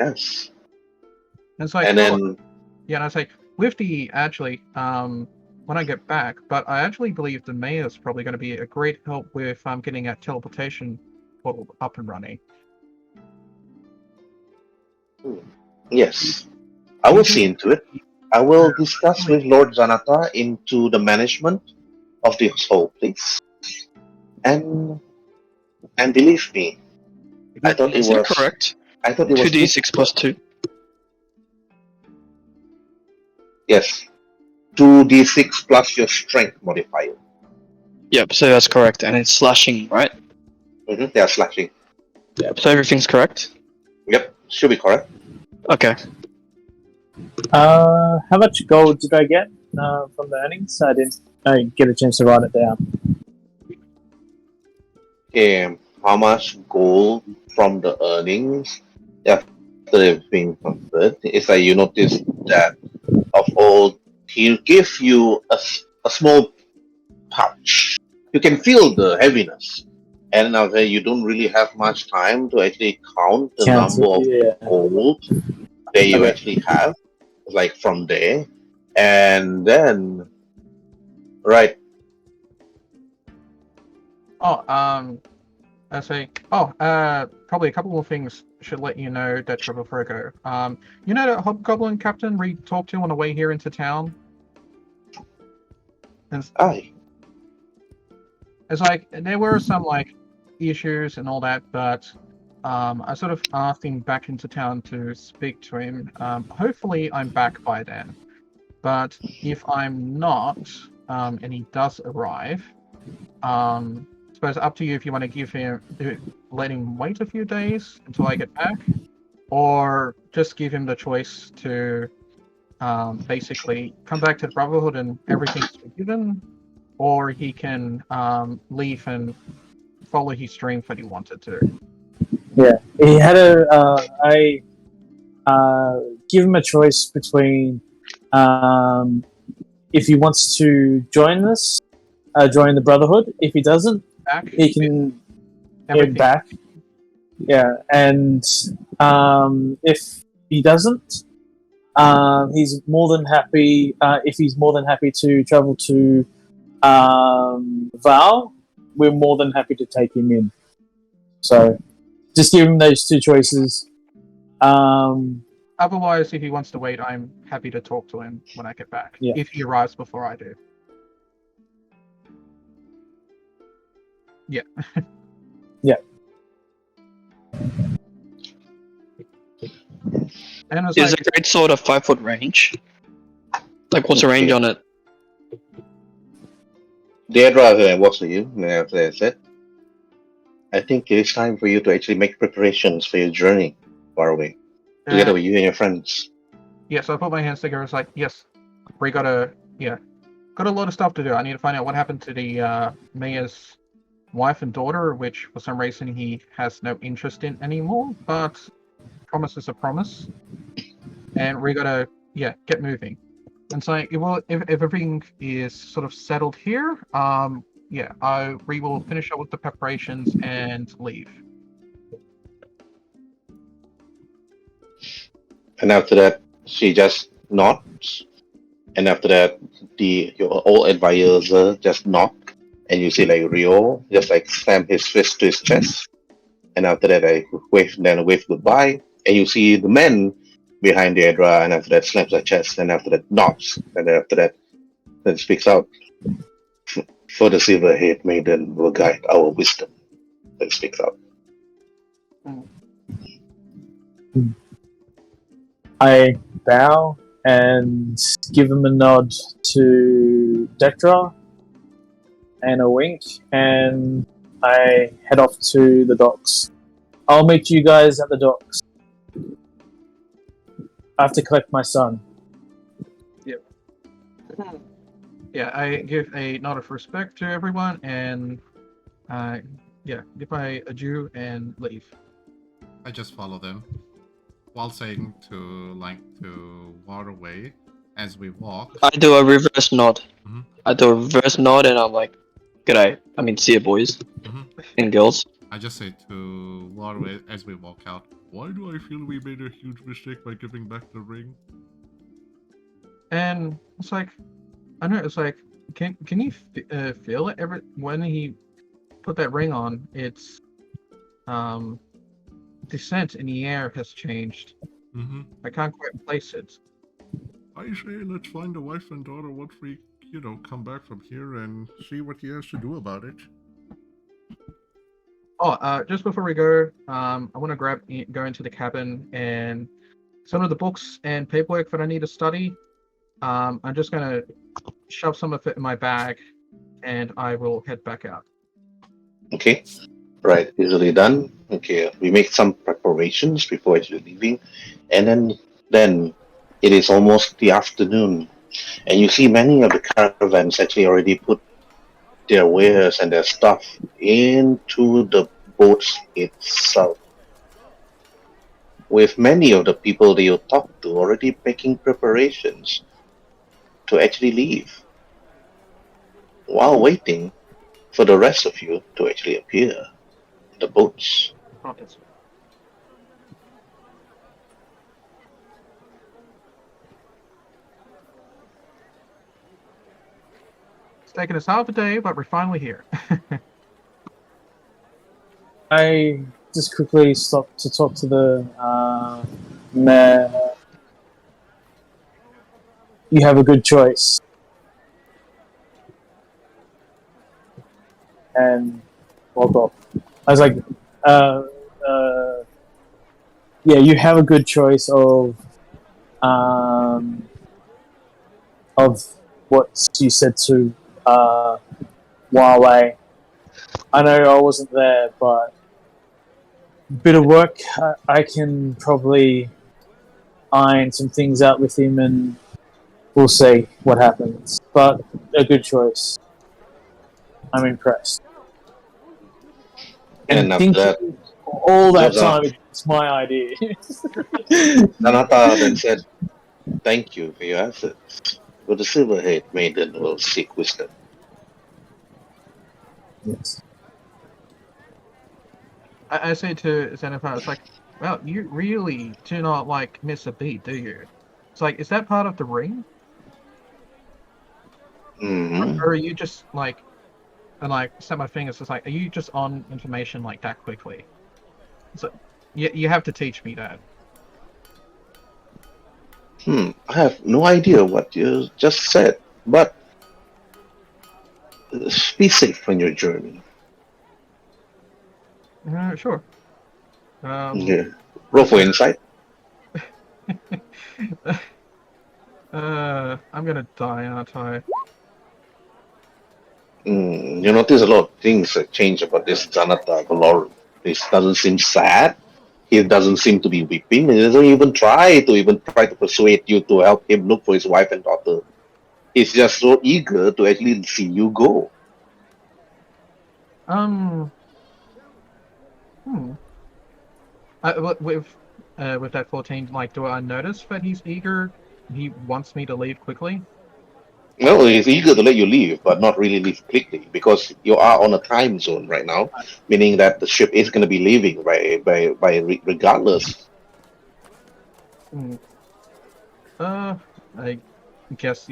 Yes. And it's like, And then yeah, and I say with the actually, when I get back, but I actually believe the mayor's probably going to be a great help with getting that teleportation portal up and running. yes, I will see into it. I will discuss with Lord Zanata into the management of this whole place. And believe me, I thought Is it that was correct? I thought it was 2d6 plus 2. Yes. 2d6 plus your strength modifier. Yep, so that's correct. And it's slashing, right? They are slashing. Yep, so everything's correct? Yep, should be correct. Okay. How much gold did I get from the earnings? I didn't get a chance to write it down. Okay, how much gold from the earnings after everything converted? It's like you notice that of old, he'll give you a small pouch. You can feel the heaviness. And now that you don't really have much time to actually count the number of gold that you actually have, like from there. And then, right. I say, probably a couple more things should let you know that before I go. You know that hobgoblin captain we talked to on the way here into town? Aye. It's like, there were some, like, issues and all that, but I sort of asked him back into town to speak to him. Hopefully I'm back by then. But if I'm not, and he does arrive, I suppose up to you if you want to let him wait a few days until I get back, or just give him the choice to basically come back to the Brotherhood and everything's forgiven, or he can leave and follow his dream that he wanted to. Yeah, he had give him a choice between if he wants to join us, join the Brotherhood. If he doesn't, he can head back. Yeah, and if he doesn't, he's more than happy. If he's more than happy to travel to Val, we're more than happy to take him in. So, just give him those two choices. Otherwise, if he wants to wait, I'm happy to talk to him when I get back. Yeah. If he arrives before I do. Yeah. Yeah. And it's Is a great sword of 5-foot range? Like, what's the range on it? Deirdre works for you, as I said. I think it's time for you to actually make preparations for your journey far away, together with you and your friends. Yeah, so I put my hands together. It's like, yes, we got a lot of stuff to do. I need to find out what happened to the mayor's wife and daughter, which for some reason he has no interest in anymore. But promise is a promise, and we gotta get moving. And so, if everything is sort of settled here, we will finish up with the preparations and leave. And after that, she just nods. And after that, your old advisor just nod, and you see like Rio just like slam his fist to his chest. And after that, I wave goodbye, and you see the men behind Deirdre, and after that slams her chest, and after that nods, and then after that then speaks out. For the silver-haired maiden will guide our wisdom. Then speaks out. I bow and give him a nod to Dectra and a wink, and I head off to the docks. I'll meet you guys at the docks. I have to collect my son. Yep. Yeah, I give a nod of respect to everyone, and give my adieu and leave. I just follow them while saying to Waruay as we walk. I do a reverse nod. Mhm. I do a reverse nod, and I'm like, "G'day." I mean, see you, boys and girls. I just say to Waruay as we walk out. Why do I feel we made a huge mistake by giving back the ring? And it's like, I know, it's like, can you feel it when he put that ring on? It's the scent in the air has changed. I can't quite place it. I say let's find the wife and daughter once we, come back from here and see what he has to do about it. Oh, just before we go, I want to go into the cabin, and some of the books and paperwork that I need to study. I'm just gonna shove some of it in my bag, and I will head back out. Okay. Right, easily done. Okay, we make some preparations before actually leaving, and then it is almost the afternoon, and you see many of the caravans actually already put their wares and their stuff into the boats itself. With many of the people that you talk to already making preparations to actually leave, while waiting for the rest of you to actually appear in the boats. Oh, yes. It's taken us half a day, but we're finally here. I just quickly stop to talk to the mayor. You have a good choice. And walk off. I was like, you have a good choice of what you said to Waruay. I know I wasn't there, but bit of work. I can probably iron some things out with him, and we'll see what happens. But a good choice. I'm impressed. And after that, all that goes time, on. it's my idea. Nanata then said, "Thank you for your efforts, but the silver-haired maiden will seek wisdom." Yes. I say to Xenophon, it's like, well, you really do not miss a beat, do you? It's like, is that part of the ring? Mm-hmm. Or are you just snap my fingers, it's like, are you just on information like that quickly? So you have to teach me that. I have no idea what you just said, but be safe on your journey. Sure. Yeah. Roll for insight. I'm gonna die, aren't I? You notice a lot of things that change about this Zanata Valor. This doesn't seem sad. He doesn't seem to be weeping. He doesn't even try to persuade you to help him look for his wife and daughter. He's just so eager to actually see you go. Hmm. With that 14, like, do I notice that he's eager? He wants me to leave quickly. No, he's eager to let you leave, but not really leave quickly because you are on a time zone right now, meaning that the ship is going to be leaving regardless. Hmm. I guess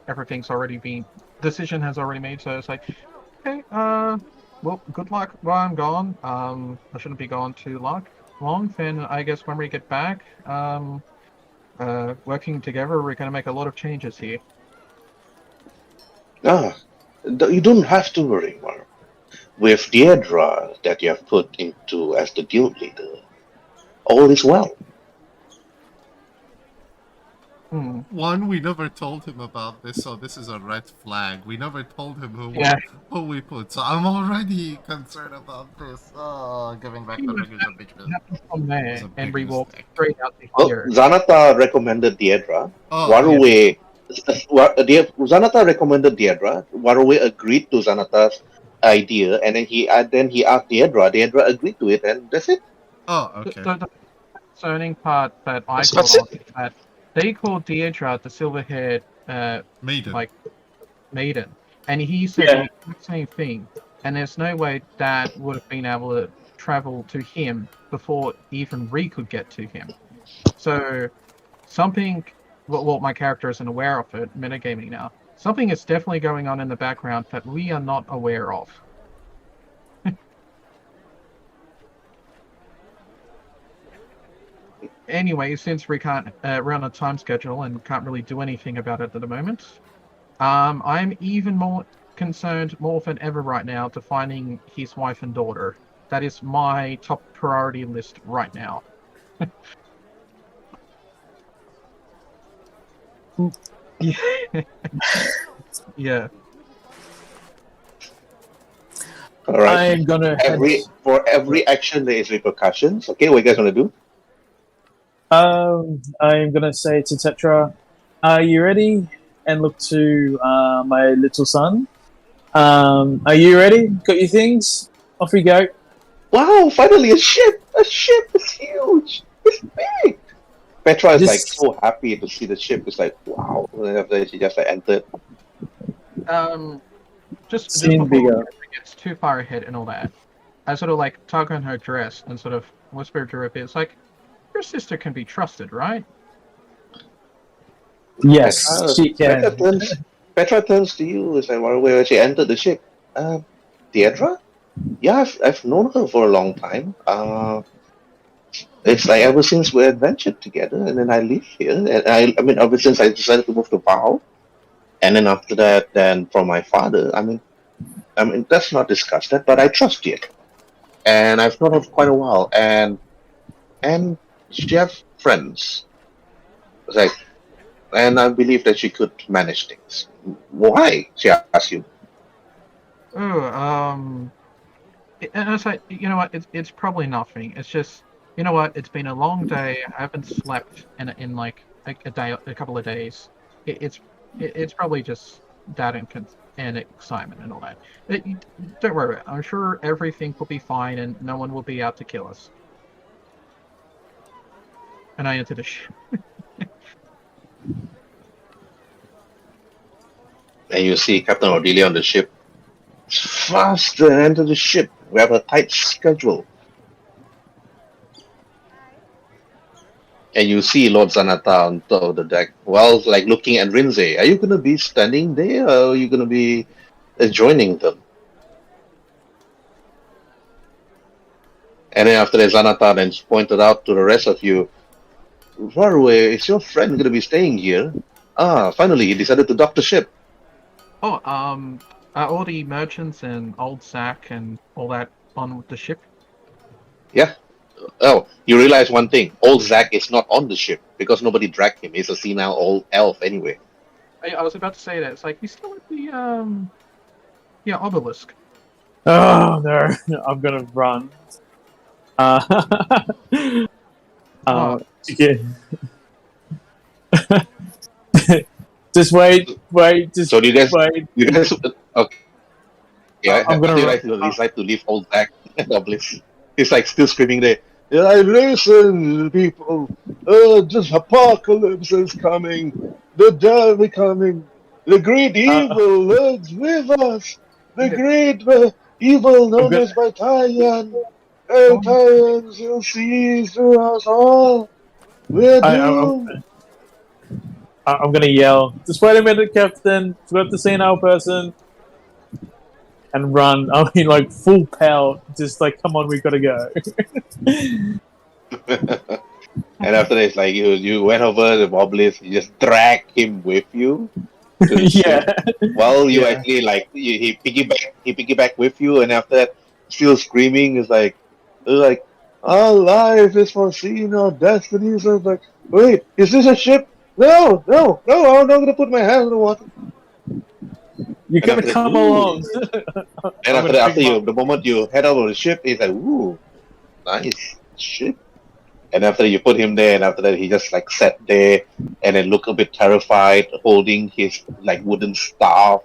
everything's already been decision has already made. So it's like, okay, well, good luck while I'm gone. I shouldn't be gone too long. Then I guess when we get back, working together, we're gonna make a lot of changes here. You don't have to worry, Mark. With Deirdre that you have put into as the guild leader, all is well. One, we never told him about this, so this is a red flag. We never told him who we put, so I'm already concerned about this. Oh, giving back the ring is a bit From there, was a and big we walked mistake. straight out to Well, here. Zanata recommended Deirdre. Oh, Waruay, Zanata recommended Deirdre. Waruay agreed to Zanata's idea, and then he asked Deirdre. Deirdre agreed to it, and that's it. Oh, okay. The concerning part that I That's thought it. of is that they called Deirdre the silver-haired Maiden. like maiden, and he said Yeah. the exact same thing. And there's no way that would have been able to travel to him before even we could get to him. So something. Well, my character isn't aware of it. Metagaming now. Something is definitely going on in the background that we are not aware of. Anyway, since we can't we're on a time schedule and can't really do anything about it at the moment, I'm even more concerned more than ever right now to finding his wife and daughter. That is my top priority list right now. Yeah. All right. I'm gonna For every action there is repercussions. Okay, what you guys gonna do? I'm gonna say to Tetra, "Are you ready?" And look to my little son. Are you ready? Got your things? Off we go. Wow! Finally, a ship! A ship is huge. It's big. Petra is like This- so happy to see the ship. It's like wow. And then after that, she just like entered. Just Seem before bigger. it gets too far ahead and all that, I sort of like tug on her dress and sort of whisper to her a bit. It's like, your sister can be trusted, right? Yes, she Petra can. Petra turns to you. It's like when she entered the ship. Deirdre? Yeah, I've known her for a long time. It's like ever since we adventured together, and then I live here. And I mean, ever since I decided to move to Pahal, and then after that, then from my father. I mean, let's not discuss that. But I trust you, and I've known her for quite a while, and she has friends. It's like, and I believe that she could manage things. Why? She asked you. Oh, and it's like, you know what? It's probably nothing. It's just, you know what? It's been a long day. I haven't slept in like a couple of days. It's probably just that and excitement and all that. Don't worry about it. I'm sure everything will be fine and no one will be out to kill us. And I enter the ship. And you see Captain Odelia on the ship. Faster, enter the ship. We have a tight schedule. And you see Lord Zanata on top of the deck. Well, like looking at Rhin'zey. Are you going to be standing there, or are you going to be joining them? And then after that, Zanata then pointed out to the rest of you, Waruay, is your friend going to be staying here? Ah, finally, he decided to dock the ship. Oh, are all the merchants and old Zack and all that on the ship? Yeah. Oh, you realize one thing. Old Zack is not on the ship because nobody dragged him. He's a senile old elf anyway. I was about to say that. It's like, he's still at Yeah, obelisk. Oh no, I'm gonna run. Oh. Yeah. Just wait, just So do wait. you guys, okay, I'm do gonna you run. guys decide to leave old Zach and Obelisk? He's like still screaming there. Yeah, listen, people. This apocalypse is coming. The devil is coming. The great evil lives with us. The great evil I'm known gonna. as by Tyan. Oh, Tyan, you'll see through us all. We're doomed. I'm gonna yell. Just wait a minute, Captain. Forgot to see an old person. And run. I mean, like full pelt. Just like, come on, we gotta go. And after that, it's like you went over the obelisk, you just drag him with you to the Yeah. ship. While you Yeah. actually like he piggyback with you, and after that, still screaming is like our life is foreseen, our destinies are like. Wait, is this a ship? No, no, no! I'm not gonna put my hand in the water. You're And gonna after that, come ooh. along. And I'm after gonna that, pick him up. the moment you head over the ship, he's like, ooh, nice ship. And after you put him there, and after that, he just like sat there and then look a bit terrified, holding his like wooden staff.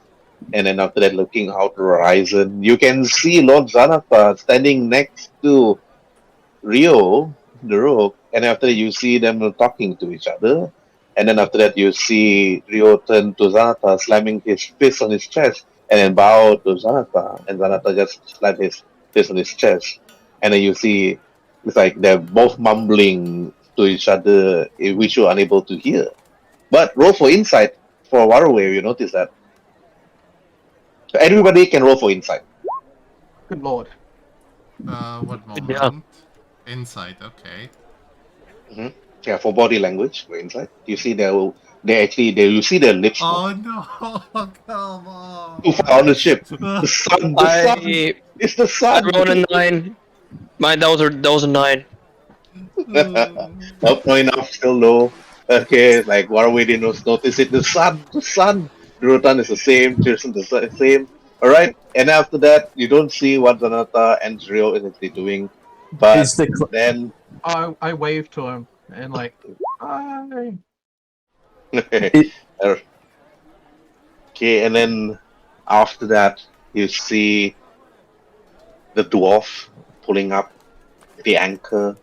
And then after that, looking out the horizon, you can see Lord Zanatha standing next to Rio, the rogue. And after that, you see them talking to each other. And then after that, you see Rio turn to Zanatha, slamming his fist on his chest, and then bow to Zanatha. And Zanatha just slammed his fist on his chest. And then you see it's like they're both mumbling to each other, which you're unable to hear. But roll for insight for Waruay, you notice that. So everybody can roll for insight. Good lord. What moment? Yeah. Insight, okay. Yeah, for body language, for insight. You see you see their lips Oh no! Come on! too far on the ship. The sun, it's the I sun. rolled a 9. That was a 9. Not enough, still low. Okay, like Waruay didn't notice it. The sun. Durotan is the same. Tyrson is the same. All right, and after that, you don't see what Zanata and Zrio is actually doing, but Is the then I waved to him and like, hi. okay, and then after that, you see the dwarf pulling up the anchor,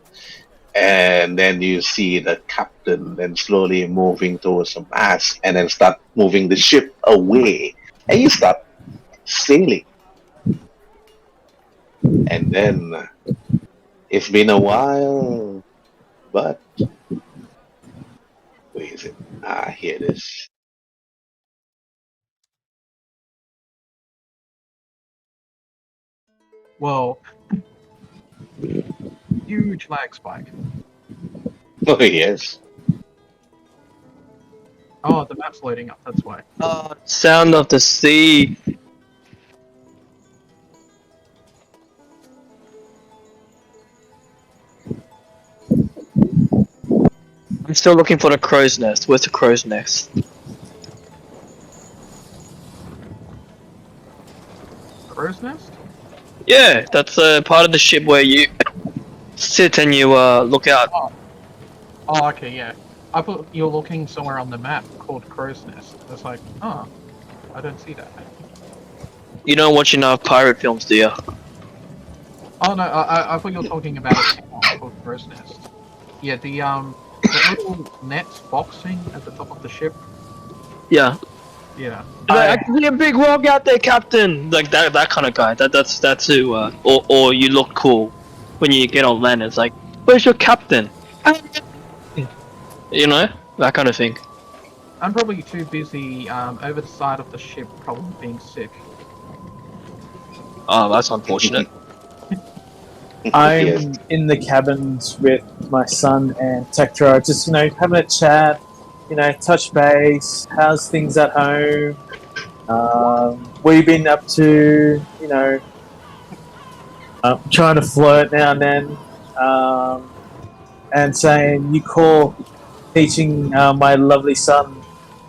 and then you see the captain then slowly moving towards the mast, and then start moving the ship away, and you start sailing. And then it's been a while, but where is it? Here it is. Whoa. Huge lag spike. Oh yes. Oh, the map's loading up, that's why. Sound of the sea. I'm still looking for the crow's nest. Where's the crow's nest? Crow's nest? Yeah, that's part of the ship where you sit and you look out. Oh, okay, yeah. I thought you're looking somewhere on the map called Crow's Nest. It's like, oh, I don't see that. You don't watch enough pirate films, do you? Oh no, I thought you were talking about a town called Crow's Nest. Yeah, the little nets box thing at the top of the ship. Yeah. Yeah. I can see a big rock out there, Captain. Like that kind of guy. That's who. Or you look cool when you get on land. It's like, where's your captain? You know, that kind of thing. I'm probably too busy over the side of the ship, probably being sick. Oh, that's unfortunate. I'm Yes. in the cabins with my son and Tektra, just having a chat, touch base. How's things at home? What have you been up to? Trying to flirt now and then, and saying teaching my lovely son,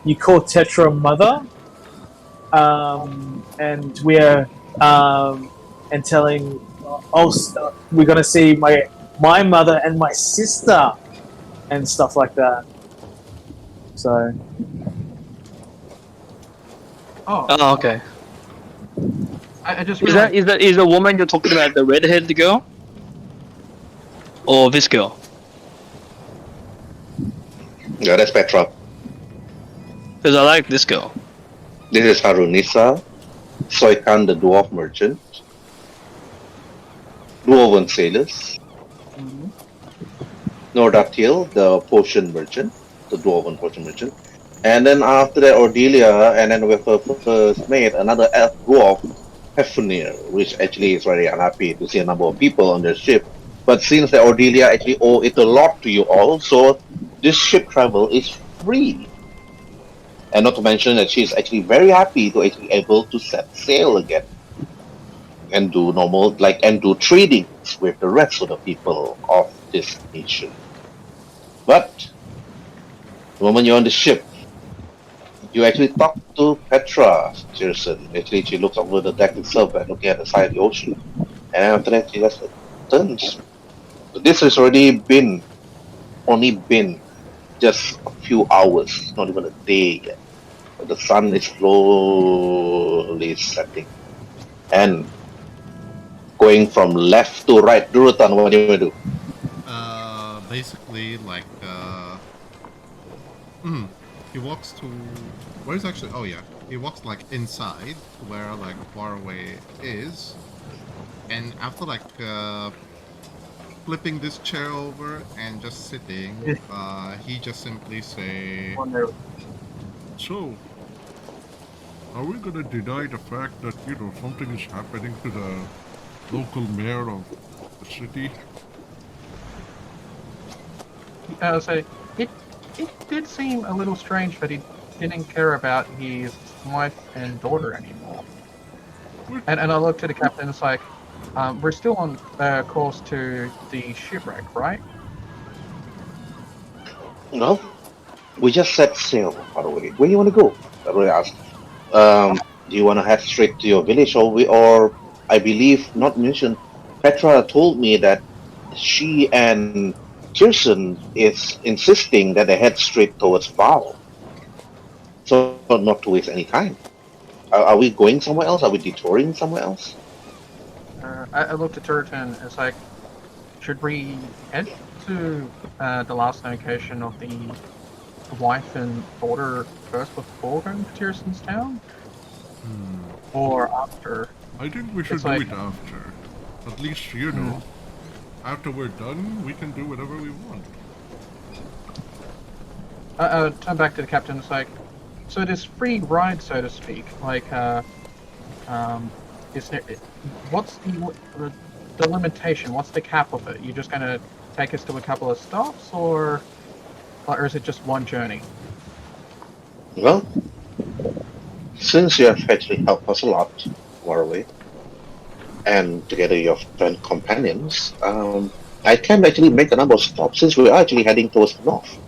you call Tetra mother, and we're and telling, we're gonna see my mother and my sister and stuff like that. So Oh, okay. I just Is realized. that is the woman you're talking about the red-haired girl, or this girl? Yeah, that's Petra. Because I like this girl. This is Harunisa, Soikan the dwarf merchant, Dwarven sailors, Nordatil the potion merchant, the dwarven potion merchant, and then after that Ordelia, and then with her first mate, another elf dwarf, Hefnir, which actually is very unhappy to see a number of people on their ship. But since that Ordelia actually owe it a lot to you all, so this ship travel is free. And not to mention that she's actually very happy to actually able to set sail again and do normal and do trading with the rest of the people of this nation. But the moment you're on the ship, you actually talk to Petra Tyrson. Actually, she looks over the deck itself and looking at the side of the ocean. And after that, she just turns. So this has only been just a few hours, not even a day yet. But the sun is slowly setting. And going from left to right, Durotan, what do you do? Basically, like, he walks to where's actually? Oh yeah, he walks like inside to where like Waruay is, and after like flipping this chair over and just sitting, he just simply say, So, are we gonna deny the fact that, something is happening to the local mayor of the city? So it did seem a little strange that he didn't care about his wife and daughter anymore. And I looked at the captain. It's like, we're still on course to the shipwreck, right? No, we just set sail, by the way. Where do you want to go? I really asked. Do you want to head straight to your village, or I believe not mentioned. Petra told me that she and Tyrson is insisting that they head straight towards Val. So not to waste any time. Are we going somewhere else? Are we detouring somewhere else? I looked at Durotan. It's like, should we head to the last location of the wife and daughter first before going to Tyrson's town? Or after? I think we should It's do like- it after. At least, after we're done, we can do whatever we want. Turn back to the captain. It's like, so this free ride, so to speak. Like, is there? What's the limitation? What's the cap of it? You just gonna take us to a couple of stops, or is it just one journey? Well, since you have actually helped us a lot, Waruay, and together your friend companions, I can actually make a number of stops since we are actually heading towards the north.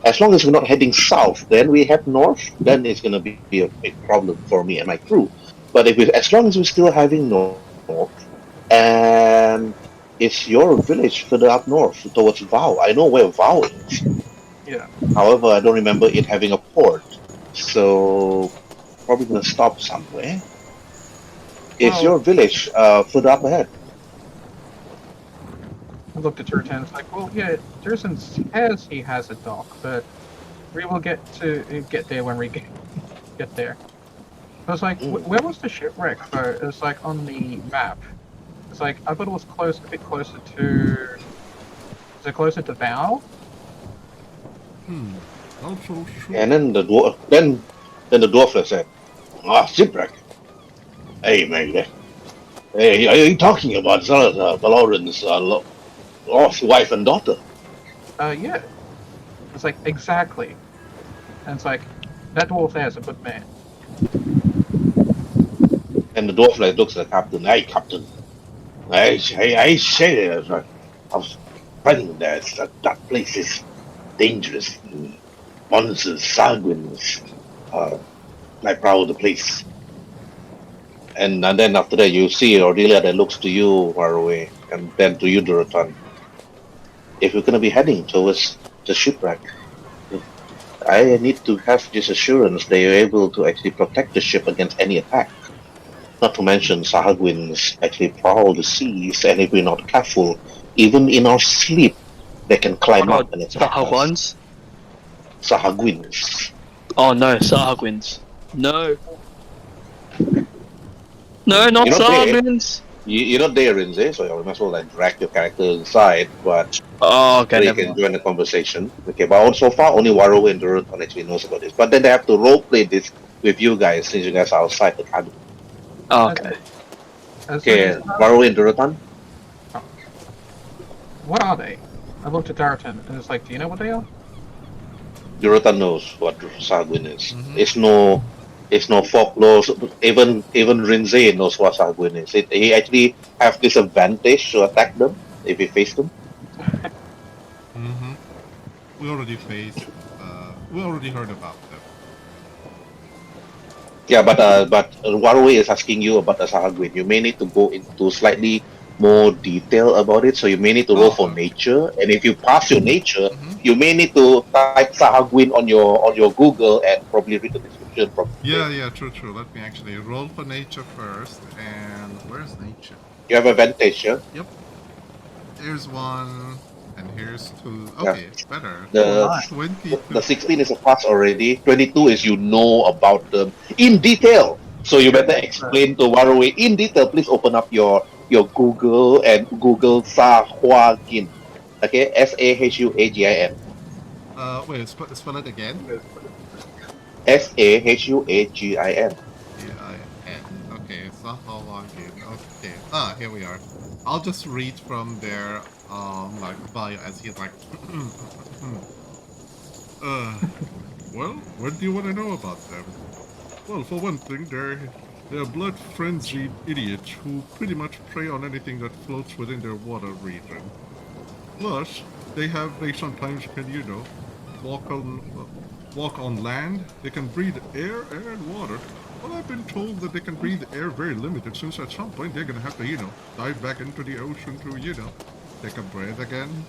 As long as we're not heading south, then we head north, then it's going to be a big problem for me and my crew. But as long as we're still heading north, and it's your village further up north towards Vow. I know where Vow is. Yeah. However, I don't remember it having a port. So, probably going to stop somewhere. Is Well- your village further up ahead? I looked at Durotan. It's like, well, yeah, Tyrson's says he has a dock, but we will get there when we get there. I was like, where was the shipwreck though? It was like on the map. It's like, I thought it was a bit closer to. Is it closer to Val? Also, sure. And then the dwarf said, shipwreck. Hey, man. Hey, are you talking about Valoran's lost wife and daughter? Yeah. It's like, exactly. And it's like, that dwarf there is a good man. And the dwarf looks at the captain. Hey, captain. I say it. I was fighting there. That place is dangerous. Monsters, sanguines. Like proud of the place. And then after that, you see Cordelia that looks to you, Waruay, and then to you, Durotan. If you're gonna be heading towards the shipwreck, I need to have this assurance that you're able to actually protect the ship against any attack. Not to mention, Sahagwins actually prowl the seas, and if we're not careful, even in our sleep, they can climb up and attack us. Sahagwans? Sahagwins. Oh no, Sahagwins. No. No, not You're not there. Sahagwins. You're not there, Rhin'zey, so you might as well like drag your character inside, but Oh, okay, so you never can mind. join the conversation. Okay, but so far only Waruay and Durotan actually knows about this. But then they have to roleplay this with you guys since you guys are outside the cabin. Oh, okay. Okay, Waruay and Durotan? What are they? I looked at Durotan and it's like, do you know what they are? Durotan knows what Sahagwin is. Mhm. It's no folklore. Even Rhin'zey knows what Sahagwin is. He actually have this advantage to attack them if he face them. Mm-hmm. We already faced. We already heard about them. Yeah, but Waruay is asking you about the Sahagwin. You may need to go into slightly more detail about it. So you may need to roll for nature, and if you pass your nature, you may need to type Sahagwin on your Google and probably read the description from. Yeah, true. Let me actually roll for nature first. And where's nature? You have advantage, yeah? Yep. Here's one, and here's two. Okay, better. The 22. the 16 is a pass already. 22 is you know about them in detail. So you better explain to Waruay in detail. Please open up your Google and Google Sahagwin. Okay, Sahugin. Wait, spell it again. Sahugin. A-I-N. Okay, Sahagwin. Okay. Here we are. I'll just read from their like bio as he's like. Well, what do you want to know about them? Well, for one thing, they're blood-frenzied idiots who pretty much prey on anything that floats within their water region. Plus, they sometimes can, walk on land. They can breathe air and water. Well, I've been told that they can breathe air very limited, since at some point they're gonna have to, dive back into the ocean to, take a breath again.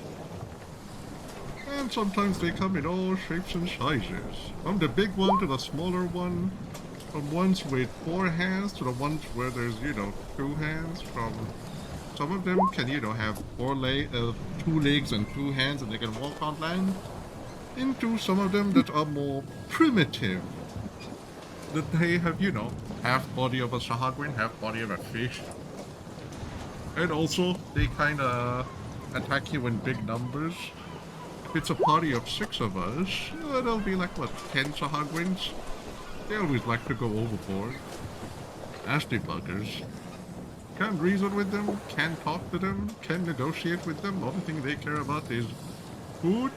And sometimes they come in all shapes and sizes. From the big one to the smaller one. From ones with 4 hands to the ones where there's, 2 hands. From some of them can, have 2 legs and 2 hands and they can walk on land. Into some of them that are more primitive. That they have, half body of a Sahagwin, half body of a fish. And also, they kinda attack you in big numbers. If it's a party of 6 of us, there'll be like, 10 Sahagwins? They always like to go overboard. Nasty buggers. Can't reason with them, can't talk to them, can't negotiate with them. Only thing they care about is food.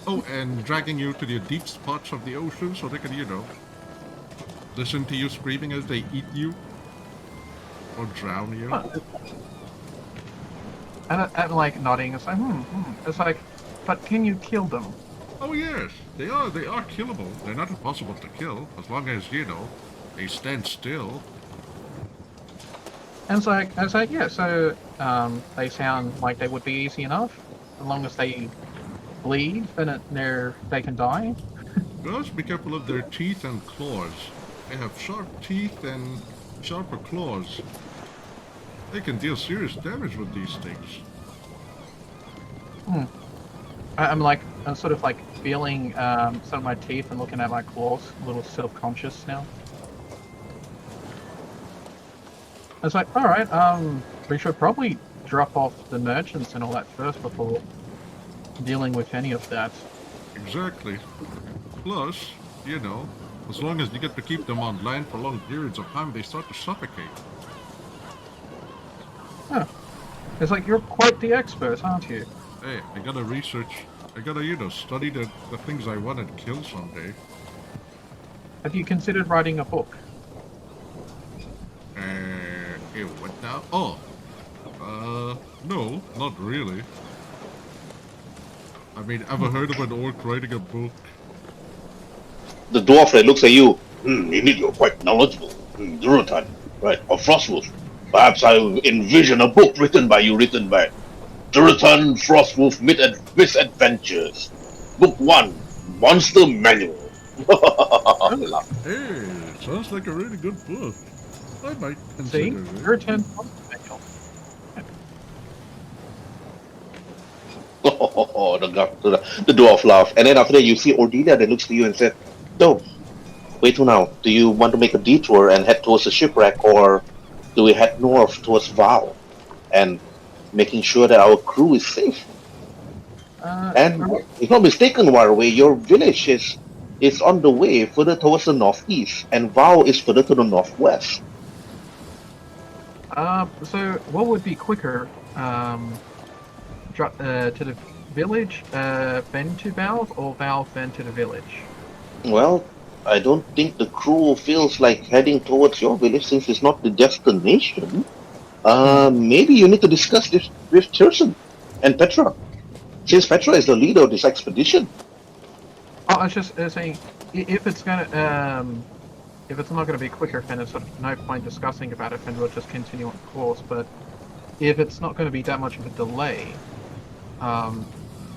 Oh, and dragging you to the deep spots of the ocean so they can, listen to you screaming as they eat you. Or drown you. And I'm like nodding, it's like, It's like, but can you kill them? Oh yes, they are killable. They're not impossible to kill, as long as, they stand still. And it's like, yeah, so, they sound like they would be easy enough, as long as they bleed, then they can die. Just be careful of their teeth and claws. They have sharp teeth and sharper claws. They can deal serious damage with these things. I'm sort of like feeling some of my teeth and looking at my claws, a little self-conscious now. I was like, alright, we should probably drop off the merchants and all that first before dealing with any of that. Exactly. Plus, as long as you get to keep them on land for long periods of time, they start to suffocate. Huh. It's like, you're quite the expert, aren't you? Hey, I gotta research. I gotta, study the things I want to kill someday. Have you considered writing a book? What now? Oh! No, not really. I mean, ever heard of an orc writing a book? The dwarf that looks at you, indeed you're quite knowledgeable. Durotan, right? Or Frostwolf. Perhaps I envision a book written by you, written by Durotan Frostwolf Misadventures. Book 1, Monster Manual. Hey, sounds like a really good book. I might See? consider it. Your turn. Manual. The dwarf laughed. And then after that, you see Ordelia that looks to you and said, So, wait till now. Do you want to make a detour and head towards the shipwreck, or do we head north towards Val and making sure that our crew is safe? And if not mistaken, Waruay, your village is on the way further towards the northeast, and Val is further to the northwest. So what would be quicker? To the village, then to Valve, or Valve then to the village? Well, I don't think the crew feels like heading towards your village since it's not the destination. Maybe you need to discuss this with Tyrson and Petra, since Petra is the leader of this expedition. Oh, I was just saying, if it's not gonna be quicker, then it's sort of no point discussing about it, then we'll just continue on course. But if it's not going to be that much of a delay,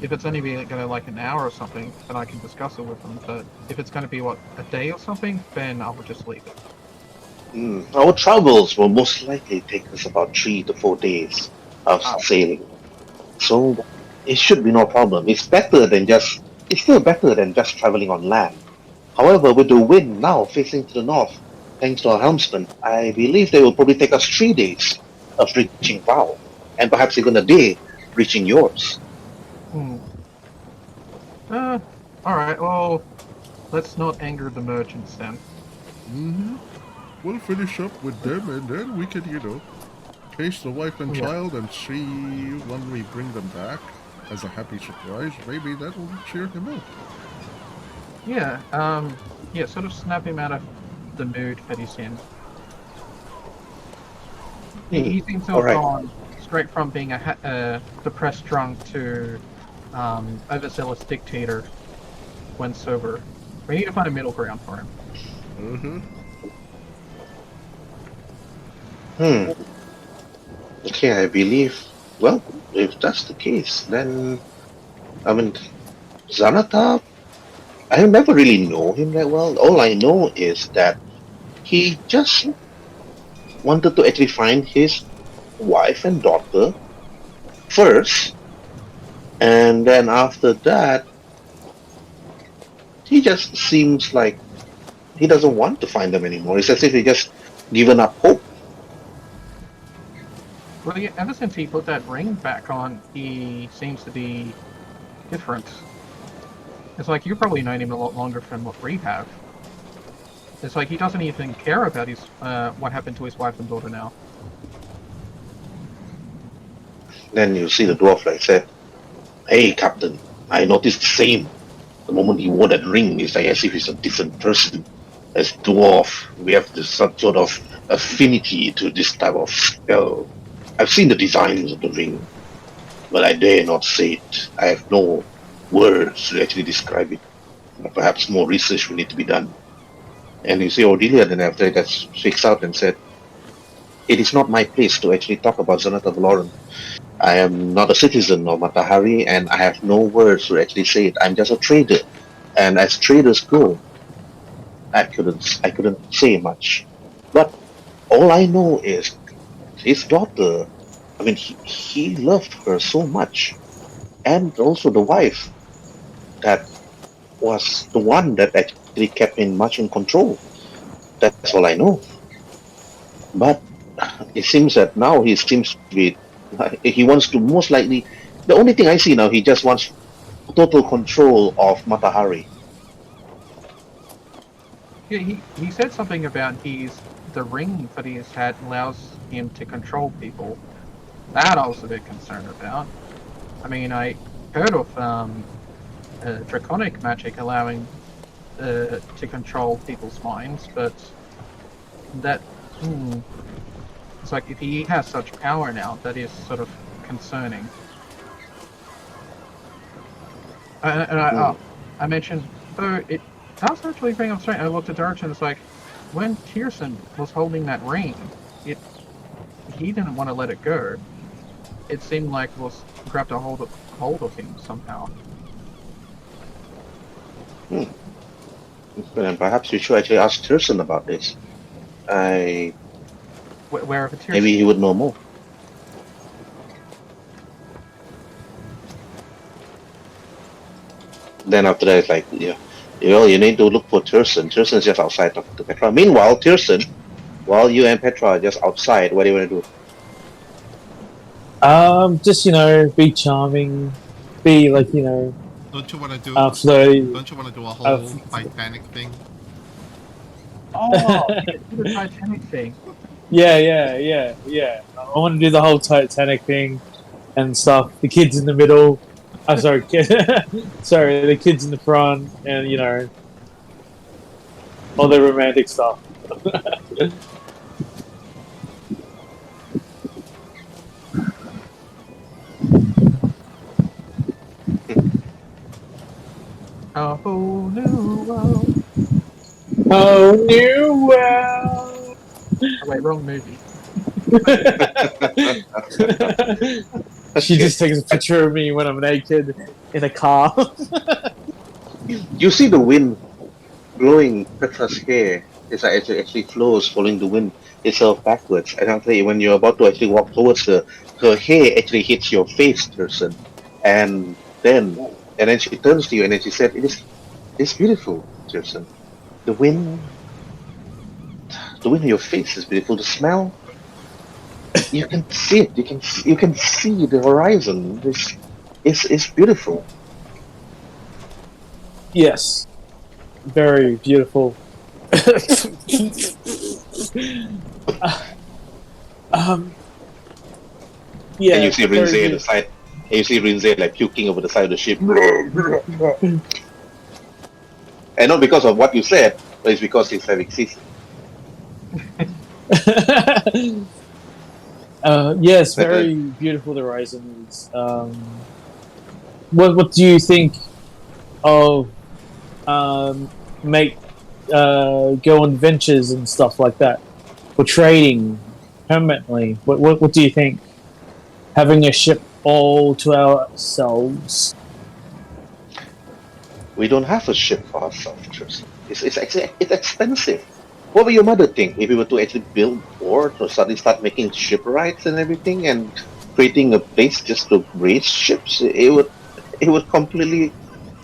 if it's only going to like an hour or something, then I can discuss it with them. But if it's going to be a day or something, then I will just leave it. Our travels will most likely take us about 3 to 4 days of sailing, so it should be no problem. It's still better than just traveling on land. However, with the wind now facing to the north, thanks to our helmsman, I believe they will probably take us 3 days of reaching Val, and perhaps even a day reaching yours. Alright, well, let's not anger the merchants then. We'll finish up with them, and then we can, case the wife and child and see when we bring them back as a happy surprise. Maybe that will cheer him up. Yeah, sort of snap him out of the mood that he's in. He seems to have gone straight from being a depressed drunk to overzealous dictator when sober. We need to find a middle ground for him. Okay, I believe, well, if that's the case, then, Xanatar, I never really know him that well. All I know is that he just wanted to actually find his wife and daughter first, and then after that, he just seems like he doesn't want to find them anymore. It's as if he just given up hope. Well, yeah, ever since he put that ring back on, he seems to be different. It's like you've probably known him a lot longer than what we have. It's like he doesn't even care about his what happened to his wife and daughter now. Then you see the dwarf like said, "Hey, Captain, I noticed the same. The moment he wore that ring, it's like as if he's a different person. As dwarf, we have this sort of affinity to this type of spell. I've seen the designs of the ring, but I dare not say it. I have no words to actually describe it. But perhaps more research will need to be done." And you see Ordelia then after that speaks out and said, "It is not my place to actually talk about Xanatar Valoran. I am not a citizen of Matahari, and I have no words to actually say it. I'm just a trader, and as traders go, I couldn't say much. But all I know is his daughter. He loved her so much, and also the wife that was the one that actually kept him much in control. That's all I know. But it seems that now he wants to most likely. The only thing I see now, he just wants total control of Matahari." Yeah, he said something about the ring that he has had allows him to control people. That I was a bit concerned about. I heard of draconic magic allowing to control people's minds, but that it's like if he has such power now, that is sort of concerning. I mentioned, so it does actually bring up strength. I looked at Durotan, it's like, when Tyrson was holding that ring, he didn't want to let it go. It seemed like it was grabbed a hold of him somehow. Then perhaps we should actually ask Tyrson about this. Wherever Tyrson. Maybe he would know more. Then after that, it's like, yeah, well, you need to look for Tyrson. Tyrson's just outside talking to Petra. Meanwhile, Tyrson, while you and Petra are just outside, what do you want to do? Just be charming, be like Don't you want to do? flirty. Don't you want to do a whole Titanic thing? Oh, the Titanic thing. Yeah. I want to do the whole Titanic thing and stuff. The kids in the middle. I'm sorry, sorry, the kids in the front, and all the romantic stuff. A whole new world. Oh, new world. Oh, wait, wrong movie. She just takes a picture of me when I'm naked in a car. You see the wind blowing Petra's hair. It's like it actually flows following the wind itself backwards. And actually, when you're about to actually walk towards her, her hair actually hits your face, Tyrson. And then she turns to you and then she said, "It's beautiful, Tyrson. The wind on your face is beautiful. The smell, you can see it. You can see the horizon. It's beautiful." Yes, very beautiful. Yeah. And you see Rhin'zey on the side. And you see Rhin'zey like puking over the side of the ship. And not because of what you said, but it's because he's having season. Yes, very beautiful. The horizon is. What do you think of go on ventures and stuff like that, for trading permanently? What do you think? Having a ship all to ourselves. We don't have a ship for ourselves, Tyrson. It's expensive. What would your mother think if we were to actually build ports or suddenly start making shipwrights and everything and creating a place just to raise ships? It would completely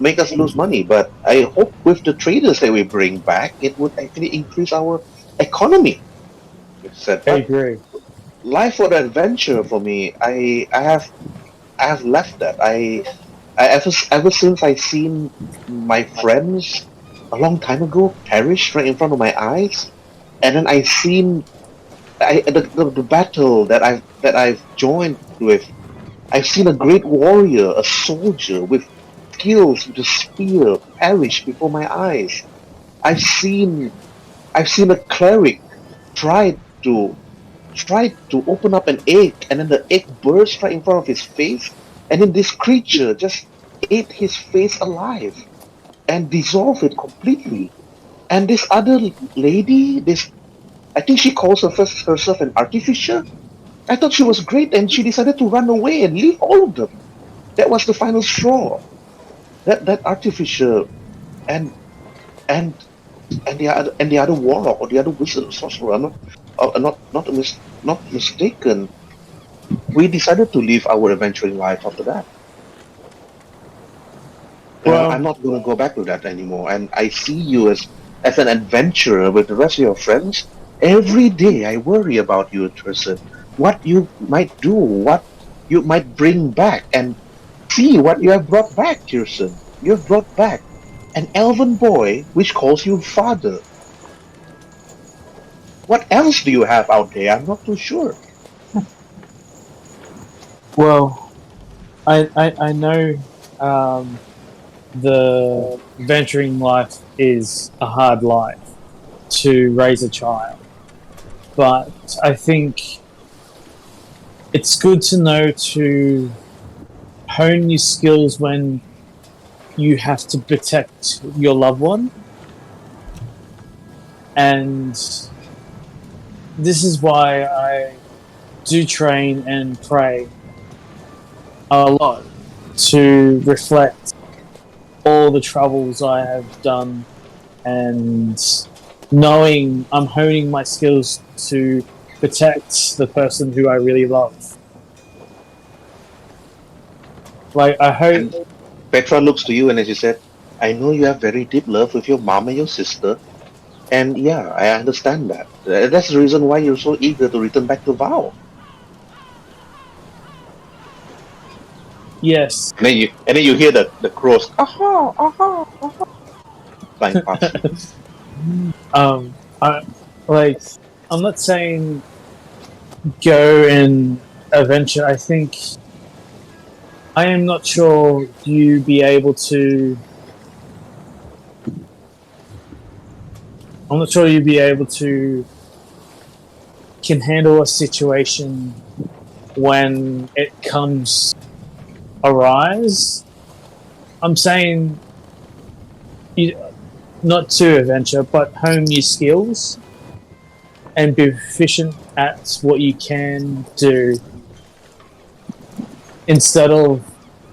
make us lose money. But I hope with the traders that we bring back, it would actually increase our economy. I agree. Life for the adventure for me, I have left that. Ever since I seen my friends a long time ago perish right in front of my eyes, and then I seen the battle that I've joined with. I've seen a great warrior, a soldier with skills with a spear perish before my eyes. I've seen a cleric try to open up an egg, and then the egg burst right in front of his face, and then this creature just ate his face alive and dissolved it completely. And this other lady, I think she calls herself an artificer. I thought she was great, and she decided to run away and leave all of them. That was the final straw. That artificer and the other warlock or the other wizard or sorcerer, not mistaken, we decided to live our adventuring life after that. Well, I'm not going to go back to that anymore. And I see you as an adventurer with the rest of your friends. Every day I worry about you, Tyrson. What you might do, what you might bring back, and see what you have brought back, Tyrson. You have brought back an elven boy which calls you father. What else do you have out there? I'm not too sure. Well, I know the venturing life is a hard life to raise a child, but I think it's good to know to hone your skills when you have to protect your loved one. And this is why I do train and pray a lot to reflect all the troubles I have done, and knowing I'm honing my skills to protect the person who I really love. Like, I hope... And Petra looks to you and as you said, I know you have very deep love with your mom and your sister. And yeah, I understand that. That's the reason why you're so eager to return back to Vow. Yes. And then you hear the crows, aha, aha, aha, flying past you. I'm not saying go and adventure. I think I am not sure you be able to. I'm not sure you'd be able to can handle a situation when it comes arise. I'm saying you not to adventure, but hone your skills and be efficient at what you can do instead of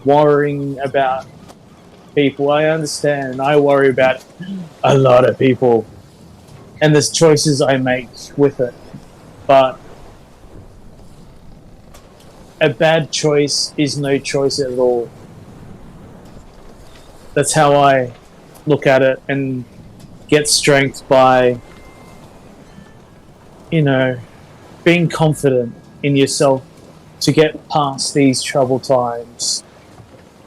worrying about people. I understand. I worry about a lot of people and there's choices I make with it. But a bad choice is no choice at all. That's how I look at it and get strength by, being confident in yourself to get past these troubled times.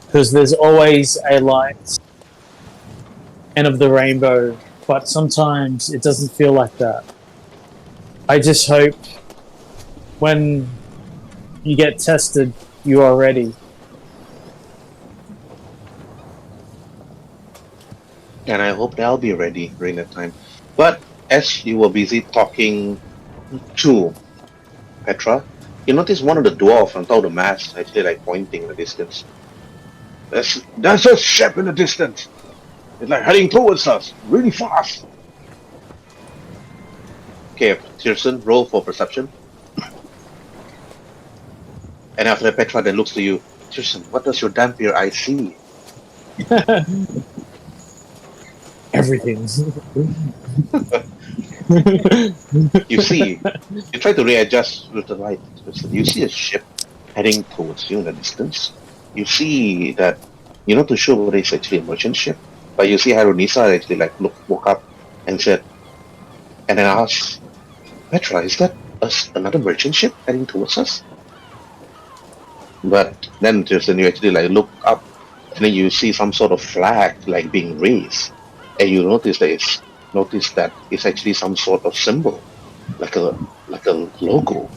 Because there's always a light end of the rainbow, but sometimes it doesn't feel like that. I just hope when you get tested, you are ready. And I hope they'll be ready during that time. But as you were busy talking to Petra, you notice one of the dwarves on top of the mast actually pointing in the distance. There's a ship in the distance. It's heading towards us, really fast. Okay, Tyrson, roll for perception. And after that, Petra then looks to you. Tyrson, what does your dampier eye see? Everything. You try to readjust with the light. You see a ship heading towards you in the distance. You see that you're not too sure whether it's actually a merchant ship, but you see Haronisa actually woke up and said, and then asked, Petra, is that another merchant ship heading towards us? But then just you actually look up and then you see some sort of flag being raised, and you notice that it's actually some sort of symbol, like a logo.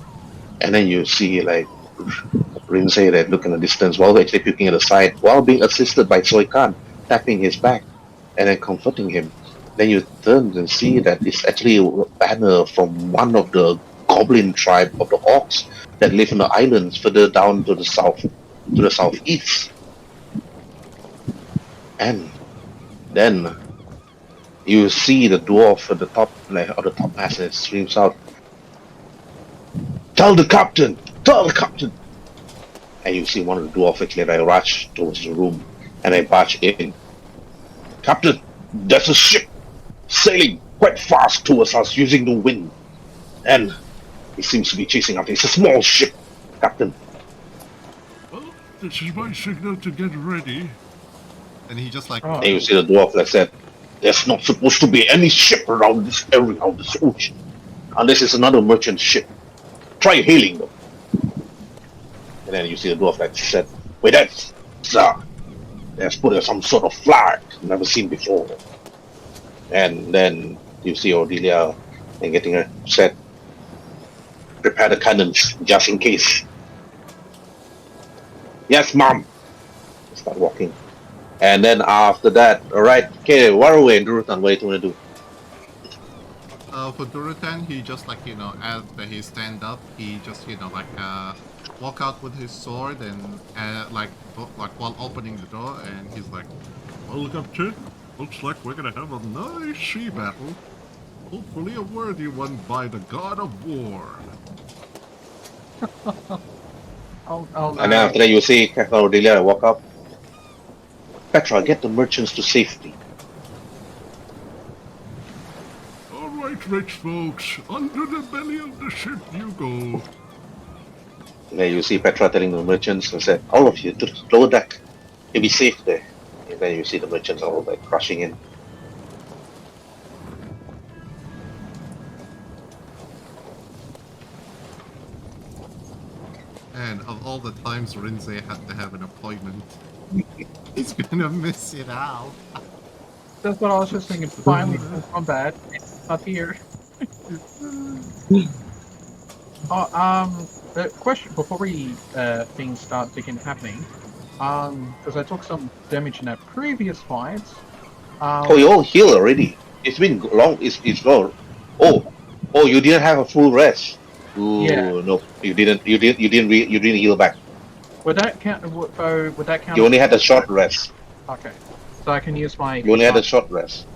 And then you see Rhin'zey that look in the distance while actually peeking at the side while being assisted by Soikan, tapping his back and then comforting him. Then you turn and see that it's actually a banner from one of the goblin tribe of the orcs that live in the islands further down to the southeast. And then you see the dwarf at the top, of the top mast, and it screams out, Tell the captain! Tell the captain! And you see one of the dwarf actually rush towards the room and they barge in. Captain, there's a ship sailing quite fast towards us using the wind. And it seems to be chasing after. It's a small ship, Captain. Well, this is my signal to get ready. And he just And you see the dwarf said, there's not supposed to be any ship around this area of this ocean. Unless it's another merchant ship. Try hailing them. And then you see the dwarf said, wait, there's put some sort of flag never seen before. And then you see Odelia and getting her set. Prepare the cannons just in case. Yes, mom. Start walking. And then after that, alright, okay, Waruay and Durotan, what do you want to do? For Durotan, he just as he stand up, he just walk out with his sword and while opening the door, and he's like, Well, Captain, looks like we're gonna have a nice sea battle. Hopefully a worthy one by the god of war. And then after that, you see Cordelia walk up. Petra, get the merchants to safety. Alright, rich folks, under the belly of the ship you go. And then you see Petra telling the merchants, and said, all of you to the lower deck. You'll be safe there. And then you see the merchants all like crushing in. And of all the times Rhin'zey had to have an appointment, he's gonna miss it out. That's what I was just thinking. Finally, combat. Not here. Question before we things start happening. Because I took some damage in that previous fight. Oh, you all heal already. It's been long. It's long. Oh, you didn't have a full rest. Ooh, Yeah. no, you didn't. You didn't heal back. Would that count? Would that count? You only had a short rest. Okay, so I can use my. You only had a short rest.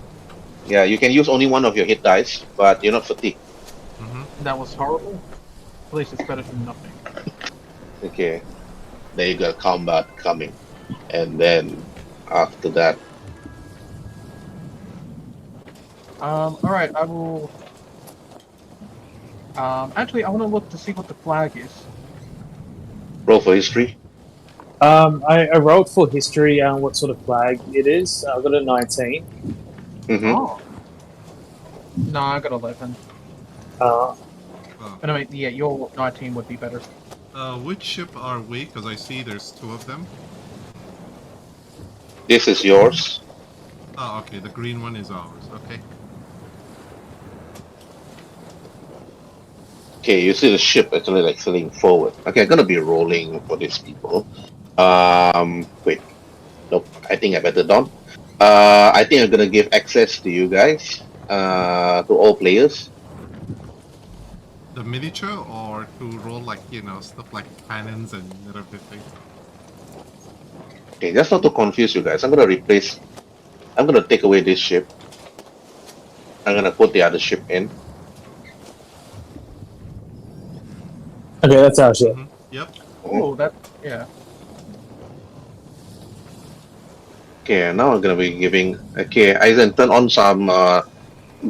Yeah, you can use only one of your hit dice, but you're not fatigued. That was horrible. At least it's better than nothing. Okay, there you got combat coming, and then after that, All right, I will. Actually, I want to look to see what the flag is. roll for history. I rolled for history and what sort of flag it is. I got a 19. Mm-hmm. Oh. No, I got 11. But I mean, yeah, your 19 would be better. Which ship are we? Because I see there's two of them. This is yours. Oh, okay, the green one is ours, okay. Okay, you see the ship actually like sailing forward. Okay, I'm gonna be rolling for these people. Wait. Nope, I think I better don't. I think I'm gonna give access to you guys, to all players. The miniature or to roll like, you know, stuff like cannons and everything? Okay, just not to confuse you guys, I'm gonna take away this ship. I'm gonna put the other ship in. Okay, that's our ship. Yep. Oh, that, yeah. Okay, now I'm gonna be giving. Okay, Aizen, turn on some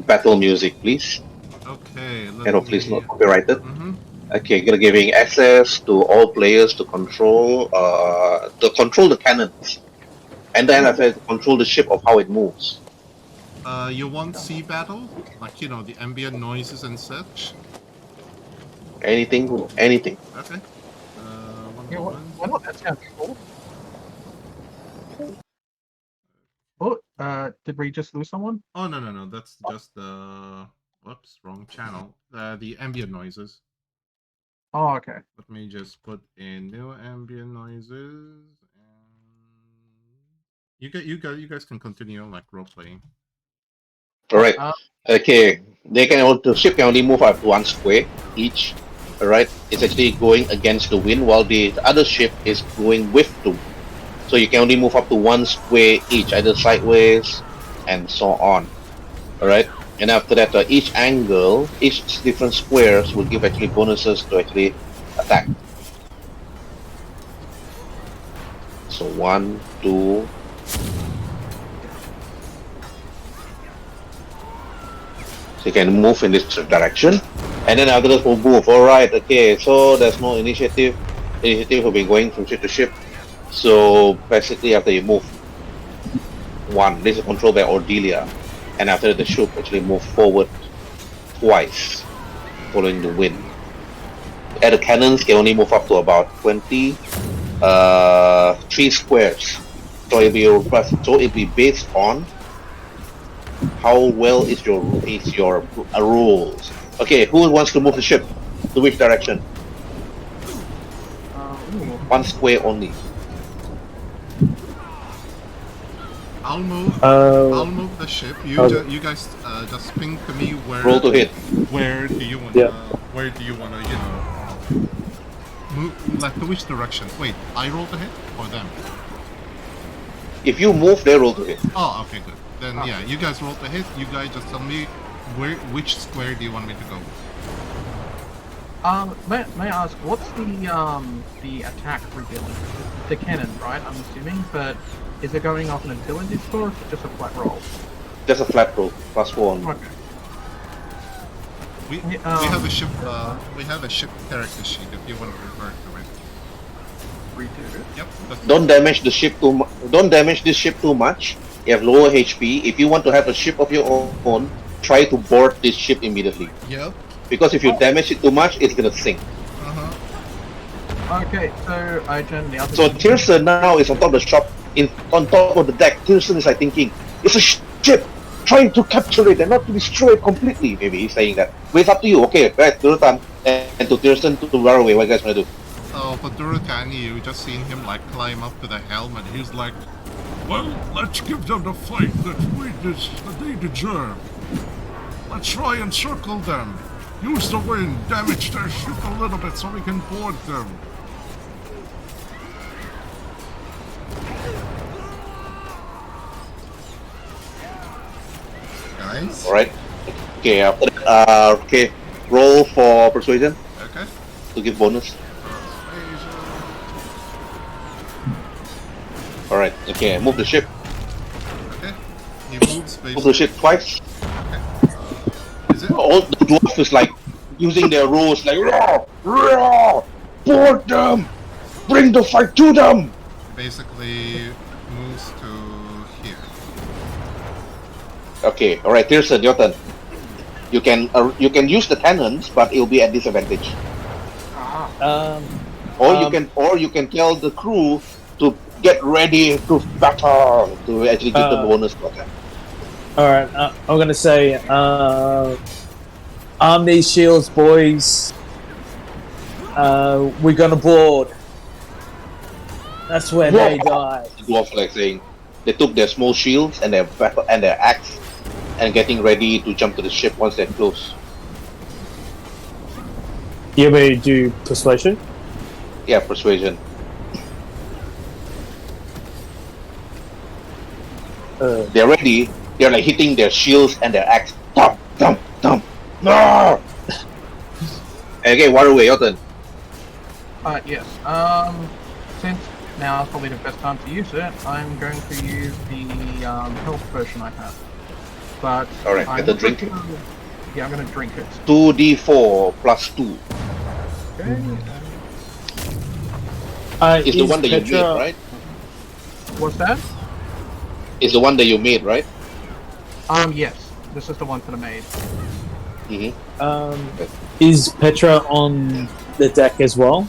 battle music, please. Okay, And hopefully it's not copyrighted. Mm-hmm. Okay, gonna giving access to all players to control the cannons, and then after that, control the ship of how it moves. You want sea battle? Like, you know, the ambient noises and such? Anything. Okay. One Yeah, moment. why not? That sounds cool. Oh, did we just lose someone? Oh, no, that's just the... Whoops, wrong channel. The ambient noises. Oh, okay. Let me just put in new ambient noises. And... You guys can continue, like, role-playing. Alright. Okay, the ship can only move up to 1 square each. Alright, it's actually going against the wind while the other ship is going with the wind. So you can only move up to 1 square each, either sideways and so on. Alright, and after that, each angle, each different squares will give actually bonuses to actually attack. So 1, 2. So you can move in this direction, and then others will move. Alright, okay, so there's no initiative. Initiative will be going from ship to ship. So basically, after you move 1, this is controlled by Cordelia, and after the ship actually move forward twice, following the wind. And the cannons can only move up to about 20, 3 squares. So it'll be based on how well is your rules. Okay, who wants to move the ship? To which direction? 1 square only. I'll move the ship. You guys just ping to me where. Roll to hit. Where do you wanna? Yeah. Where do you wanna? You know, move like to which direction? Wait, I roll to hit or them? If you move, they roll to hit. Oh, okay, good. Then yeah, you guys roll to hit. You guys just tell me Which square do you want me to go? May I ask, what's the attack rebuild? The cannon, right? I'm assuming, but is it going off an ability score or is it just a flat roll? Just a flat roll, +1. Okay. We have a ship. We have a ship character sheet if you want to refer to it. Redo it. Yep. Don't damage the ship don't damage this ship too much. You have lower HP. If you want to have a ship of your own, try to board this ship immediately. Yep. Because if you damage it too much, it's gonna sink. Okay, so Aizen, the other. So Tyrson now is on top of the shop, on top of the deck. Tyrson is like thinking, it's a ship, trying to capture it and not to destroy it completely. Maybe he's saying that. But it's up to you. Okay, right, Durotan and to Tyrson to Waruay. What you guys wanna do? So for Durotan, you just seen him like climb up to the helm, and he's like, Well, let's give them the fight that they deserve. Let's try and circle them. Use the wind, damage their ship a little bit so we can board them. guys. Alright. Okay, after that, okay. Roll for persuasion Okay. to give bonus. Alright, okay, move the ship. Okay. He moves Move the ship twice. Is it? All the dwarf is like using their rows like roar, roar, board them, bring the fight to them. Basically moves to here. Okay, alright, Tyrson, your turn. You can use the cannons, but it'll be at disadvantage. Or you can tell the crew to get ready to battle to actually give the bonus for that. Alright, I'm gonna say, arm these shields, boys. We're gonna board. That's where they die. The dwarf like saying they took their small shields and their battle and their axe and getting ready to jump to the ship once they're close. You want me to do persuasion? Yeah, persuasion. They're ready. They're like hitting their shields and their axe. Thump, thump, thump. No! Okay, Waruay, your turn. Yes. Since now is probably the best time to use it, I'm going to use the health potion I have. But Alright, get the drink. Yeah, I'm going to drink it. 2d4 plus 2. Okay. It's the one that you made, right? What's that? It's the one that you made, right? Yes. This is the one that I made. Is Petra on the deck as well?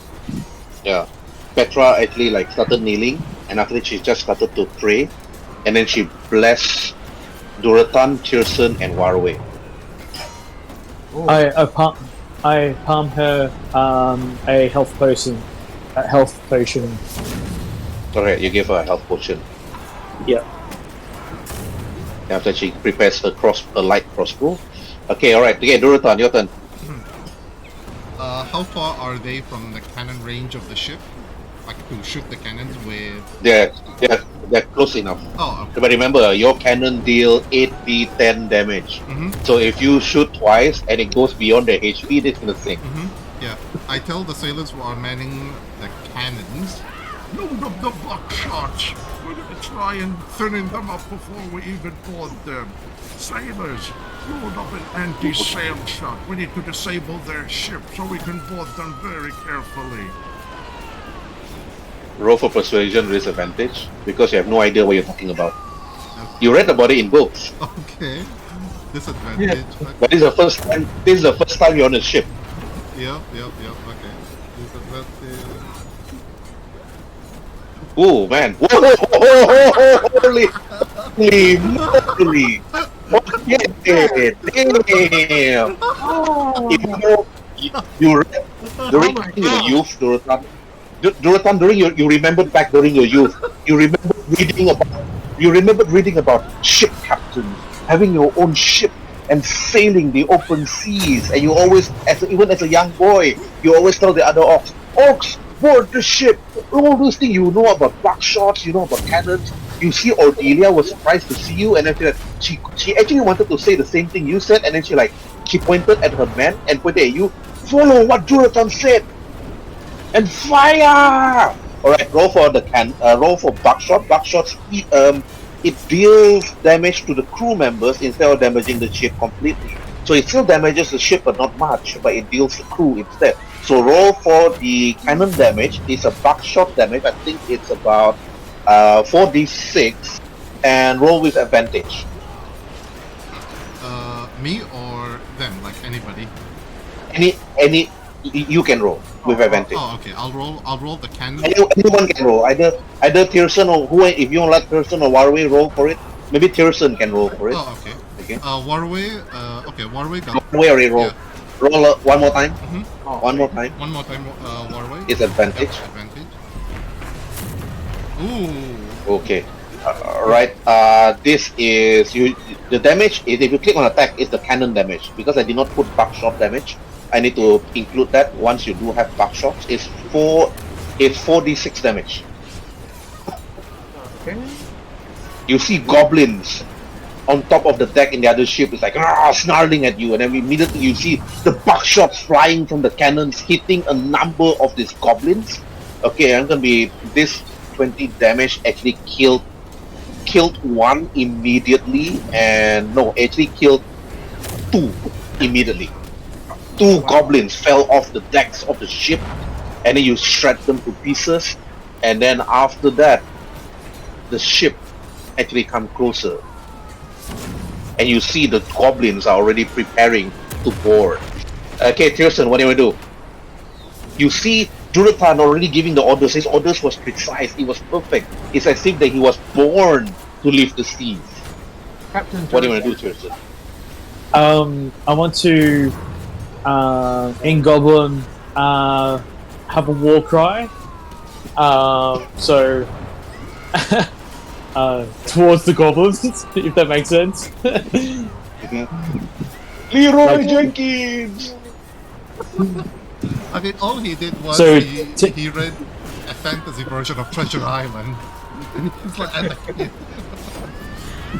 Yeah. Petra actually like started kneeling, and after that she just started to pray, and then she blessed Durotan, Tyrson, and Waruay. I palm her a health potion. Alright, you give her a health potion. Yeah. After she prepares her light crossbow. Okay, alright. Okay, Durotan, your turn. How far are they from the cannon range of the ship? Like to shoot the cannons with? They're close enough. Oh, okay. But remember, your cannon deal 8d10 damage. So if you shoot twice and it goes beyond their HP, it's gonna sink. Yeah. I tell the sailors who are manning the cannons. Load up the buckshots. We're gonna try and thinning them up before we even board them. Sailors, load up an anti-sail shot. We need to disable their ship so we can board them very carefully. Roll for persuasion with advantage because you have no idea what you're talking about. You read about it in books, Okay. Disadvantage. but this is the first time. This is the first time you're on a ship. Yep. Okay. Disadvantage. Oh man! Whoa, holy moly! Okay, damn! You read during your youth, Durotan, you remembered back during your youth. You remembered reading about ship captains having your own ship and sailing the open seas, and you always, even as a young boy, you always tell the other orcs, board the ship. All those things you know about buckshots, you know about cannons. you see Ordelia was surprised to see you, and then she actually wanted to say the same thing you said, and then she pointed at her men and pointed at you. Follow what Durotan said, and fire! All right, roll for roll for buckshot. Buckshots, it deals damage to the crew members instead of damaging the ship completely. So it still damages the ship, but not much. But it deals the crew instead. So roll for the cannon damage. It's a buckshot damage. I think it's about 4d6, and roll with advantage. Me or them? Like anybody? Any you can roll with advantage. Oh, okay. I'll roll the cannon. Anyone can roll. Either Tyrson or who. If you don't like Tyrson or Waruay, roll for it. Maybe Tyrson can roll for it. Oh, okay. Okay. Waruay. Okay, Waruay got. Waruay already roll. Yeah. Roll one more time. One more time. Waruay. It's advantage. Yep, advantage. Ooh. Okay. Right. This is the damage. Is if you click on attack, is the cannon damage. Because I did not put buckshot damage, I need to include that. Once you do have buckshots, it's 4d6 damage. Okay. You see goblins on top of the deck in the other ship. It's like snarling at you, and then immediately you see the buckshots flying from the cannons, hitting a number of these goblins. Okay, I'm gonna be this 20 damage actually killed one immediately, and no, actually killed two immediately. Two goblins fell off the decks of the ship, and then you shred them to pieces, and then after that, the ship actually come closer, and you see the goblins are already preparing to board. Okay, Tyrson, what do you want to do? You see Durotan already giving the orders. His orders was precise. It was perfect. It's as if that he was born to leave the seas. Captain, what do you want to do, Tyrson? I want to, in Goblin, have a war cry. So, towards the goblins, if that makes sense. Leroy Jenkins! I mean, all he did was So, he read a fantasy version of Treasure Island. And he's like,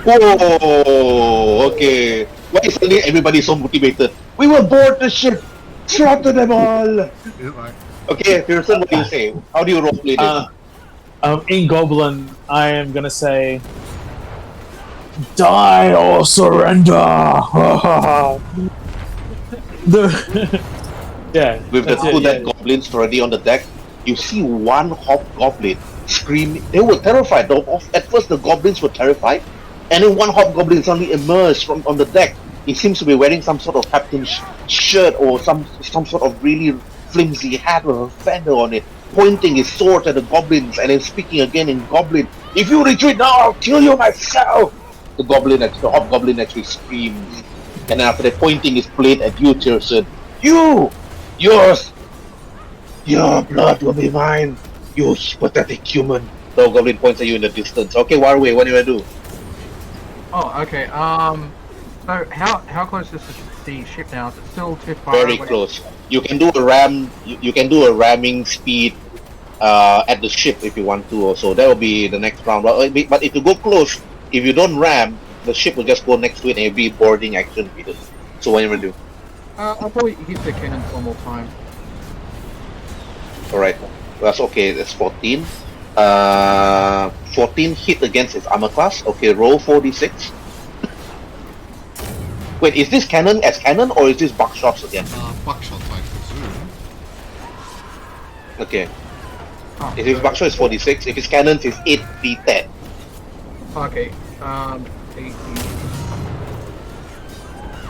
oh, okay. Why is suddenly everybody so motivated? We will board the ship! Slaughter them all! Okay, Pearson, what do you say? How do you roleplay this? In Goblin, I am gonna say, die or surrender! Yeah. With the two dead goblins already on the deck, you see one hobgoblin scream. They were terrified. At first, the goblins were terrified, and then one hobgoblin suddenly emerged from on the deck. He seems to be wearing some sort of captain's shirt or some sort of really flimsy hat with a feather on it, pointing his sword at the goblins and then speaking again in Goblin. If you retreat now, I'll kill you myself! The hobgoblin actually screams, and then after that, pointing his blade at you, Tyrson. Yours! Your blood will be mine, you pathetic human. The hobgoblin points at you in the distance. Okay, Waruay, what do you want to do? Oh, okay. So how close is the ship now? Is it still too far? Very close. You can do a ram. You can do a ramming speed at the ship if you want to. Also, that will be the next round. But if you go close, if you don't ram, the ship will just go next to it and it'll be boarding action. So what are you gonna do? I'll probably hit the cannon one more time. All right, that's okay. That's 14. 14 hit against its armor class. Okay, roll 4d6. Wait, is this cannon as cannon or is this buckshots again? Buckshots, I presume. Okay. If it's buckshot, it's 46. If it's cannons, it's 8d10. Okay.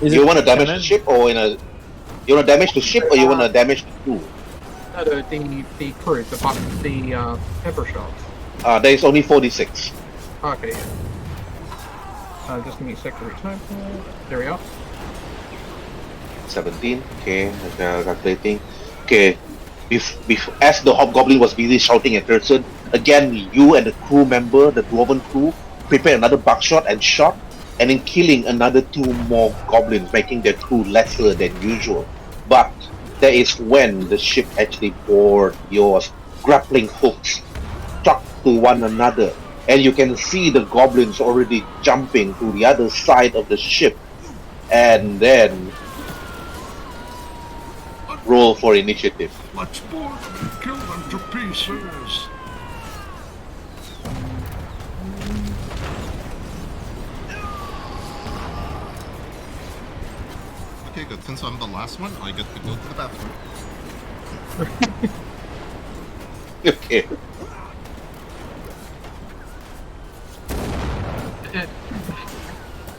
18. You want to damage the ship or you want to damage the ship or you want to damage the crew? No, the crew, the pepper shots. There is only 46. Okay. Just give me a sec to retype. There we are. 17. Okay, calculating. Okay. As the hobgoblin was busy shouting at Tyrson, again you and the crew member, the dwarven crew, prepared another buckshot and shot, and then killing another 2 more goblins, making their crew lesser than usual. But that is when the ship actually bored yours. Grappling hooks stuck to one another, and you can see the goblins already jumping to the other side of the ship, and then roll for initiative. Let's board them and kill them to pieces. Okay, good. Since I'm the last one, I get to go to the bathroom. Okay.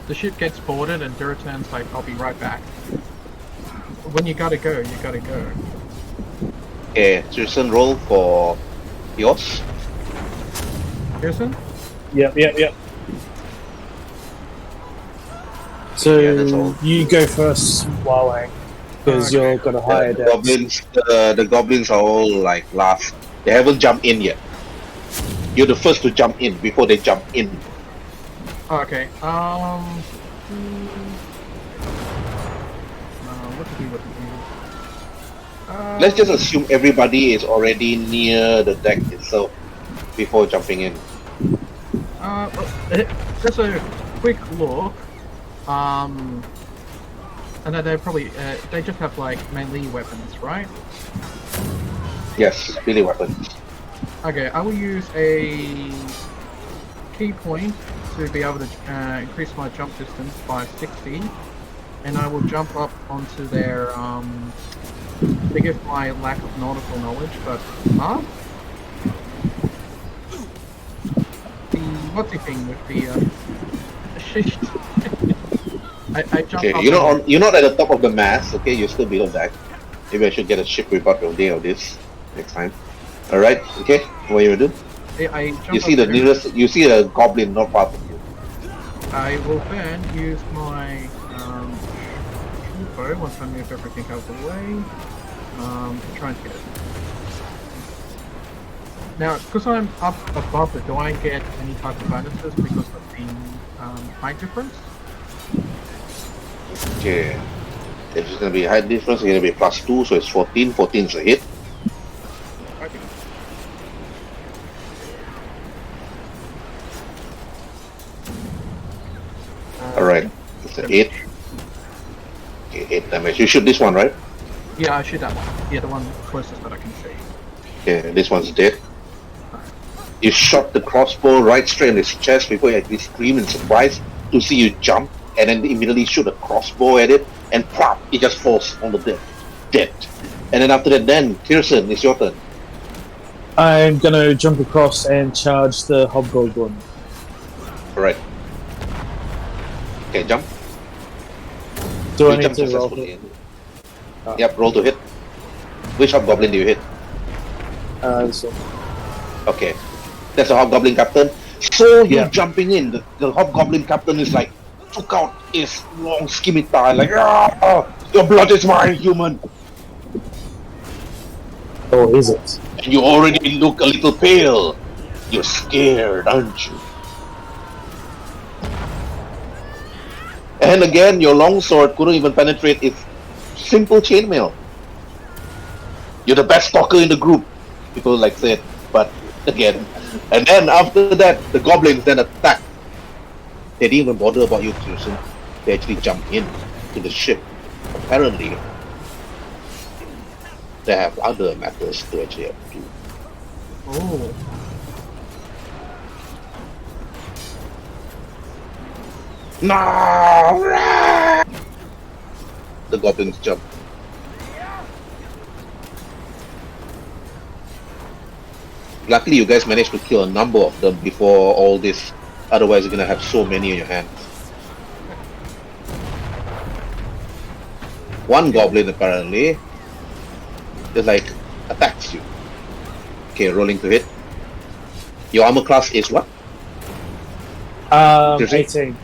The ship gets boarded and Durotan's like, I'll be right back. When you gotta go, you gotta go. Okay, Tyrson, roll for yours. Pearson? Yep. So Yeah, that's all. you go first, Waruay, because Okay. you've got a higher The dex. goblins, the goblins are all like last. They haven't jumped in yet. You're the first to jump in before they jump in. Okay, what to do? Let's just assume everybody is already near the deck itself before jumping in. Just a quick look. And then they probably they just have like melee weapons, right? Yes, melee weapons. Okay, I will use a key point to be able to increase my jump distance by 60, and I will jump up onto their forgive my lack of nautical knowledge, but the what's the thing with the sheet? I jump Okay, up. you're not at the top of the mast. Okay, you're still below deck. Maybe I should get a ship report of day of this next time. All right. Okay. What you will do? I jump You see up the there. nearest. You see a goblin not far from you. I will then use my bow once I move everything out of the way. To try and get it. Now, because I'm up above it, do I get any type of bonuses because of the height difference? Okay. If it's gonna be height difference, it's gonna be +2, so it's 14. 14 is a hit. Okay. All right. It's an 8. Okay, 8 damage. You shoot this one, right? Yeah, I shoot that one. Yeah, the one closest that I can see. Okay, this one's dead. You shot the crossbow right straight in his chest before he actually screamed in surprise to see you jump, and then immediately shoot a crossbow at it, and plop, it just falls on the dead. And then after that, then Tyrson, it's your turn. I'm gonna jump across and charge the hobgoblin. All right. Okay, jump. Do You I need jump to roll? successfully. Yep, roll to hit. Which hobgoblin do you hit? This one. Okay, that's a hobgoblin captain. So you're Yeah. jumping in. The hobgoblin captain is like, took out his long skinny thigh, like, ah, your blood is mine, human. Or is it? And you already look a little pale. You're scared, aren't you? And again, your longsword couldn't even penetrate its simple chainmail. You're the best stalker in the group, people like said. But again, and then after that, the goblins then attack. They didn't even bother about you, Tyrson. They actually jump in to the ship. Apparently, they have other matters to actually have to do. Oh. No! The goblins jump. Luckily, you guys managed to kill a number of them before all this. Otherwise, you're gonna have so many in your hands. One goblin apparently just like attacks you. Okay, rolling to hit. Your armor class is what? 18.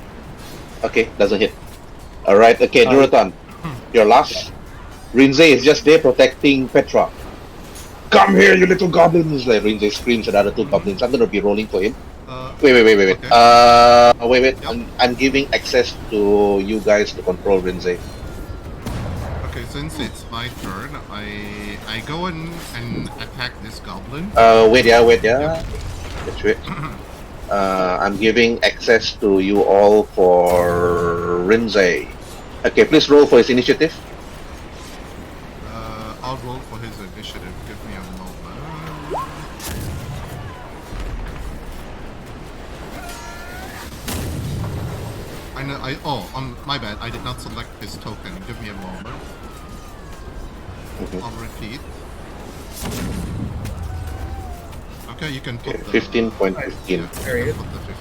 Okay, doesn't hit. Alright, okay, Durotan. Your last. Rhin'zey is just there protecting Petra. Come here, you little goblins! Like Rhin'zey screams at the other two goblins. I'm gonna be rolling for him. Wait. Okay. Wait. Yep. I'm giving access to you guys to control Rhin'zey. Okay, since it's my turn, I go in and attack this goblin. Wait. Let's wait. I'm giving access to you all for Rhin'zey. Okay, please roll for his initiative. I'll roll for his initiative. Give me a moment. My bad. I did not select his token. Give me a moment. I'll repeat. Okay, you can put the 15.15. Yeah, Period. put the 15.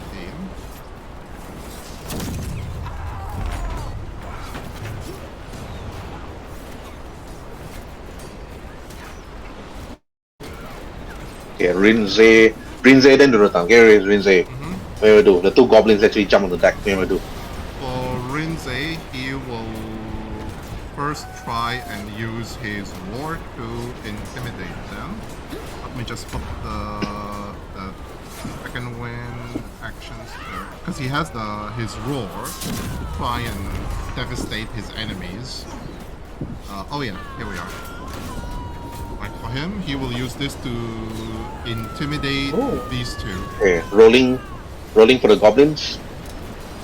Okay, Rhin'zey then Durotan. Okay, Rhin'zey. What do we do? The two goblins actually jump on the deck. What do we do? For Rhin'zey, he will first try and use his roar to intimidate them. Let me just put the second wind actions there, because he has his roar to try and devastate his enemies. Oh yeah, here we are. Like for him, he will use this to intimidate these two. Okay, rolling for the goblins.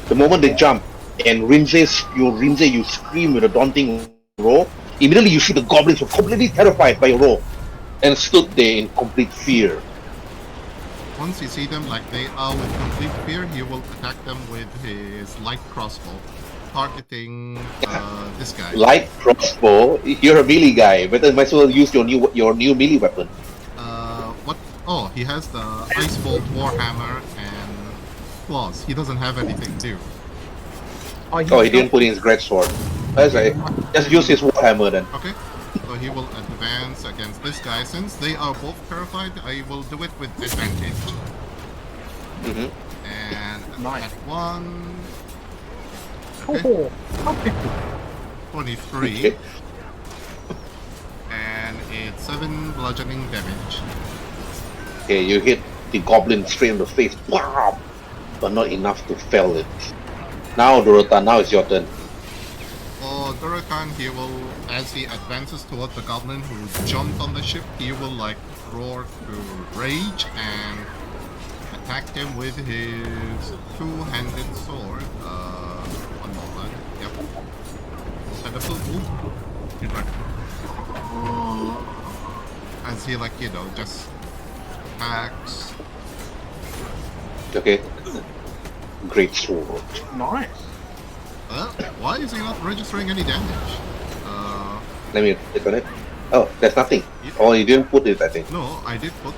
The moment they jump and Rhin'zey, you scream with a daunting roar. Immediately you see the goblins were completely terrified by your roar and stood there in complete fear. Once you see them like they are with complete fear, he will attack them with his light crossbow, targeting this guy. Light crossbow, you're a melee guy. Better might as well use your new melee weapon. What? Oh, he has the Ice Bolt, Warhammer, and claws. He doesn't have anything new. Oh, he didn't put in his greatsword. That's right. Just use his warhammer then. Okay. So he will advance against this guy. Since they are both terrified, I will do it with advantage. And at one. Okay. 23. Okay. And it's 7 bludgeoning damage. Okay, you hit the goblin straight in the face. Wow! But not enough to fell it. Now, Durotan, now it's your turn. For Durotan, he will, as he advances toward the goblin who jumped on the ship, he will like roar to rage and attack him with his two-handed sword. One moment. Yep. Set up the He's like, as he like just attacks. Okay. Great sword. Nice. Why is he not registering any damage? Let me click on it. Oh, there's nothing. Oh, you didn't put it, I think. No, I did put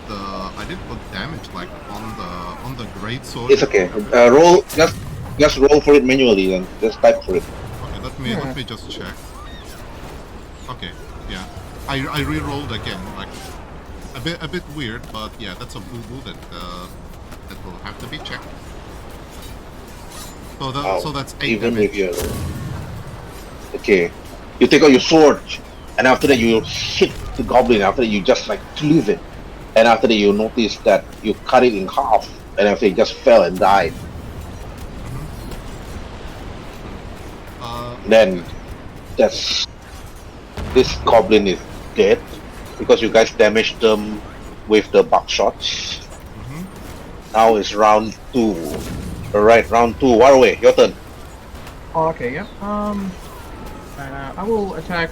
damage like on the great sword. It's okay. Roll just roll for it manually then. Just type for it. Okay, let me just check. Okay, yeah. I re-rolled again, like a bit weird, but yeah, that's a boo-boo that will have to be checked. So that's 8 even damage. with your okay, you take out your sword, and after that you hit the goblin. After that you just like cleave it, and after that you notice that you cut it in half, and after it just fell and died. Then this goblin is dead because you guys damaged them with the buckshots. Now it's round 2. Alright, round 2. Waruay, your turn. Oh, okay, yeah. I will attack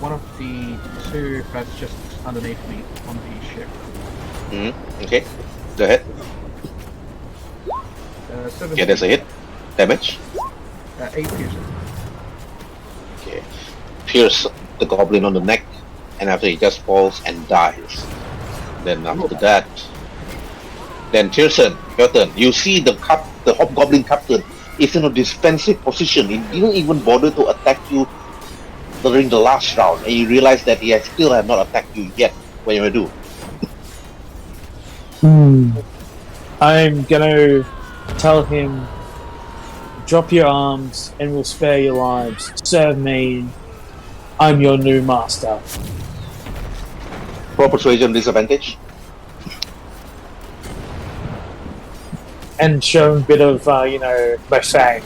one of the two that's just underneath me on the ship. Okay, go ahead. 17. Yeah, there's a hit. Damage. 8 piercing. Okay. Pierce the goblin on the neck, and after he just falls and dies. Then after that, then Tyrson, your turn. You see the hobgoblin captain is in a defensive position. He didn't even bother to attack you during the last round, and you realize that he still has not attacked you yet. What you do? I'm gonna tell him, drop your arms and we'll spare your lives. Serve me. I'm your new master. Pro persuasion disadvantage. And show him a bit of, my fang.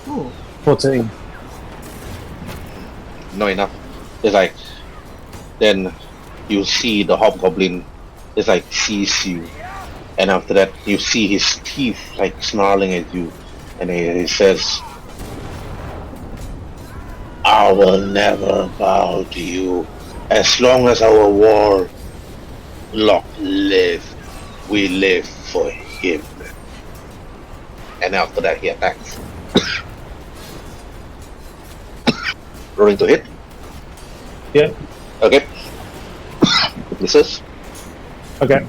Ooh, 14. Not enough. It's like then you see the hobgoblin. It's like sees you, and after that you see his teeth like snarling at you, and he says, "I will never bow to you as long as our war lock live. We live for him." And after that he attacks. Rolling to hit. Yeah. Okay. Misses. Okay.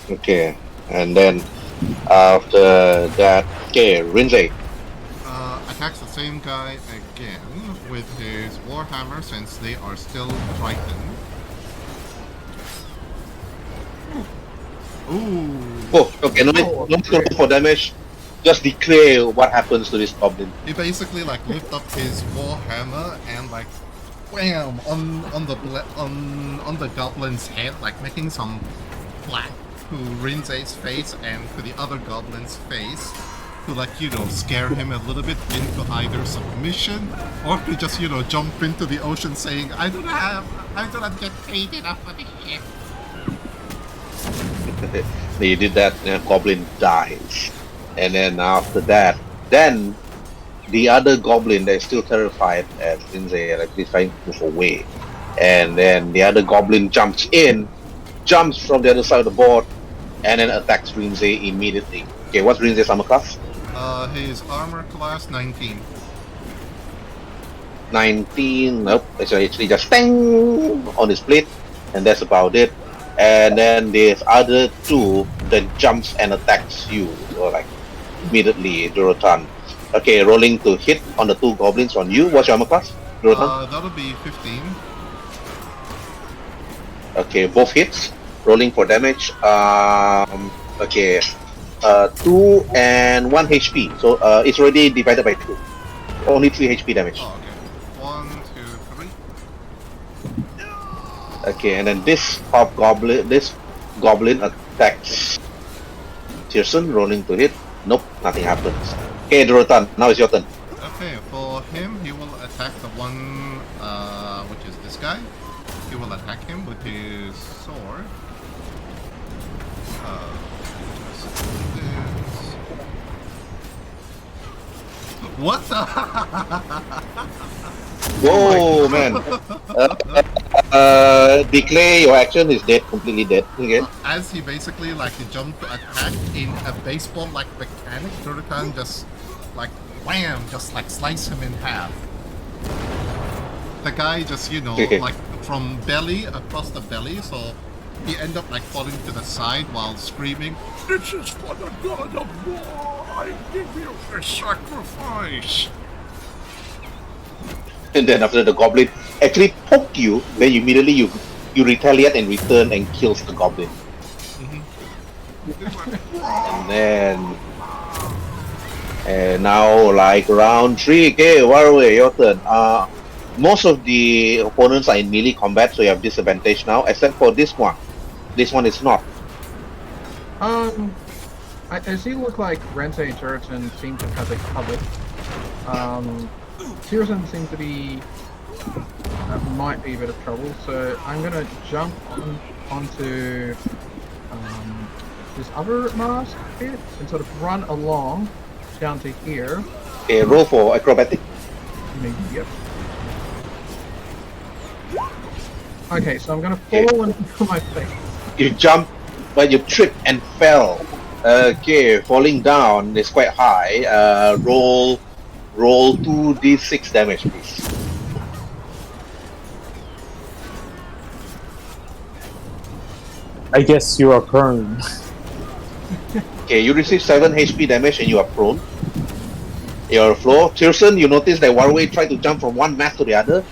Okay. And then after that, okay, Rhin'zey. Attacks the same guy again with his warhammer since they are still frightened. Ooh. Oh, okay. No need to roll for damage. Just declare what happens to this goblin. He basically like lift up his warhammer and like wham on the goblin's head, like making some flat to Rhin'zey's face and to the other goblin's face, to like scare him a little bit into either submission or to just jump into the ocean saying, I do not get paid enough for this shit. You did that, and goblin dies. And then after that, then the other goblin that is still terrified at Rhin'zey, like he's trying to move away. And then the other goblin jumps from the other side of the board, and then attacks Rhin'zey immediately. Okay, what's Rhin'zey's armor class? His armor class 19. 19, nope, it's actually just bang on his plate, and that's about it. And then there's other two that jumps and attacks you, or like immediately, Durotan. Okay, rolling to hit on the two goblins on you. What's your armor class, Durotan? That'll be 15. Okay, both hits. Rolling for damage. Okay, 2 and 1 HP. So it's already divided by 2. Only 3 HP damage. Oh, okay. 1, 2, 3. Okay, and then this goblin attacks Tyrson. Rolling to hit. Nope, nothing happens. Okay, Durotan, now it's your turn. Okay, for him, he will attack the one, which is this guy. He will attack him with his sword. What the? Whoa, man. Declare your action is dead, completely dead. Okay. As he basically he jumped to attack in a baseball-like mechanic, Durotan just wham, just slice him in half. The guy just like from belly across the belly, so he ended up falling to the side while screaming, "This is for the god of war! I give you a sacrifice!" And then after the goblin actually poke you, then immediately you retaliate and return and kills the goblin. And now round 3, okay, Waruay, your turn. Most of the opponents are in melee combat, so you have disadvantage now, except for this one. This one is not. I see it look like Rhin'zey and Durotan seem to have it covered. Tyrson seems to be might be a bit of trouble, so I'm gonna jump onto this other mast bit and sort of run along down to here. Okay, roll for acrobatic. Yep. Okay, so I'm gonna fall into my face. You jump, but you trip and fell. Okay, falling down is quite high. Roll 2d6 damage, please. I guess you are prone. Okay, you receive 7 HP damage and you are prone. You're on the floor. Tyrson, you notice that Waruay tried to jump from one mast to the other.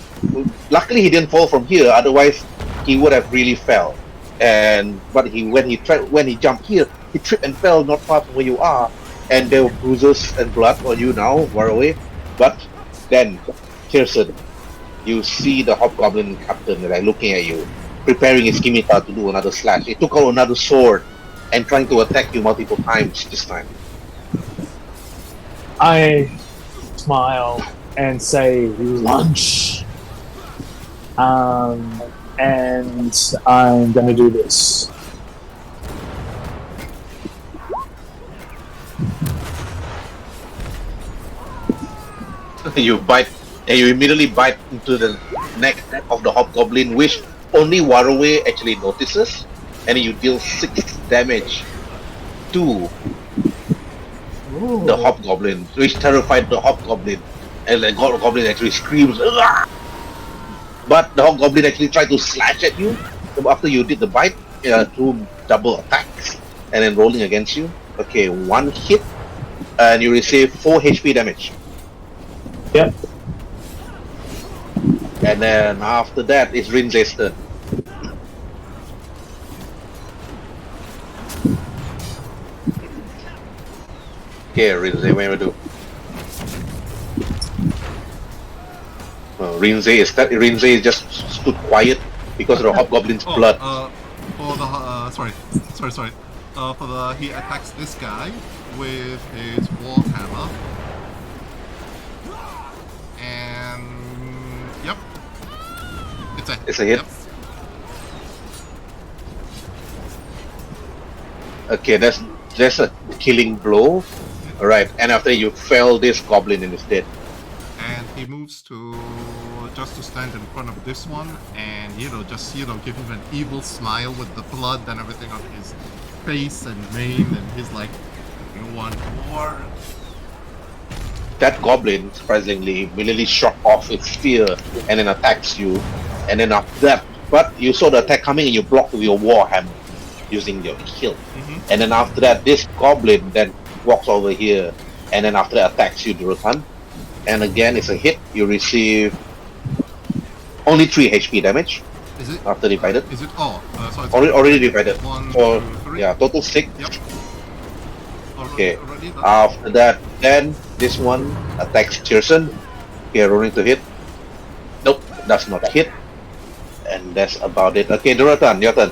Luckily, he didn't fall from here. Otherwise, he would have really fell. But when he jumped here, he tripped and fell not far from where you are. And there were bruises and blood on you now, Waruay. But then, Tyrson, you see the hobgoblin captain looking at you, preparing his scimitar to do another slash. He took out another sword and trying to attack you multiple times this time. I smile and say lunch. And I'm gonna do this. You bite, and you immediately bite into the neck of the hobgoblin, which only Waruay actually notices, and you deal 6 damage to the hobgoblin, which terrified the hobgoblin, and the hobgoblin actually screams. "Ugh!" But the hobgoblin actually tried to slash at you after you did the bite through double attacks, and then rolling against you. Okay, 1 hit, and you receive 4 HP damage. Yep. And then after that, it's Rhin'zey's turn. Okay, Rhin'zey, what do you do? Rhin'zey is just stood quiet because of the hobgoblin's blood. For the sorry. He attacks this guy with his war hammer. And yep, it's a hit. Yep. Okay, that's a killing blow. Alright, and after you fell this goblin and is dead. And he moves to stand in front of this one and give him an evil smile with the blood and everything on his face and mane, and he's like, "You want more?" That goblin, surprisingly, immediately shot off its spear and then attacks you. And then after that, but you saw the attack coming and you blocked with your war hammer using your shield. And then after that, this goblin then walks over here and then after that attacks you, Durotan. And again, it's a hit. You receive only 3 HP damage. Is it after divided? Is it? Oh, so it's already divided. 1, So 2, 3. yeah, total 6. Yep. Okay. Already done. After that, then this one attacks Tyrson. Okay, rolling to hit. Nope, that's not a hit. And that's about it. Okay, Durotan, your turn.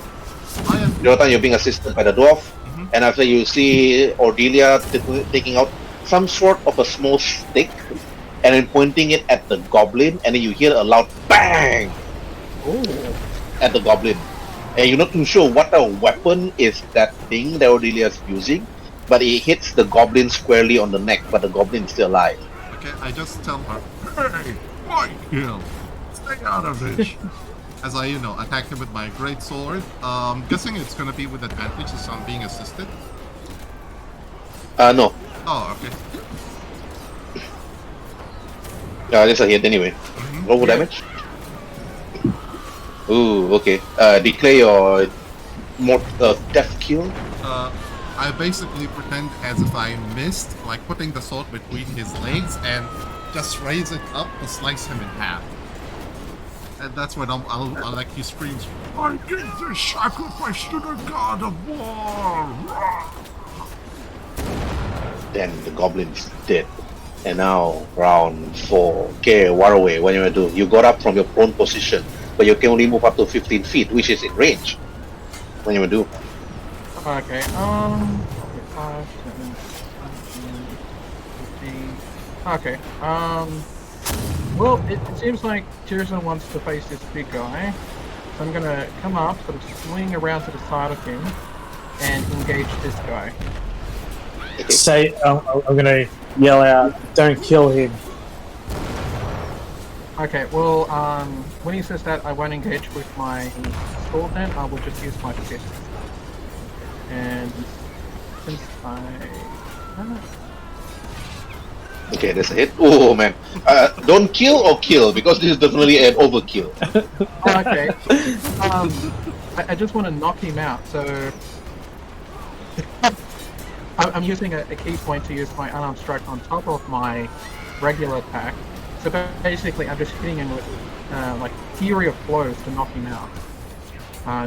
Durotan, you're being assisted by the dwarf. And after you see Ordelia taking out some sort of a small stick and then pointing it at the goblin, and then you hear a loud bang at the goblin. And you're not too sure what the weapon is that thing that Ordelia is using, but it hits the goblin squarely on the neck, but the goblin is still alive. Okay, I just tell her, Hey, my kill. Stay out of it. as I, attack him with my great sword. Guessing it's gonna be with advantage since I'm being assisted. No. Oh, okay. That's a hit anyway. Roll damage. Ooh, okay. Declare your death kill. I basically pretend as if I missed, like putting the sword between his legs and just raise it up to slice him in half. And that's when I'll like he screams, I give this sacrifice to the god of war. Then the goblin's dead. And now round 4. Okay, Waruay, what are you gonna do? You got up from your prone position, but you can only move up to 15 feet, which is in range. What are you gonna do? Okay, 5, 7, 15. Okay, well, it seems like Tyrson wants to face this big guy, so I'm gonna come up, sort of swing around to the side of him, and engage this guy. Say, I'm gonna yell out, "Don't kill him." Okay, well, when he says that, I won't engage with my sword then, I will just use my fist. And since Okay, that's a hit. Oh man. Don't kill or kill, because this is definitely an overkill. Okay. I just want to knock him out, so I'm using a key point to use my unarmed strike on top of my regular attack. So basically, I'm just hitting him with like fury of blows to knock him out.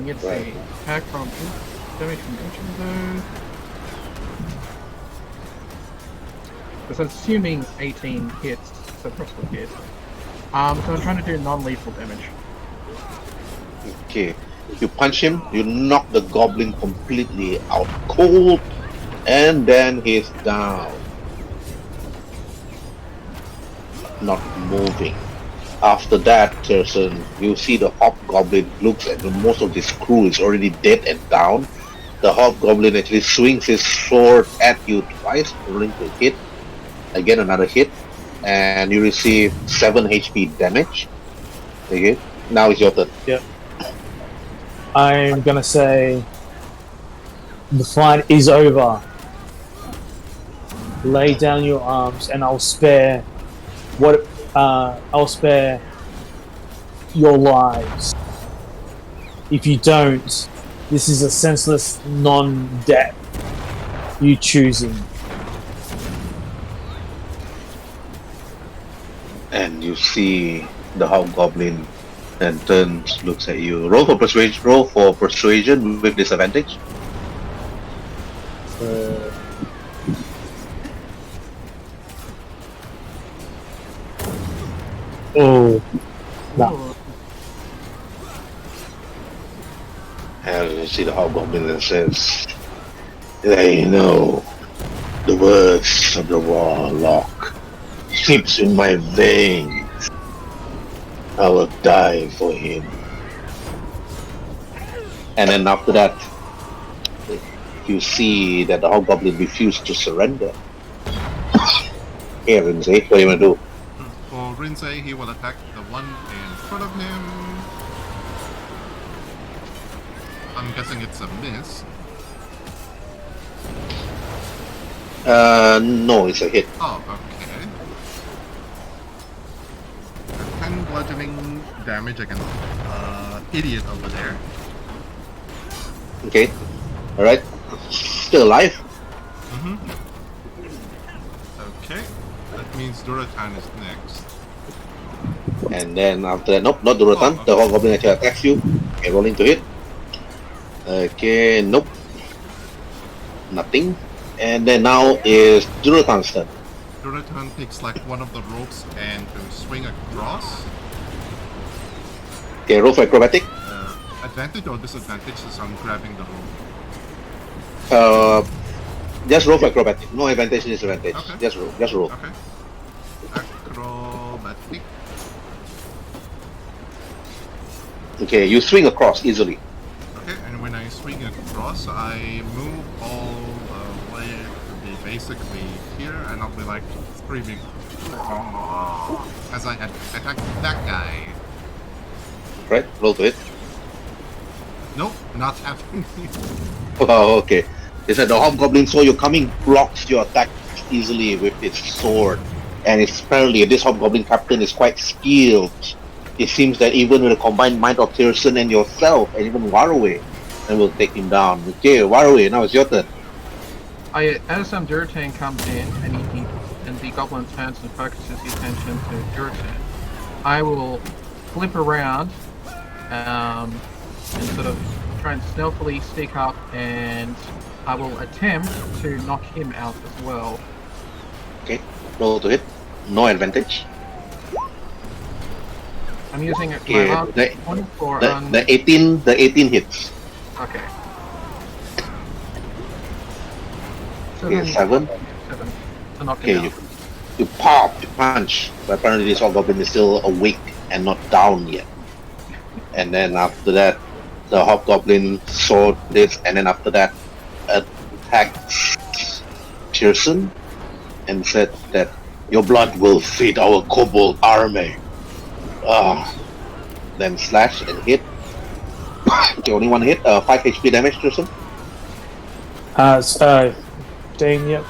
Let's see. Attack from damage from each of those. Because I'm assuming 18 hits, so possible hits. So I'm trying to do non-lethal damage. Okay. You punch him, you knock the goblin completely out cold, and then he's down. not moving. After that, Tyrson, you see the hobgoblin looks at most of this crew is already dead and down. The hobgoblin actually swings his sword at you twice, rolling to hit. Again, another hit, and you receive 7 HP damage. Okay, now it's your turn. I'm gonna say the fight is over. Lay down your arms, and I'll spare I'll spare your lives. If you don't, this is a senseless non-death. You choosing. And you see the hobgoblin and turns, looks at you. Roll for persuasion with disadvantage. Oh, no. And you see the hobgoblin and says, "They know the words of the warlock. Seeps in my veins. I will die for him." And then after that, you see that the hobgoblin refused to surrender. Here, Rhin'zey, what do you want to do? For Rhin'zey, he will attack the one in front of him. I'm guessing it's a miss. No, it's a hit. Oh, okay. 10 bludgeoning damage against idiot over there. Okay, alright. Still alive. Okay, that means Durotan is next. And then after that, nope, not Durotan. Oh, okay. The hobgoblin actually attacks you. Okay, rolling to hit. Okay, nope. Nothing. And then now is Durotan's turn. Durotan takes like one of the ropes and to swing across. Okay, roll for acrobatic. Advantage or disadvantage as I'm grabbing the rope? Just roll for acrobatic. No advantage, disadvantage. Okay. Just roll. Okay. Acrobatic. Okay, you swing across easily. Okay, and when I swing across, I move all the way to be basically here, and I'll be like screaming as I attack that guy. Right? Roll to hit. Nope, not happening. Oh, okay. They said the hobgoblin saw you coming, blocks your attack easily with its sword. And it's apparently this hobgoblin captain is quite skilled. It seems that even with the combined might of Tyrson and yourself, and even Waruay, and will take him down. Okay, Waruay, now it's your turn. As Durotan comes in and the goblin turns and focuses his attention to Durotan, I will flip around and sort of try and stealthily sneak up, and I will attempt to knock him out as well. Okay, roll to hit. No advantage. I'm using it Okay, my last one for the 18 hits. Okay. Okay, 7. To knock Okay, him out. you pop, you punch, but apparently this hobgoblin is still awake and not down yet. And then after that, the hobgoblin saw this, and then after that, attacked Tyrson and said that your blood will feed our kobold army. Then slash and hit. Okay, only one hit. 5 HP damage, Tyrson. Dane, yep.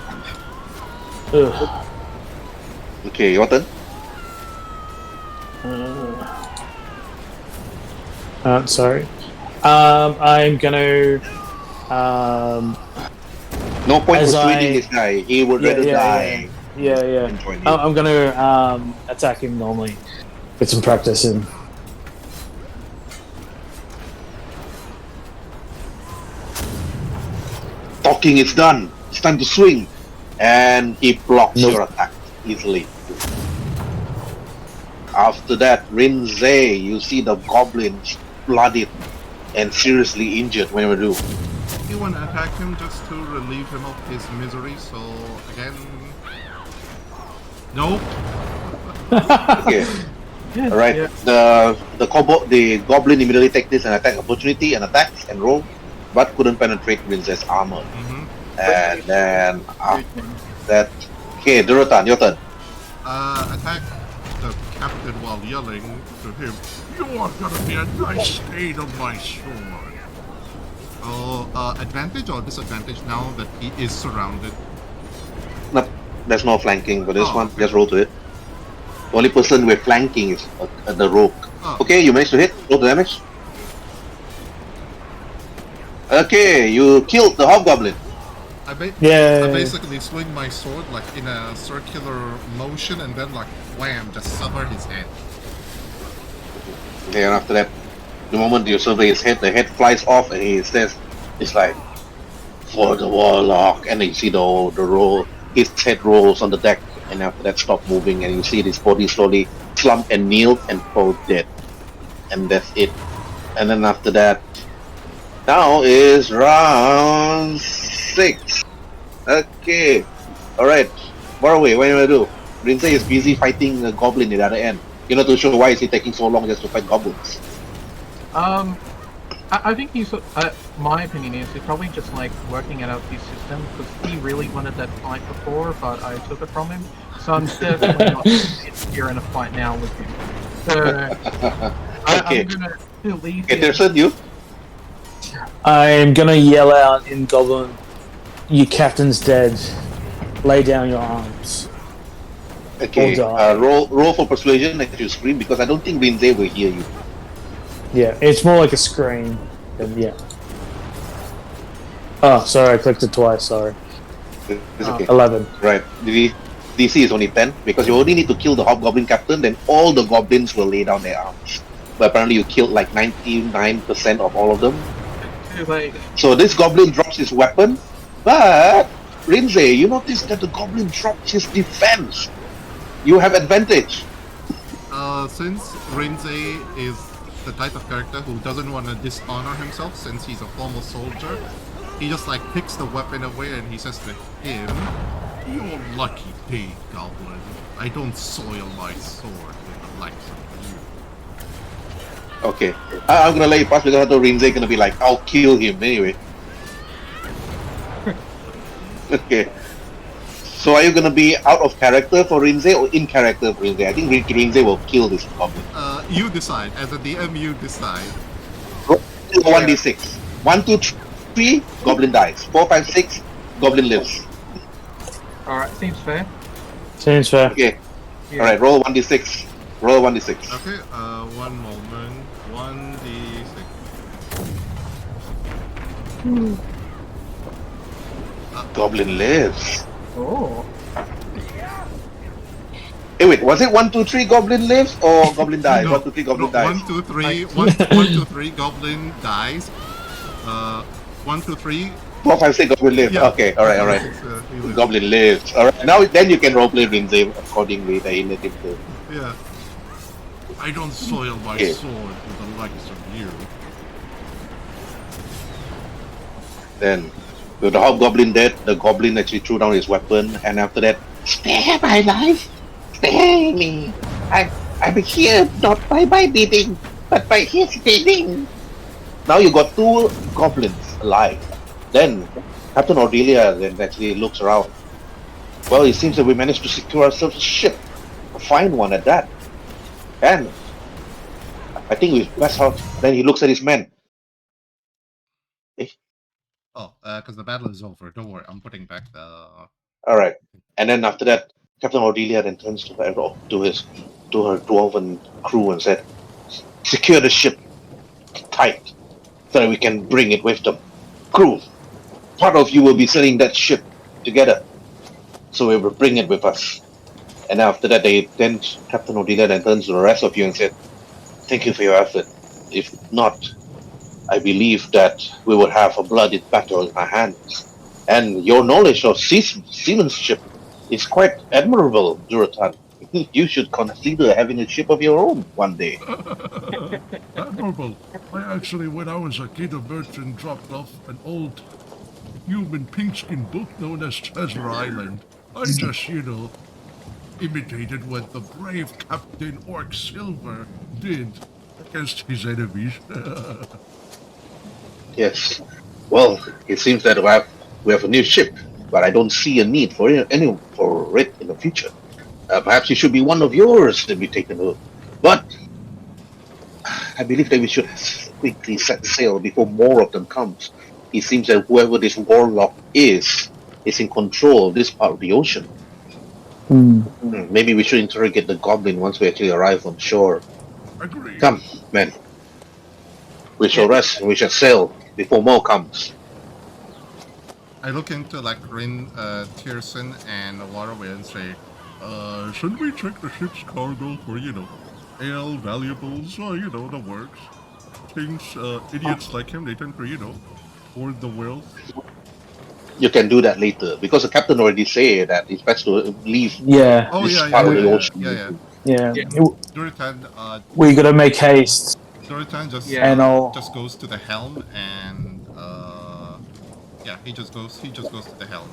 Ugh. Okay, your turn. Sorry. I'm gonna. No point As persuading I- this guy. He would rather die. Yeah. than join you. I'm gonna attack him normally. Get some practice in. Talking is done. It's time to swing. And he blocks Nope. your attack easily. After that, Rhin'zey, you see the goblins bloodied and seriously injured. What do you do? You want to attack him just to relieve him of his misery, so again... Nope. Okay. Yeah, All right. yeah. The goblin immediately takes this an attack opportunity and attacks and roll, but couldn't penetrate Rin'zey's armor. And then that. Okay, Durotan, your turn. Attack the captain while yelling to him, "You are gonna be a nice stain on my sword." Oh, advantage or disadvantage now that he is surrounded? Nope, there's no flanking for this Oh, one. okay. Just roll to it. The only person with flanking is the rogue. Oh. Okay, you managed to hit. Roll the damage. Okay, you killed the hobgoblin. I Yay. basically swing my sword like in a circular motion and then like wham, just sever his head. Okay, and after that, the moment you survey his head, the head flies off and he says, it's like, for the warlock, and then you see the roll, his head rolls on the deck, and after that stop moving, and you see his body slowly slump and kneel and fall dead. And that's it. And then after that, now is round 6. Okay. Alright. Waruay, what are you gonna do? Rhin'zey is busy fighting a goblin at the other end. You're not too sure why is he taking so long just to fight goblins. I think he's. My opinion is he's probably just like working it out his system because he really wanted that fight before, but I took it from him. So I'm definitely not here in a fight now with him. So Okay. I'm gonna leave Okay, him. Tyrson, you? I'm gonna yell out in Goblin, "You captain's dead. Lay down your arms." Okay, Hold on. roll for persuasion if you scream because I don't think Rhin'zey will hear you. Yeah, it's more like a scream. Than, yeah. Oh, sorry, I clicked it twice. Sorry. It's okay. 11. Right. DC is only 10 because you only need to kill the hobgoblin captain, then all the goblins will lay down their arms. But apparently you killed like 99% of all of them. Like, So this goblin drops his weapon, but Rhin'zey, you notice that the goblin dropped his defense. You have advantage. Since Rhin'zey is the type of character who doesn't want to dishonor himself since he's a former soldier, he just like picks the weapon away and he says to him, "You're lucky day, goblin. I don't soil my sword with the likes of you." Okay, I'm gonna let you pass because I thought Rhin'zey gonna be like, I'll kill him anyway. Okay. So are you gonna be out of character for Rhin'zey or in character for Rhin'zey? I think Rhin'zey will kill this goblin. You decide. As a DM, you decide. Roll 1d6. 1, 2, 3, goblin dies. 4, 5, 6, goblin lives. alright, seems fair. Seems fair. Okay. Yeah. Alright, roll 1d6. Roll 1d6. Okay, one moment. 1d6. Goblin lives. Oh. Hey, wait, was it 1, 2, 3 goblin lives or goblin dies? No, 1, 2, 3 goblin no, dies. 1, 2, 3. 1, 2, 3, goblin dies. 1, 2, 3. 4, 5, 6 goblin lives. Yeah. Okay, alright. He lives. Goblin lives. Alright, now then you can roleplay Rhin'zey accordingly that he let him do. Yeah. I don't soil my Okay. sword with the likes of you. Then, with the hobgoblin dead, the goblin actually threw down his weapon, and after that, spare my life! Spare me! I'm here not by my bidding, but by his bidding! Now you got 2 goblins alive. Then, Captain Cordelia then actually looks around. Well, it seems that we managed to secure ourselves a ship. A fine one at that. And I think we best out. Then he looks at his men. Oh, because the battle is over. Don't worry, I'm putting back the. Alright. And then after that, Captain Cordelia then turns to her dwarven crew and said, secure the ship tight so that we can bring it with them. Crew, part of you will be sailing that ship together. So we will bring it with us. And after that, Captain Cordelia then turns to the rest of you and said, thank you for your effort. If not, I believe that we would have a bloody battle in our hands. And your knowledge of seamanship is quite admirable, Durotan. You should consider having a ship of your own one day. Admirable. I actually, when I was a kid, a merchant dropped off an old human pink-skin book known as Treasure Island. I just, imitated what the brave Captain Orc Silver did against his enemies. Yes. Well, it seems that we have a new ship, but I don't see a need for it in the future. Perhaps it should be one of yours to be taken over. But I believe that we should quickly set sail before more of them comes. It seems that whoever this warlock is in control of this part of the ocean. Maybe we should interrogate the goblin once we actually arrive on shore. Agreed. Come, men. We shall rest and we shall sail before more comes. I look into like Tyrson and Waruay and say, Shouldn't we check the ship's cargo for, ale, valuables, or, the works? Things, idiots like him, they tend to, hoard the wealth. You can do that later because the captain already said that it's best to leave this part of the ocean. Yeah. Durotan, We gotta make haste. Durotan just and just goes to the helm and he just goes to the helm.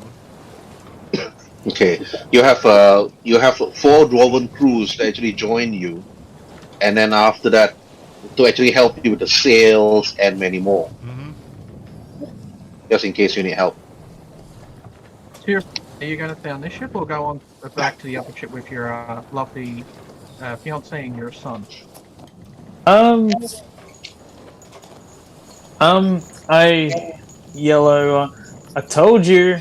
Okay, you have 4 dwarven crews to actually join you, and then after that, to actually help you with the sails and many more. Just in case you need help. Are you going to stay on this ship or go on back to the other ship with your lovely fiance and your son? I told you,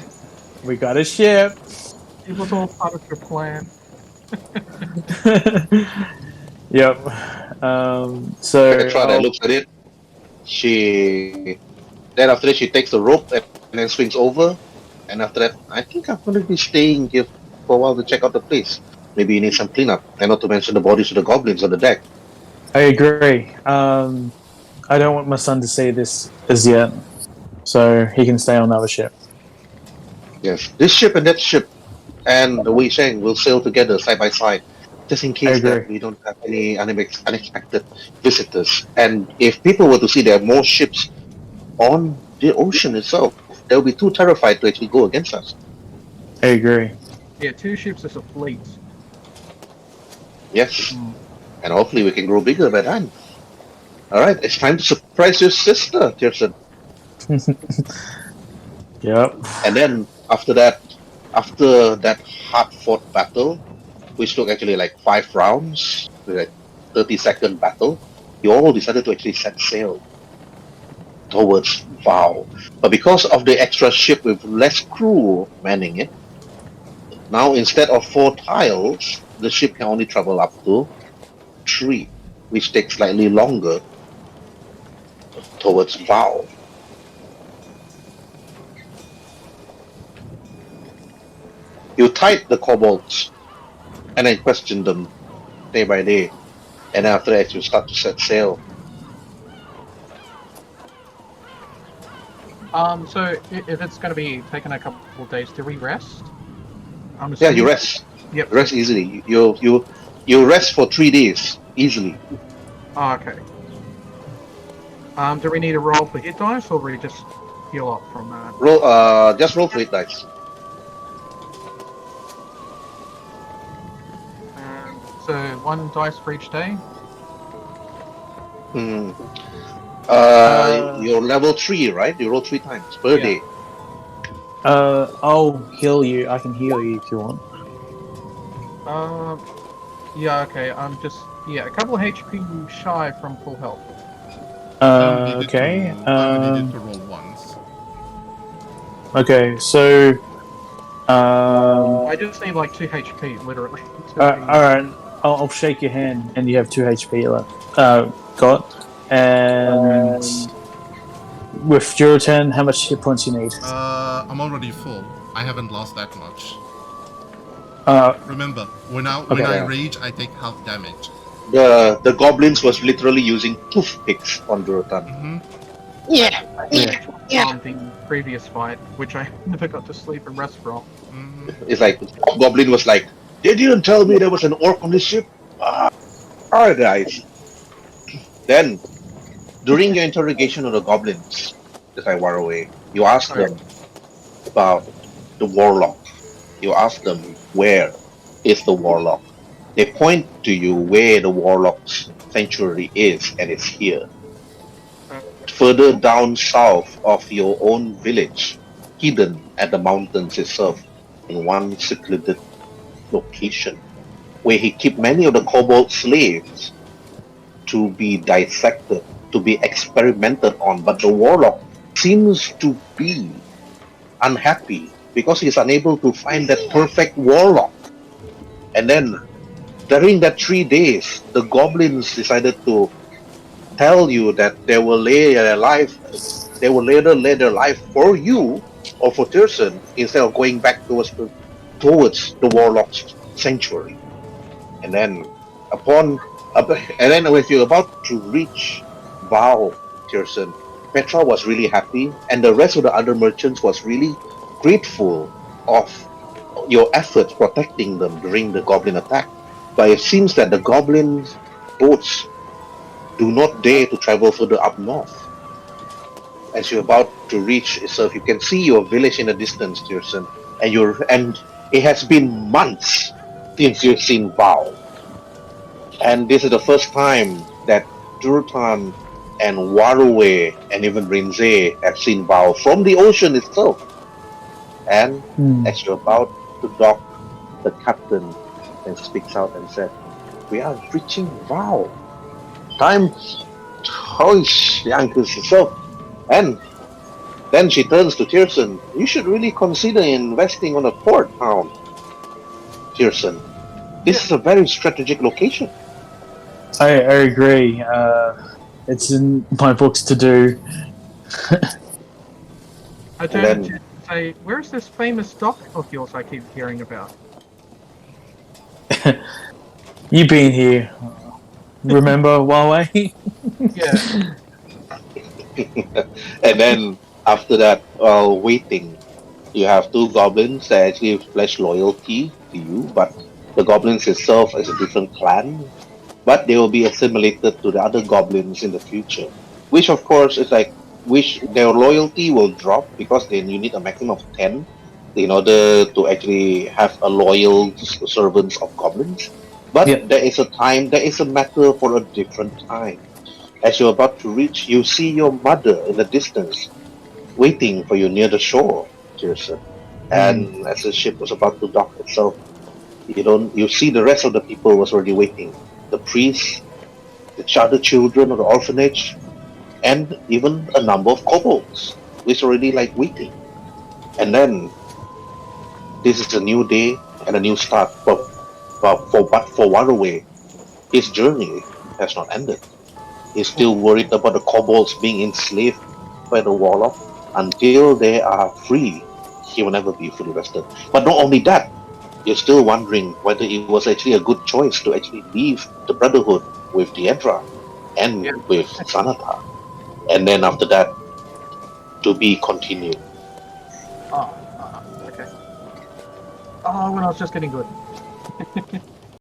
we got a ship. It was all part of your plan. Yep. So Petra looks at it. Then after that she takes the rope and then swings over. And after that, I think I'm going to be staying here for a while to check out the place. Maybe you need some cleanup, and not to mention the bodies of the goblins on the deck. I agree. I don't want my son to see this as yet, so he can stay on the other ship. Yes, this ship and that ship, and the Wei Sheng will sail together side by side, just in case that we don't have any unexpected visitors. And if people were to see there are more ships on the ocean itself, they'll be too terrified to actually go against us. I agree. Yeah, 2 ships is a fleet. Yes, and hopefully we can grow bigger by then. Alright, it's time to surprise your sister, Tyrson. Yep. And then after that hard-fought battle, which took actually like 5 rounds, with a 30-second battle, you all decided to actually set sail towards Vow. But because of the extra ship with less crew manning it, now instead of 4 tiles, the ship can only travel up to 3, which takes slightly longer towards Vow. You tied the kobolds and then questioned them day by day, and after that you start to set sail. So if it's going to be taking a couple of days, do we rest? Yeah, you rest. Yep. Rest easily. You rest for 3 days easily. Oh, okay. Do we need a roll for hit dice, or do we just heal up from that? Just roll for hit dice. So 1 dice for each day. You're level 3, right? You roll 3 times per day. I'll heal you. I can heal you if you want. Yeah, okay. I'm just a couple of HP shy from full health. Okay. I needed to roll once. Okay, so I just need like 2 HP, literally. alright, I'll shake your hand and you have 2 HP left. Got. And with Durotan, how much hit points you need? I'm already full. I haven't lost that much. Remember, when I rage, I take half damage. The goblins was literally using toothpicks on Durotan. On the previous fight, which I never got to sleep and rest from. It's like goblin was like, "They didn't tell me there was an orc on this ship." Alright, guys. Then, during your interrogation of the goblins, just like Waruay, you ask them about the warlock. You ask them where is the Warlock. They point to you where the Warlock's sanctuary is, and it's here. Further down south of your own village, hidden at the mountains itself, in one secluded location, where he kept many of the kobold slaves to be dissected, to be experimented on, but the Warlock seems to be unhappy because he's unable to find that perfect Warlock. And then, during that 3 days, the goblins decided to tell you that they will lay their life, they will later lay their life for you or for Tyrson instead of going back towards the Warlock's sanctuary. And then, and then when you're about to reach Val, Tyrson, Petra was really happy, and the rest of the other merchants was really grateful of your efforts protecting them during the goblin attack. But it seems that the goblin boats do not dare to travel further up north. As you're about to reach itself, you can see your village in the distance, Tyrson, and it has been months since you've seen Val. And this is the first time that Durotan and Waruay and even Rhin'zey have seen Val from the ocean itself. And as you're about to dock, the captain then speaks out and said, "We are reaching Val. Time to hoist the anchors itself." And then she turns to Tyrson. "You should really consider investing on a port town, Tyrson. This is a very strategic location." I agree. It's in my books to do. I turn to say, where's this famous dock of yours I keep hearing about? You've been here. Remember Waruay? Yeah. And then after that, while waiting, you have two goblins that actually pledge loyalty to you, but the goblins itself is a different clan, but they will be assimilated to the other goblins in the future. Which of course is like, which their loyalty will drop because then you need a maximum of 10 in order to actually have a loyal servants of goblins. But Yeah. there is a matter for a different time. As you're about to reach, you see your mother in the distance, waiting for you near the shore, Tyrson. And as the ship was about to dock itself, you see the rest of the people was already waiting. The priests, the other children of the orphanage, and even a number of kobolds, which already like waiting. And then this is a new day and a new start for Waruay. His journey has not ended. He's still worried about the kobolds being enslaved by the warlock. Until they are free, he will never be fully rested. But not only that, you're still wondering whether it was actually a good choice to actually leave the Brotherhood with Diedra and with Sanata. And then after that, to be continued. Okay. Oh, when I was just getting good.